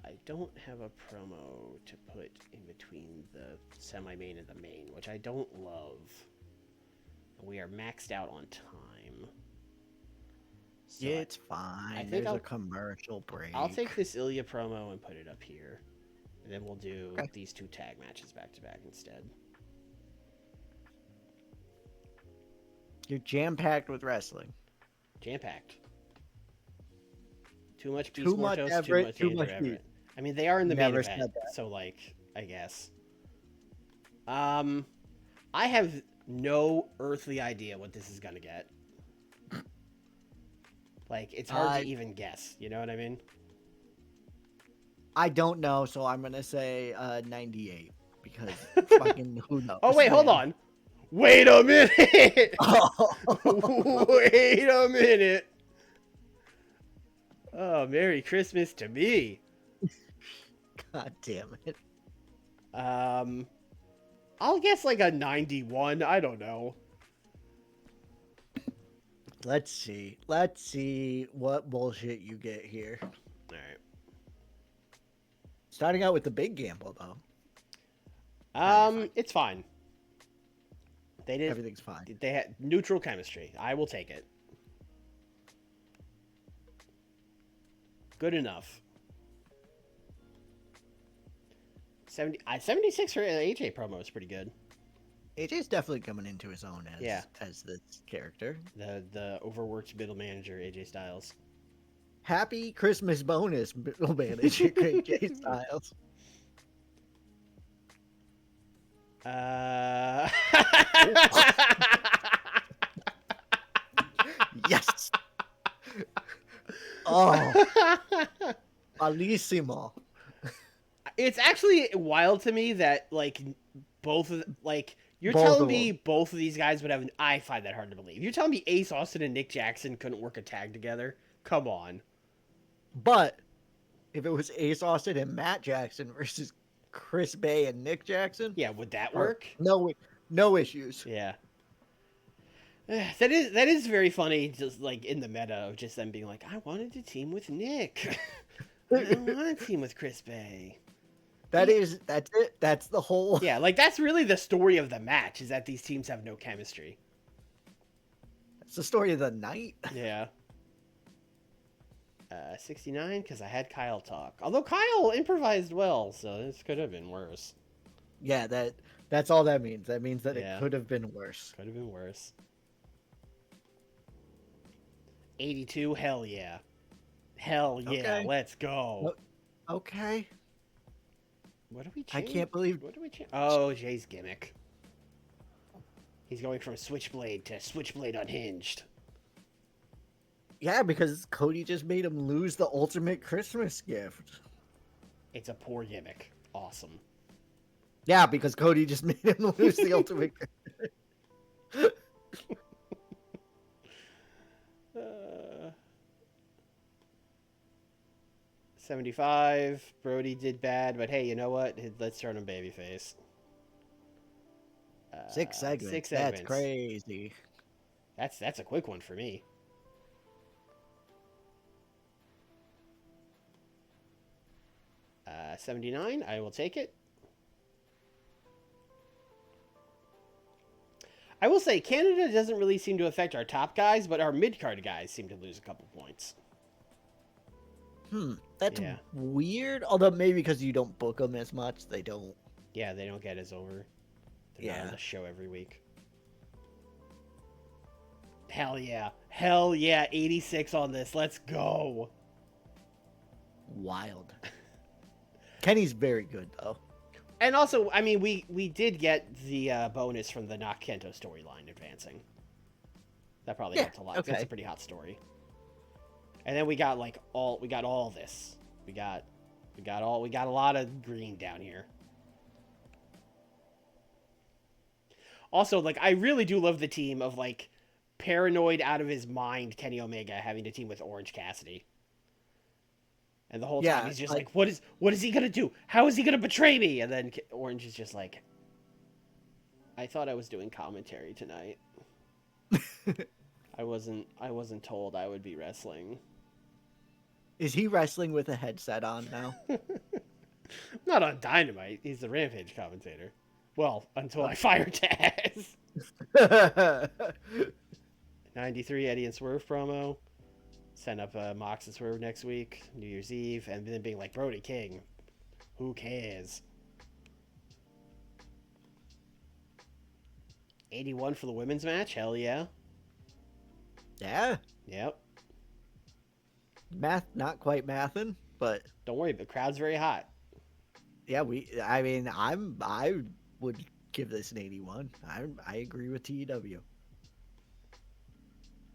I don't have a promo to put in between the semi-main and the main, which I don't love. We are maxed out on time. So Yeah, it's fine. There's a commercial break. I'll take this Ilya promo and put it up here. And then we'll do these 2 tag matches back to back instead. You're jam-packed with wrestling. Jam-packed. Too much Beast Too much Mortos, Everett, too much Everett. I mean, they are in the main event, so, like, I guess. I have no earthly idea what this is gonna get. Like, it's hard to even guess. You know what I mean? I don't know, so I'm gonna say 98 because fucking who knows? Oh wait, hold on. Wait a minute. Wait a minute. Oh, Merry Christmas to me. God damn it. I'll guess like a 91. I don't know. Let's see. Let's see what bullshit you get here. All right. Starting out with the big gamble, though. It's fine. They did. Everything's fine. They had neutral chemistry. I will take it. Good enough. 76 for AJ promo is pretty good. AJ's definitely coming into his own as this character. The overworked middle manager AJ Styles. Happy Christmas bonus, middle manager AJ Styles. Yes. Oh, bellissimo. It's actually wild to me that like both of like you're Both telling of me them. both of these guys would have. I find that hard to believe. You're telling me Ace Austin and Nick Jackson couldn't work a tag together? Come on. But if it was Ace Austin and Matt Jackson versus Chris Bay and Nick Jackson, Yeah, would that work? No issues. Yeah. That is very funny, just like in the meta of just them being like, I wanted to team with Nick. I don't want to team with Chris Bay. That's it. That's the whole. Yeah, like that's really the story of the match is that these teams have no chemistry. It's the story of the night. Yeah. 69 because I had Kyle talk. Although Kyle improvised well, so this could have been worse. Yeah, that's all that means. That means that Yeah. it could have been worse. Could have been worse. 82, hell yeah. Hell yeah, Okay. let's go. Okay. What do we I change? can't believe. What do we change? Oh, Jay's gimmick. He's going from Switchblade to Switchblade Unhinged. Yeah, because Cody just made him lose the ultimate Christmas gift. It's a poor gimmick. Awesome. Yeah, because Cody just made him lose the ultimate. 75. Brody did bad, but hey, you know what? Let's turn him babyface. 6 segments. 6 That's segments. crazy. That's a quick one for me. Uh, 79. I will take it. I will say Canada doesn't really seem to affect our top guys, but our mid card guys seem to lose a couple points. That's Yeah. weird. Although maybe because you don't book them as much, they don't. Yeah, they don't get as over. They're not on Yeah. the show every week. Hell yeah. Hell yeah. 86 on this. Let's go. Wild. Kenny's very good though. And also, I mean, we did get the bonus from the Nakento storyline advancing. That probably helped a lot. Okay. That's a pretty hot story. And then we got all this. We got a lot of green down here. Also, like, I really do love the team of, like, paranoid out of his mind Kenny Omega having to team with Orange Cassidy. And the whole time he's just like, what is he gonna do? How is he gonna betray me? And then Orange is just like, I thought I was doing commentary tonight. I wasn't told I would be wrestling. Is he wrestling with a headset on now? Not on Dynamite. He's the Rampage commentator. Well, until I fire Taz. 93 Eddie and Swerve promo. Send up Mox and Swerve next week, New Year's Eve, and then being like, Brody King, who cares? 81 for the women's match, hell yeah. Yeah. Yep. Math, not quite mathin', but Don't worry, the crowd's very hot. yeah, I would give this an 81. I agree with TEW.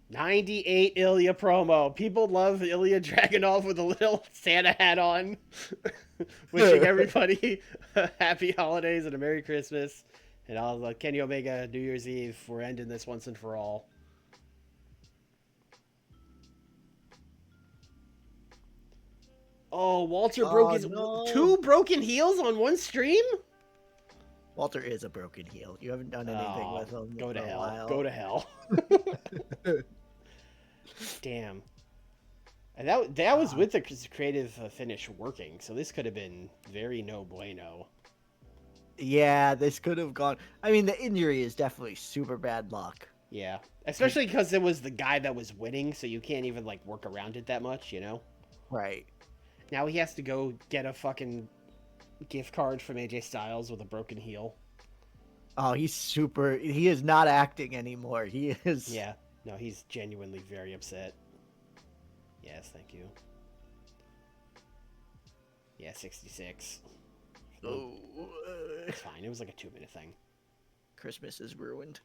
98 Ilya promo. People love Ilya Dragunov with a little Santa hat on. Wishing everybody happy holidays and a Merry Christmas. And all Kenny Omega, New Year's Eve. We're ending this once and for all. Oh, Walter broke his... No. 2 broken heels on one stream? Walter is a broken heel. You haven't done anything with him. Go to for a hell. while. Go to hell. Damn. And that was with the creative finish working, so this could have been very no bueno. Yeah, this could have gone. I mean, the injury is definitely super bad luck. Yeah. Especially because it was the guy that was winning, so you can't even, like, work around it that much, you know? Right. Now he has to go get a fucking gift card from AJ Styles with a broken heel. Oh, he is not acting anymore. He is. Yeah. No, he's genuinely very upset. Yes, thank you. Yeah, 66. Oh, It's fine. It was like a 2-minute thing. Christmas is ruined.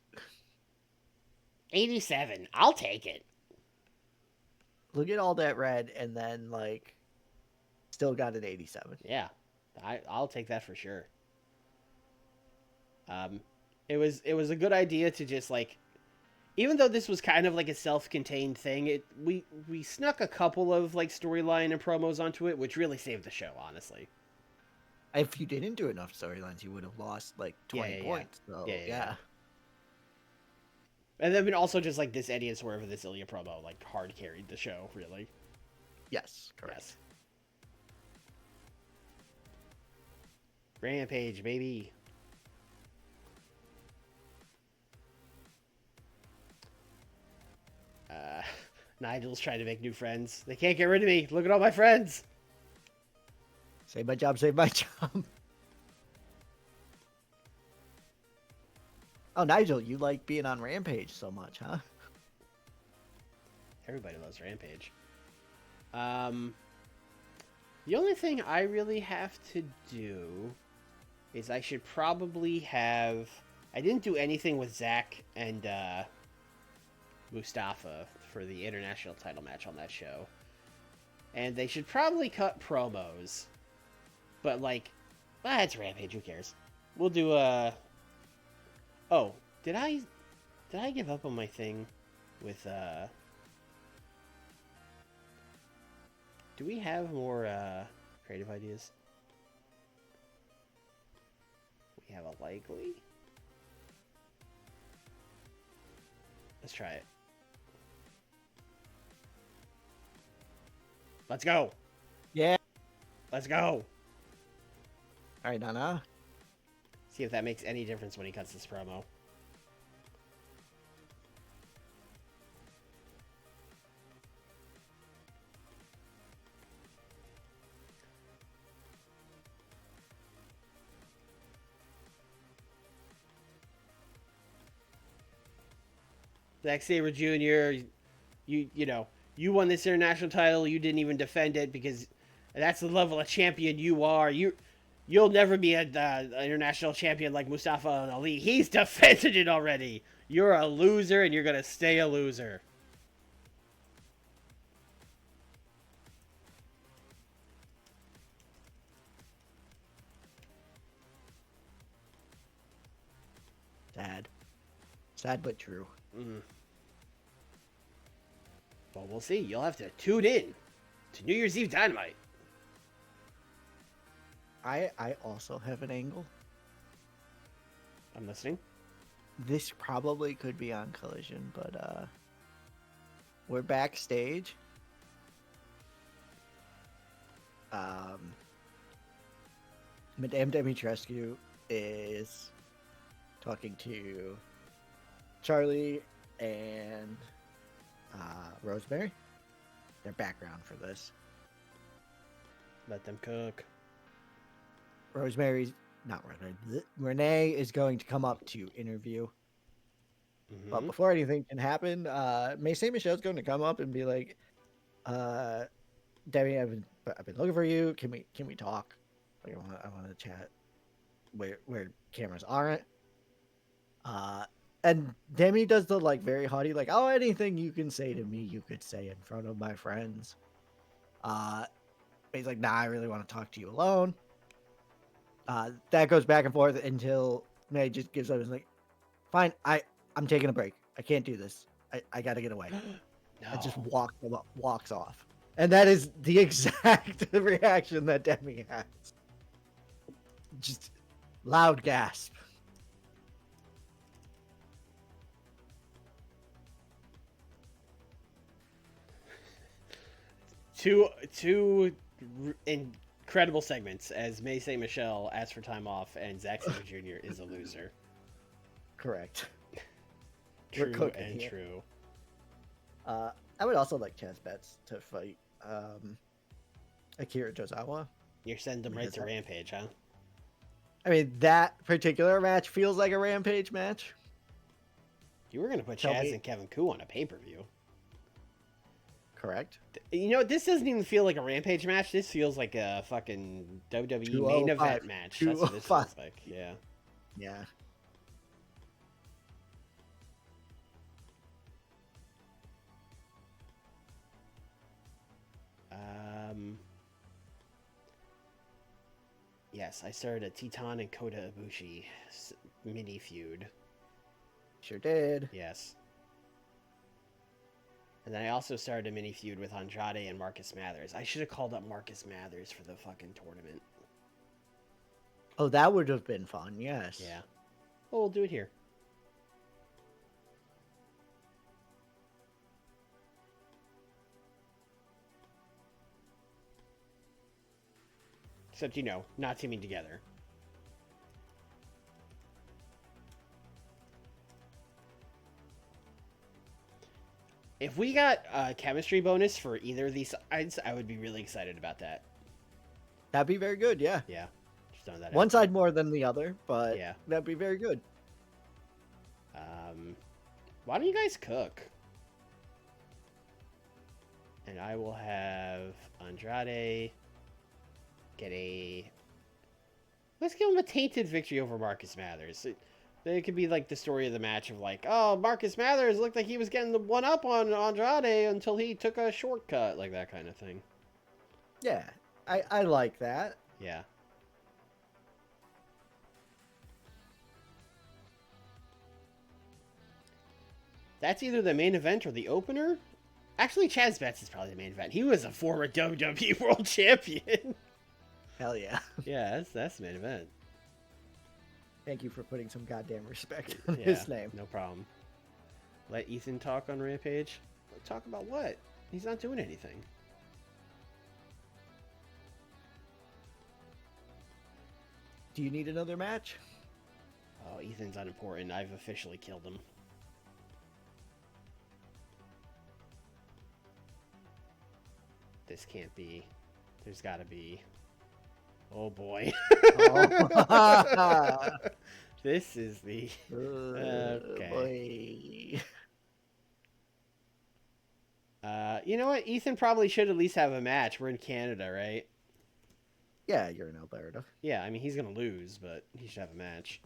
87. I'll take it. Look at all that red, and then like, still got an 87. Yeah, I'll take that for sure. It was a good idea to just like, even though this was kind of like a self-contained thing, we snuck a couple of like storyline and promos onto it, which really saved the show, honestly. If you didn't do enough storylines, you would have lost like 20 points. So, yeah. And then also just like this Eddie and Swerve and this Ilya promo like hard carried the show, really. Yes, correct. Yes. Rampage, baby. Nigel's trying to make new friends. They can't get rid of me. Look at all my friends. Save my job, save my job. Oh, Nigel, you like being on Rampage so much, huh? Everybody loves Rampage. The only thing I really have to do is I should probably have... I didn't do anything with Zach and Mustafa for the international title match on that show. And they should probably cut promos. But, like, it's Rampage, who cares? We'll do a... Oh, did I give up on my thing with, Do we have more, creative ideas? We have a likely? Let's try it. Let's go. Yeah. Let's go. All right, Nana. See if that makes any difference when he cuts this promo. Zack Sabre Jr., you know, you won this international title. You didn't even defend it because that's the level of champion you are. You'll never be an international champion like Mustafa Ali. He's defended it already. You're a loser, and you're gonna stay a loser. Sad but true. Mm. Well, we'll see. You'll have to tune in to New Year's Eve Dynamite. I also have an angle. I'm listening. This probably could be on Collision, but we're backstage. Madame Dimitrescu is talking to Charlie and Rosemary. Their background for this. Let them cook. Renee is going to come up to interview. Mm-hmm. But before anything can happen, Macy Michelle's going to come up and be like, Debbie, I've been looking for you. Can we talk? Like I want to chat where cameras aren't. And Demi does the like very haughty, like, oh, anything you can say to me, you could say in front of my friends. He's like, nah, I really want to talk to you alone. That goes back and forth until May just gives up and is like, fine, I'm taking a break. I can't do this. I got to get away. No. And just walks off. And that is the exact reaction that Demi has. Just loud gasp. Two incredible segments as May St. Michelle asks for time off and Zack Sabre Jr. is a loser. Correct. True We're cooking and here. true. I would also like Chaz Betts to fight Akira Tozawa. You're sending them right to Rampage, huh? I mean, that particular match feels like a Rampage match. You were going to put Tell Chaz me. and Kevin Koo on a pay-per-view. Correct. You know, this doesn't even feel like a Rampage match. This feels like a fucking WWE main event match. That's what this feels like. Yeah. Yeah. Yes, I started a Teton and Kota Ibushi mini feud. Sure did. Yes. And then I also started a mini feud with Andrade and Marcus Mathers. I should have called up Marcus Mathers for the fucking tournament. Oh, that would have been fun, yes. Yeah. Well, we'll do it here. Except, you know, not teaming together. If we got a chemistry bonus for either of these sides, I would be really excited about that. That'd be very good, yeah. Yeah. Just throwing that One out there. side more than the other, but Yeah. that'd be very good. Why don't you guys cook? And I will have Andrade get a... Let's give him a tainted victory over Marcus Mathers. It could be like the story of the match of like, oh, Marcus Mathers looked like he was getting the one up on Andrade until he took a shortcut, like that kind of thing. Yeah, I like that. Yeah. That's either the main event or the opener. Actually, Chaz Betts is probably the main event. He was a former WWE World Champion. Hell yeah. Yeah, that's the main event. Thank you for putting some goddamn respect on his name. No problem. Let Ethan talk on Rampage. Talk about what? He's not doing anything. Do you need another match? Oh, Ethan's unimportant. I've officially killed him. This can't be. There's gotta be. Oh boy. Oh. This is the. Okay. Boy. You know what? Ethan probably should at least have a match. We're in Canada, right? Yeah, you're in Alberta. Yeah, I mean, he's gonna lose, but he should have a match.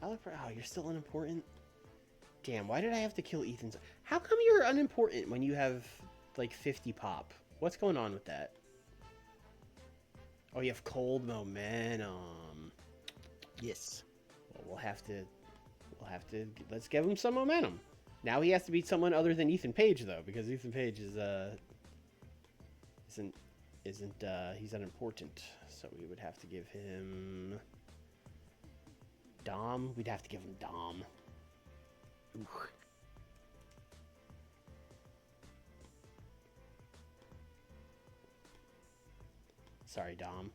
Oh, you're still unimportant? Damn, why did I have to kill Ethan's? How come you're unimportant when you have, like, 50 pop? What's going on with that? Oh, you have cold momentum. Yes. Well, we'll have to, let's give him some momentum. Now he has to beat someone other than Ethan Page, though, because Ethan Page is, he's unimportant. So we would have to give him Dom. We'd have to give him Dom. Ooh. Sorry, Dom.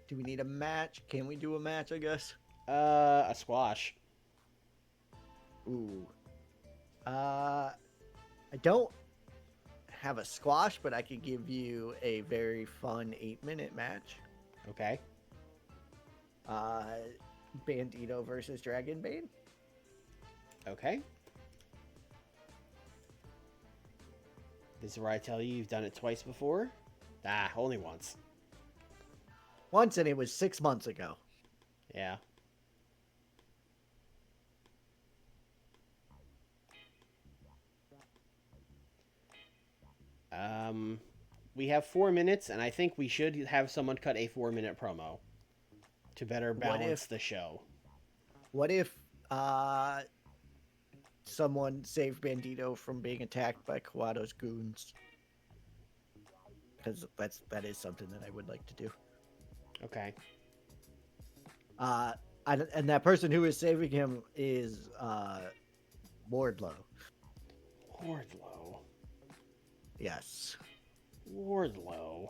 Do we need a match? Can we do a match, I guess? A squash. Ooh. I don't have a squash, but I could give you a very fun 8-minute match. Okay. Bandito versus Dragonbane. Okay. This is where I tell you you've done it twice before. Ah, only once. Once, and it was 6 months ago. Yeah. We have 4 minutes, and I think we should have someone cut a 4-minute promo to better balance the show. What if someone saved Bandito from being attacked by Kawato's goons? Because that is something that I would like to do. Okay. And that person who is saving him is Wardlow. Wardlow. Yes. Wardlow.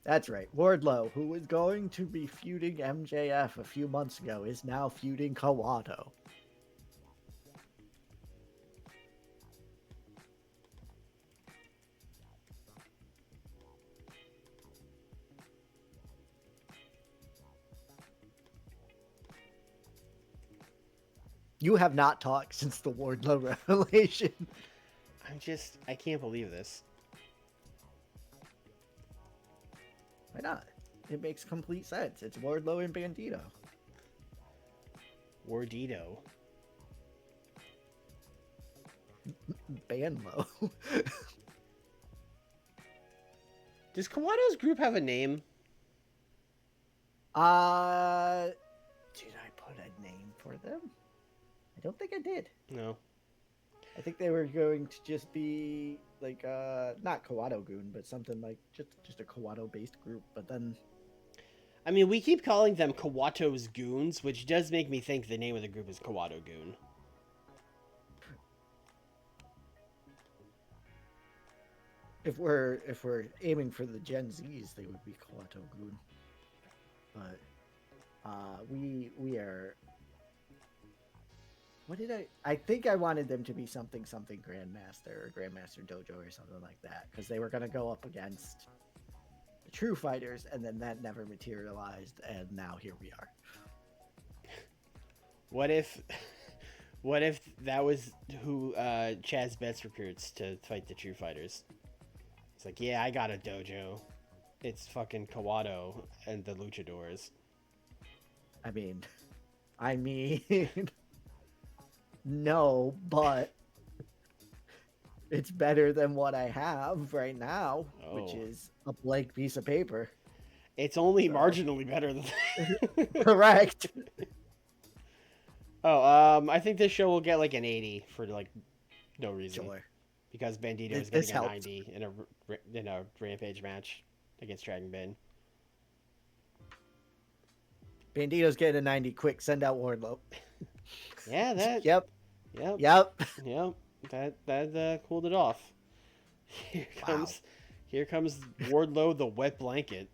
That's right. Wardlow, who was going to be feuding MJF a few months ago, is now feuding Kawato. You have not talked since the Wardlow revelation. I can't believe this. Why not? It makes complete sense. It's Wardlow and Bandito. Wardito. Banlo. Does Kawato's group have a name? Did I put a name for them? I don't think I did. No. I think they were going to just be like not Kawato Goon, but something like just a Kawato based group. But then, I mean, we keep calling them Kawato's Goons, which does make me think the name of the group is Kawato Goon. if we're aiming for the Gen Zs, they would be Kawato Goon. But we are. What did I think I wanted them to be something Grandmaster or Grandmaster Dojo or something like that, because they were going to go up against the True Fighters, and then that never materialized, and now here we are. What if that was who Chaz Betts recruits to fight the True Fighters? It's like, yeah, I got a dojo. It's fucking Kawato and the Luchadors. I mean, no, but it's better than what I have right now, which is a blank piece of paper. It's only marginally better than that. Correct. I think this show will get like an 80 for like No reason. Sure. Because Bandito is This getting a helps. 90 in a Rampage match against Dragon Bane. Bandito's getting a 90 quick. Send out Wardlow. Yeah, that. Yep. Yep. Yep. Yep. That cooled it off. Here comes, Here comes Wardlow, the wet blanket.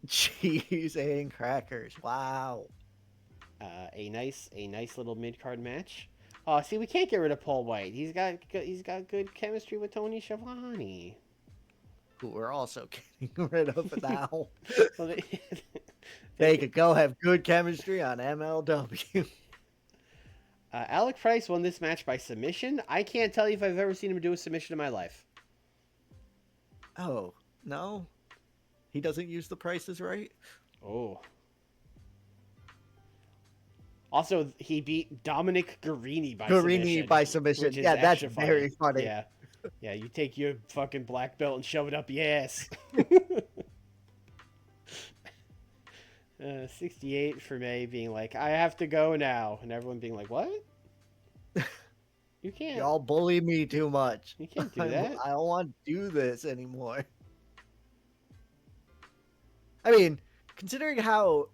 Cheese and crackers. Wow. A nice little mid card match. Oh, see, we can't get rid of Paul White. He's got good chemistry with Tony Schiavone. Who we're also getting rid of now. Well, They could go have good chemistry on MLW. Alec Price won this match by submission. I can't tell you if I've ever seen him do a submission in my life. Oh, no? He doesn't use the prices right? Oh. Also, he beat Dominic Guarini by submission. Which is Yeah, that's extra very funny. Yeah. Yeah, you take your fucking black belt and shove it up your ass. 68 for May being like, I have to go now. And everyone being like, what? You can't. Y'all bully me too much. You can't do that. I don't want to do this anymore. I mean, considering how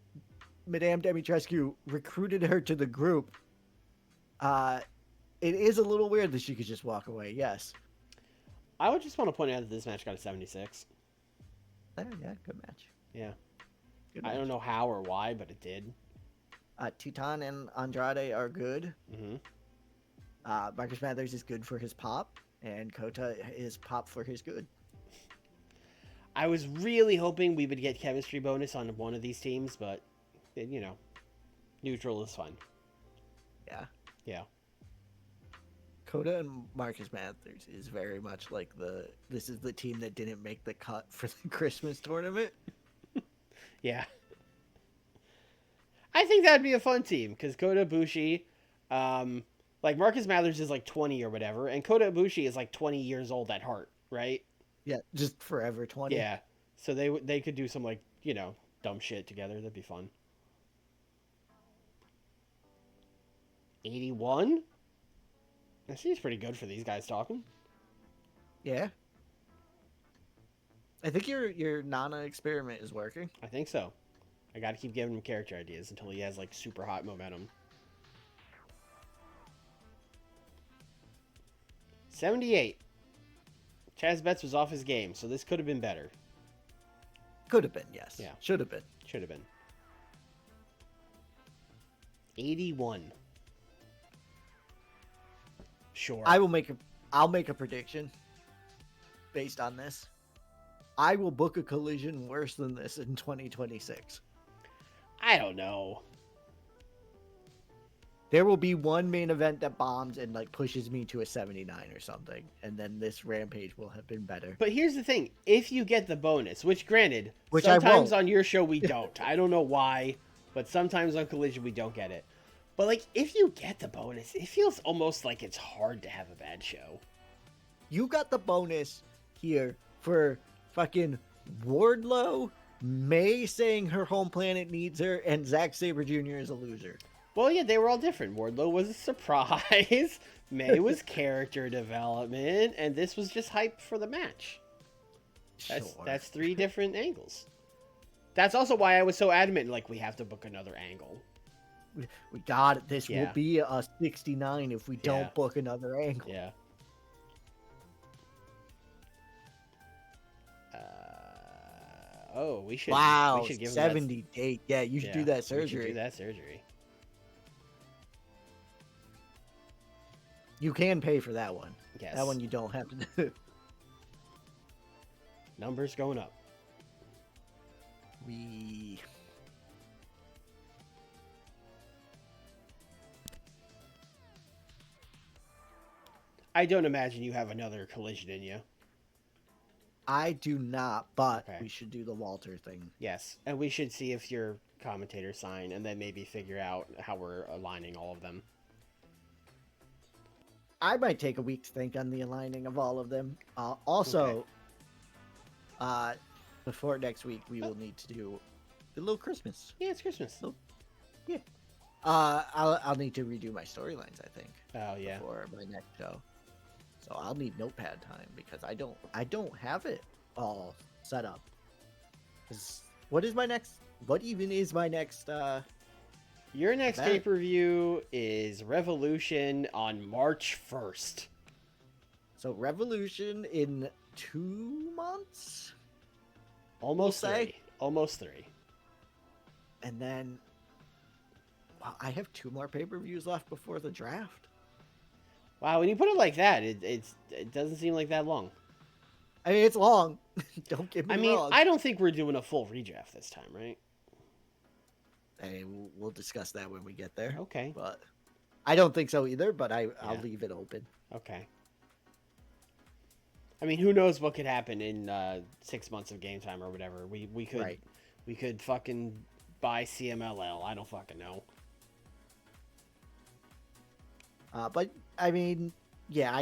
Madame Dimitrescu recruited her to the group, it is a little weird that she could just walk away. Yes. I would just want to point out that this match got a 76. Yeah, good match. Yeah. Good I match. don't know how or why, but it did. Titan and Andrade are good. Mm-hmm. Marcus Mathers is good for his pop, and Kota is pop for his good. I was really hoping we would get chemistry bonus on one of these teams, but, you know, neutral is fine. Yeah. Yeah. Kota and Marcus Mathers is very much like this is the team that didn't make the cut for the Christmas tournament. Yeah. I think that'd be a fun team, because Kota Ibushi, like Marcus Mathers is like 20 or whatever, and Kota Ibushi is like 20 years old at heart, right? Yeah, just forever 20. Yeah. So they could do some, like, you know, dumb shit together. That'd be fun. 81? That seems pretty good for these guys talking. Yeah. I think your Nana experiment is working. I think so. I gotta keep giving him character ideas until he has, like, super hot momentum. 78. Chaz Betts was off his game, so this could have been better. Could have been, yes. Yeah. Should have been. Should have been. 81. Sure. I'll make a prediction based on this. I will book a collision worse than this in 2026. I don't know. There will be one main event that bombs and like pushes me to a 79 or something, and then this Rampage will have been better. But here's the thing: if you get the bonus, which granted, I sometimes won't. on your show we don't. I don't know why, but sometimes on Collision we don't get it. But like, if you get the bonus, it feels almost like it's hard to have a bad show. You got the bonus here for fucking Wardlow, May saying her home planet needs her, and Zack Sabre Jr. is a loser. Well, yeah, they were all different. Wardlow was a surprise. May was character development, and this was just hype for the match. That's three different angles. That's also why I was so adamant, like, we have to book another angle. We got it. This Yeah. will be a 69 if we don't Yeah. book another angle. Yeah. We should. Wow, We should give him 70 date. Yeah, you should do that We surgery. should do that surgery. You can pay for that one. Yes. That one you don't have to do. Numbers going up. I don't imagine you have another collision in you. I do not, but Okay. we should do the Walter thing. Yes, and we should see if your commentators sign, and then maybe figure out how we're aligning all of them. I might take a week to think on the aligning of all of them. Also, before next week, we will need to do a little Christmas. Yeah, it's Christmas. Yeah. I'll need to redo my storylines, I think. Oh yeah. Before my next show. So I'll need notepad time because I don't have it all set up. 'Cause what even is my next Your next event? pay-per-view is Revolution on March 1st. So Revolution in 2 months? Almost We'll say. 3. Almost 3. And then I have 2 more pay-per-views left before the draft. Wow, when you put it like that, it doesn't seem like that long. I mean, it's long. Don't get me wrong. I don't think we're doing a full redraft this time, right? Hey, we'll discuss that when we get there. Okay. But I don't think so either, but I'll leave it open. Okay. I mean, who knows what could happen in 6 months of game time or whatever. We could fucking buy CMLL. I don't fucking know. But I mean, yeah,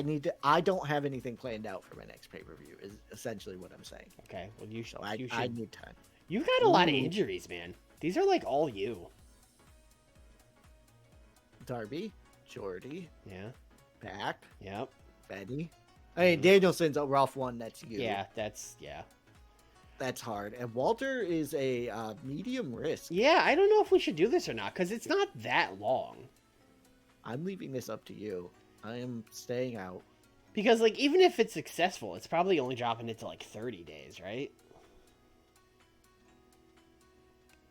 I don't have anything planned out for my next pay-per-view is essentially what I'm saying. Okay. Well, you should. I need time. You've got a lot of injuries, man. These are like all you. Darby, Jordy, Yeah. Pac, Yep. Betty. I mean, Danielson's a rough one. That's you. Yeah. That's hard. And Walter is a medium risk. Yeah. I don't know if we should do this or not because it's not that long. I'm leaving this up to you. I am staying out. Because like even if it's successful, it's probably only dropping it to like 30 days, right?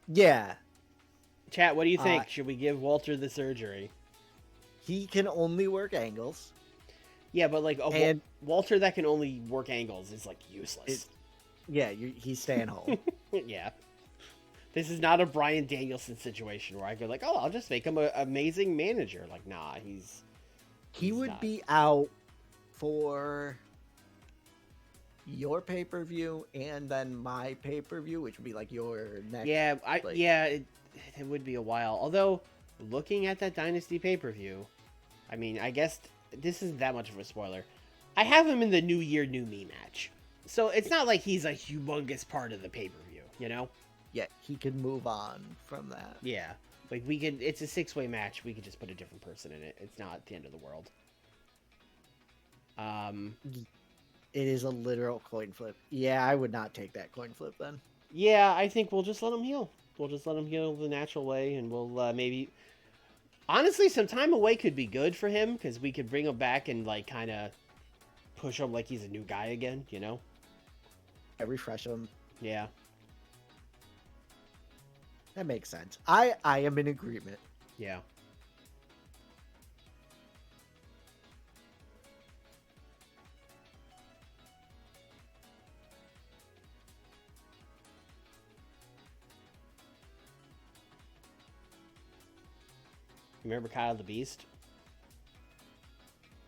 Yeah. Chat, what do you think? Should we give Walter the surgery? He can only work angles. Yeah, but like Walter that can only work angles is like useless. He's staying home. Yeah. This is not a Bryan Danielson situation where I go like, oh, I'll just make him an amazing manager. Like, nah, he would be out for your pay-per-view and then my pay-per-view, which would be like your next. Yeah, it would be a while. Although, looking at that Dynasty pay-per-view, I mean, I guess this isn't that much of a spoiler. I have him in the New Year, New Me match. So it's not like he's a humongous part of the pay-per-view, you know? Yeah, he could move on from that. Yeah. Like, it's a 6-way match. We could just put a different person in it. It's not the end of the world. It is a literal coin flip. Yeah, I would not take that coin flip then. Yeah, I think we'll just let him heal. We'll just let him heal the natural way, and we'll maybe... Honestly, some time away could be good for him, because we could bring him back and, like, kind of push him like he's a new guy again, you know? I refresh him. Yeah. That makes sense. I am in agreement. Yeah. Remember Kyle the Beast?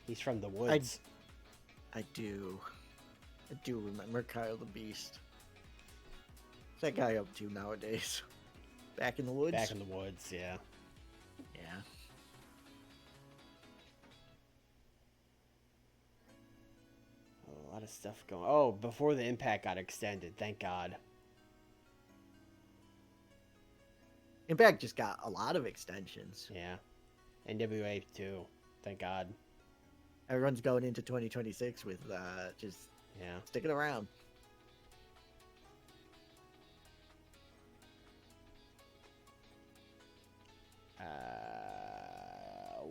He's from the woods. I do remember Kyle the Beast. What's that guy up to nowadays? Back in the woods? Back in the woods, yeah. Yeah. A lot of stuff going... Oh, before the Impact got extended, thank God. Impact just got a lot of extensions. Yeah. NWA too, thank God. Everyone's going into 2026 with just sticking around.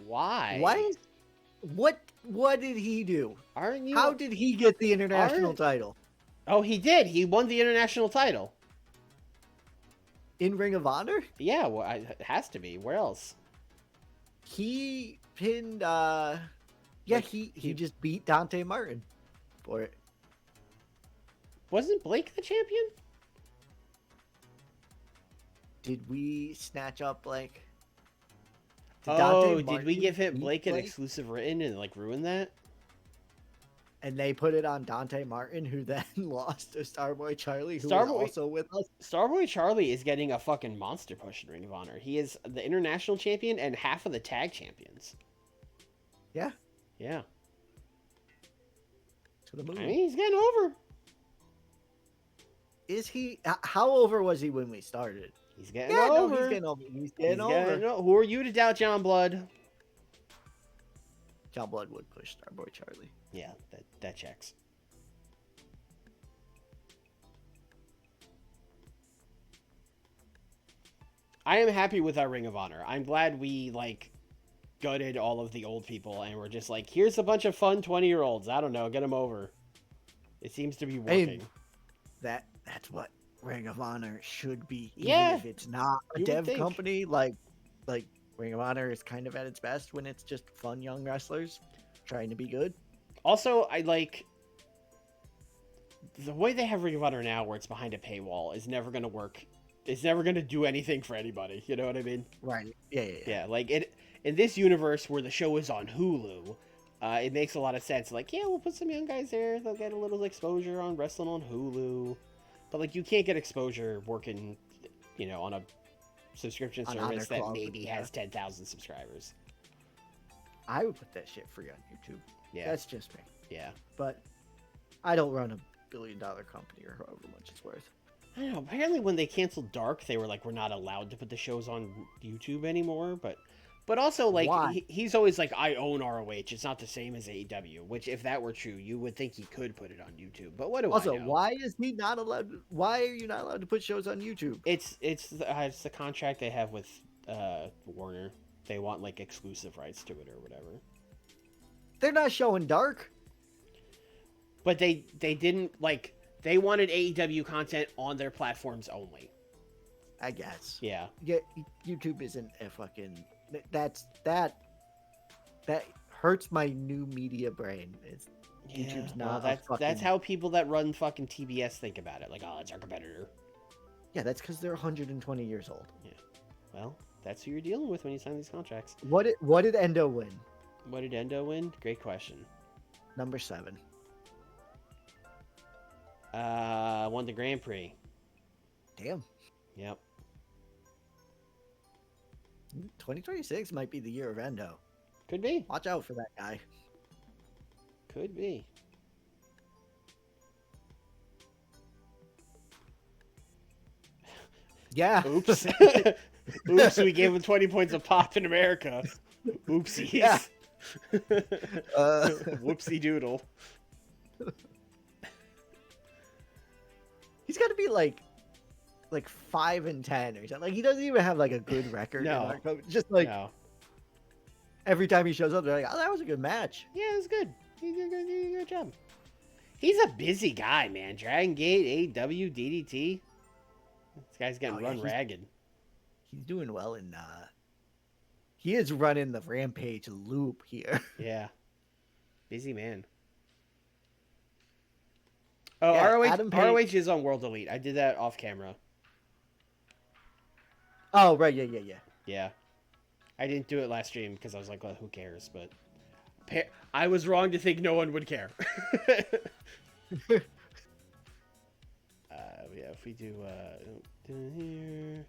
Why? Why? What did he do? Aren't you? How did he get the international title? Oh, he did. He won the international title. In Ring of Honor? Yeah, well, it has to be. Where else? He pinned. He just beat Dante Martin for it. Wasn't Blake the champion? Did we snatch up Blake? Did we give him Blake an exclusive written and like ruin that? And they put it on Dante Martin, who then lost to Starboy Charlie, who was also with us. Starboy Charlie is getting a fucking monster push in Ring of Honor. He is the international champion and half of the tag champions. Yeah. Yeah. To the moon. I mean, he's getting over. Is he? How over was he when we started? He's getting over. No, he's getting over. He's getting over. Who are you to doubt, John Blood? John Blood would push Starboy Charlie. Yeah, that checks. I am happy with our Ring of Honor. I'm glad we like gutted all of the old people and we're just like, here's a bunch of fun 20-year-olds. I don't know, get them over. It seems to be working. That's what Ring of Honor should be. Yeah, Even if it's not a you would dev think. company, like Ring of Honor is kind of at its best when it's just fun young wrestlers trying to be good. Also, I like the way they have Ring of Honor now, where it's behind a paywall, is never going to work. It's never going to do anything for anybody. You know what I mean? Right. Yeah. Yeah, like it in this universe where the show is on Hulu, it makes a lot of sense. Like, yeah, we'll put some young guys there. They'll get a little exposure on wrestling on Hulu. But like, you can't get exposure working, on a subscription service that maybe has 10,000 subscribers. I would put that shit free on YouTube. Yeah, that's just me. Yeah, but I don't run a billion-dollar company or however much it's worth. I don't know. Apparently, when they canceled Dark, they were like, we're not allowed to put the shows on YouTube anymore. But also, like, he's always like, I own ROH. It's not the same as AEW. Which, if that were true, you would think he could put it on YouTube. But what do I know? Also, why is he not allowed? Why are you not allowed to put shows on YouTube? It's the contract they have with Warner. They want like exclusive rights to it or whatever. They're not showing Dark. But they didn't like. They wanted AEW content on their platforms only. I guess. Yeah. Yeah. YouTube isn't a fucking. That hurts my new media brain. YouTube's not. Well, that's how people that run fucking TBS think about it. Like, oh, it's our competitor. Yeah, that's because they're 120 years old. Yeah. Well, that's who you're dealing with when you sign these contracts. What did Endo win? What did Endo win? Great question. Number 7. Won the Grand Prix. Damn. Yep. 2026 might be the year of Endo. Could be. Watch out for that guy. Could be. Yeah. Oops. Oops, we gave him 20 points of pop in America. Oopsies. Yeah. Whoopsie doodle. He's got to be like 5-10 or something. Like, he doesn't even have like a good record. No. Just like every time he shows up, they're like, "Oh, that was a good match." Yeah, it was good. He did a good job. He's a busy guy, man. Dragon Gate, AEW, DDT. This guy's getting run ragged. He's doing well in. He is running the Rampage loop here. Yeah, busy man. Oh, Yeah, ROH is on World Elite. I did that off camera. Oh, right. Yeah. Yeah. I didn't do it last stream because I was like, well, who cares? But I was wrong to think no one would care. Yeah, if we do here,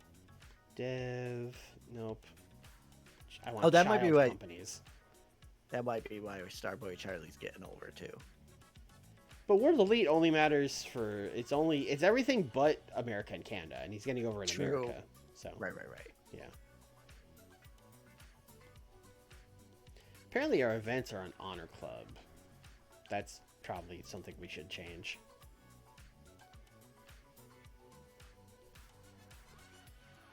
dev, nope. I want that might be right. Companies. That might be why Starboy Charlie's getting over too. But World Elite only matters for it's everything but America and Canada, and he's getting over in America. So right. Yeah. Apparently, our events are an honor club. That's probably something we should change.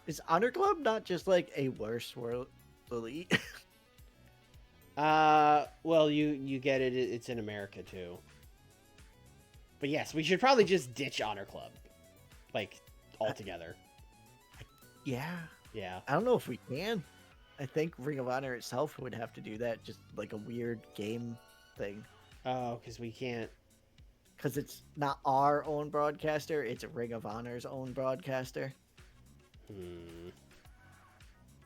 Is Honor Club not just like a worse World Elite? Well, you get it. It's in America too. But yes, we should probably just ditch Honor Club, like altogether. Yeah. Yeah. I don't know if we can. I think Ring of Honor itself would have to do that, just like a weird game thing. Oh, because we can't. Because it's not our own broadcaster; it's Ring of Honor's own broadcaster.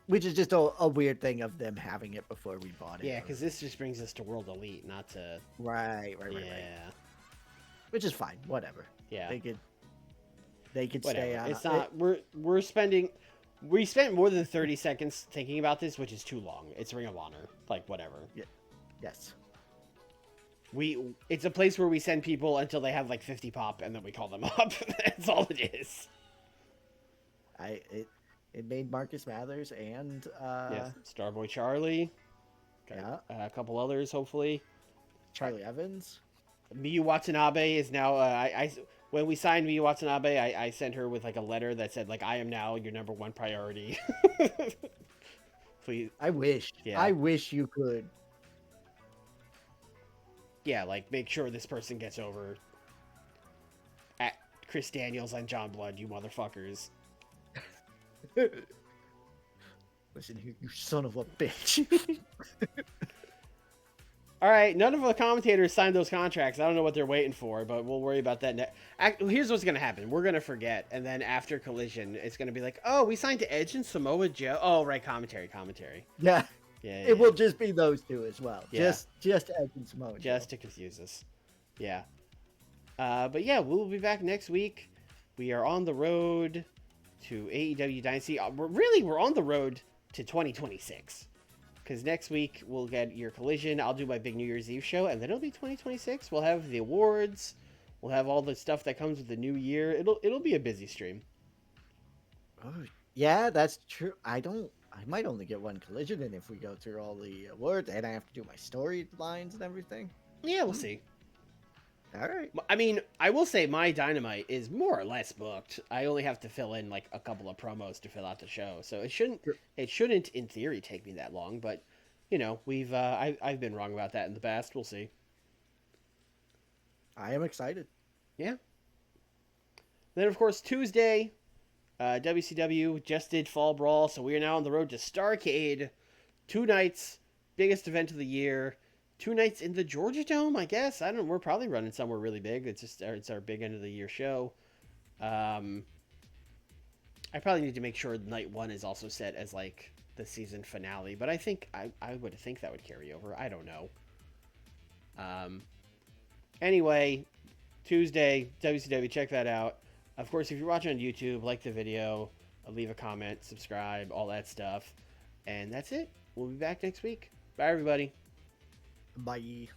Which is just a weird thing of them having it before we bought it. Yeah, because this just brings us to World Elite, not to. Right. Yeah. Which is fine. Whatever. Yeah. They could stay on. It's not. We spent more than 30 seconds thinking about this, which is too long. It's Ring of Honor. Like, whatever. Yeah. Yes. It's a place where we send people until they have like 50 pop, and then we call them up. That's all it is. It made Marcus Mathers and Starboy Charlie Got Yeah. a couple others, hopefully. Charlie Evans. Miyu Watanabe is now. When we signed Miyu Watanabe, I sent her with like a letter that said like I am now your number one priority. Please, I wish. Yeah. I wish you could. yeah, like make sure this person gets over. At Chris Daniels and John Blood, you motherfuckers. Listen here, you son of a bitch. All right, none of the commentators signed those contracts. I don't know what they're waiting for, but we'll worry about that. Here's what's going to happen. We're going to forget, and then after Collision, it's going to be like, oh, we signed to Edge and Samoa Joe. Oh, right, commentary. Yeah. Yeah, It will just be those two as well. Yeah. Just Edge and Samoa Joe. Just to confuse us. Yeah. But yeah, we'll be back next week. We are on the road to AEW Dynasty. We're on the road to 2026. Because next week we'll get your Collision. I'll do my big New Year's Eve show, and then it'll be 2026. We'll have the awards. We'll have all the stuff that comes with the new year. It'll be a busy stream. Oh, yeah, that's true. I might only get one Collision in if we go through all the awards, and I have to do my storylines and everything. Yeah, we'll see. All right. I mean, I will say my Dynamite is more or less booked. I only have to fill in like a couple of promos to fill out the show, so it shouldn't in theory take me that long. But you know, I've been wrong about that in the past. We'll see. I am excited. Yeah. Then of course Tuesday, WCW just did Fall Brawl, so we are now on the road to Starrcade. 2 nights, biggest event of the year. 2 nights in the Georgia Dome, I guess. I don't know. We're probably running somewhere really big. It's our big end of the year show. I probably need to make sure night 1 is also set as like the season finale, but I think I would think that would carry over. I don't know. Anyway, Tuesday, WCW, check that out. Of course, if you're watching on YouTube, like the video, leave a comment, subscribe, all that stuff. And that's it. We'll be back next week. Bye, everybody. Bye.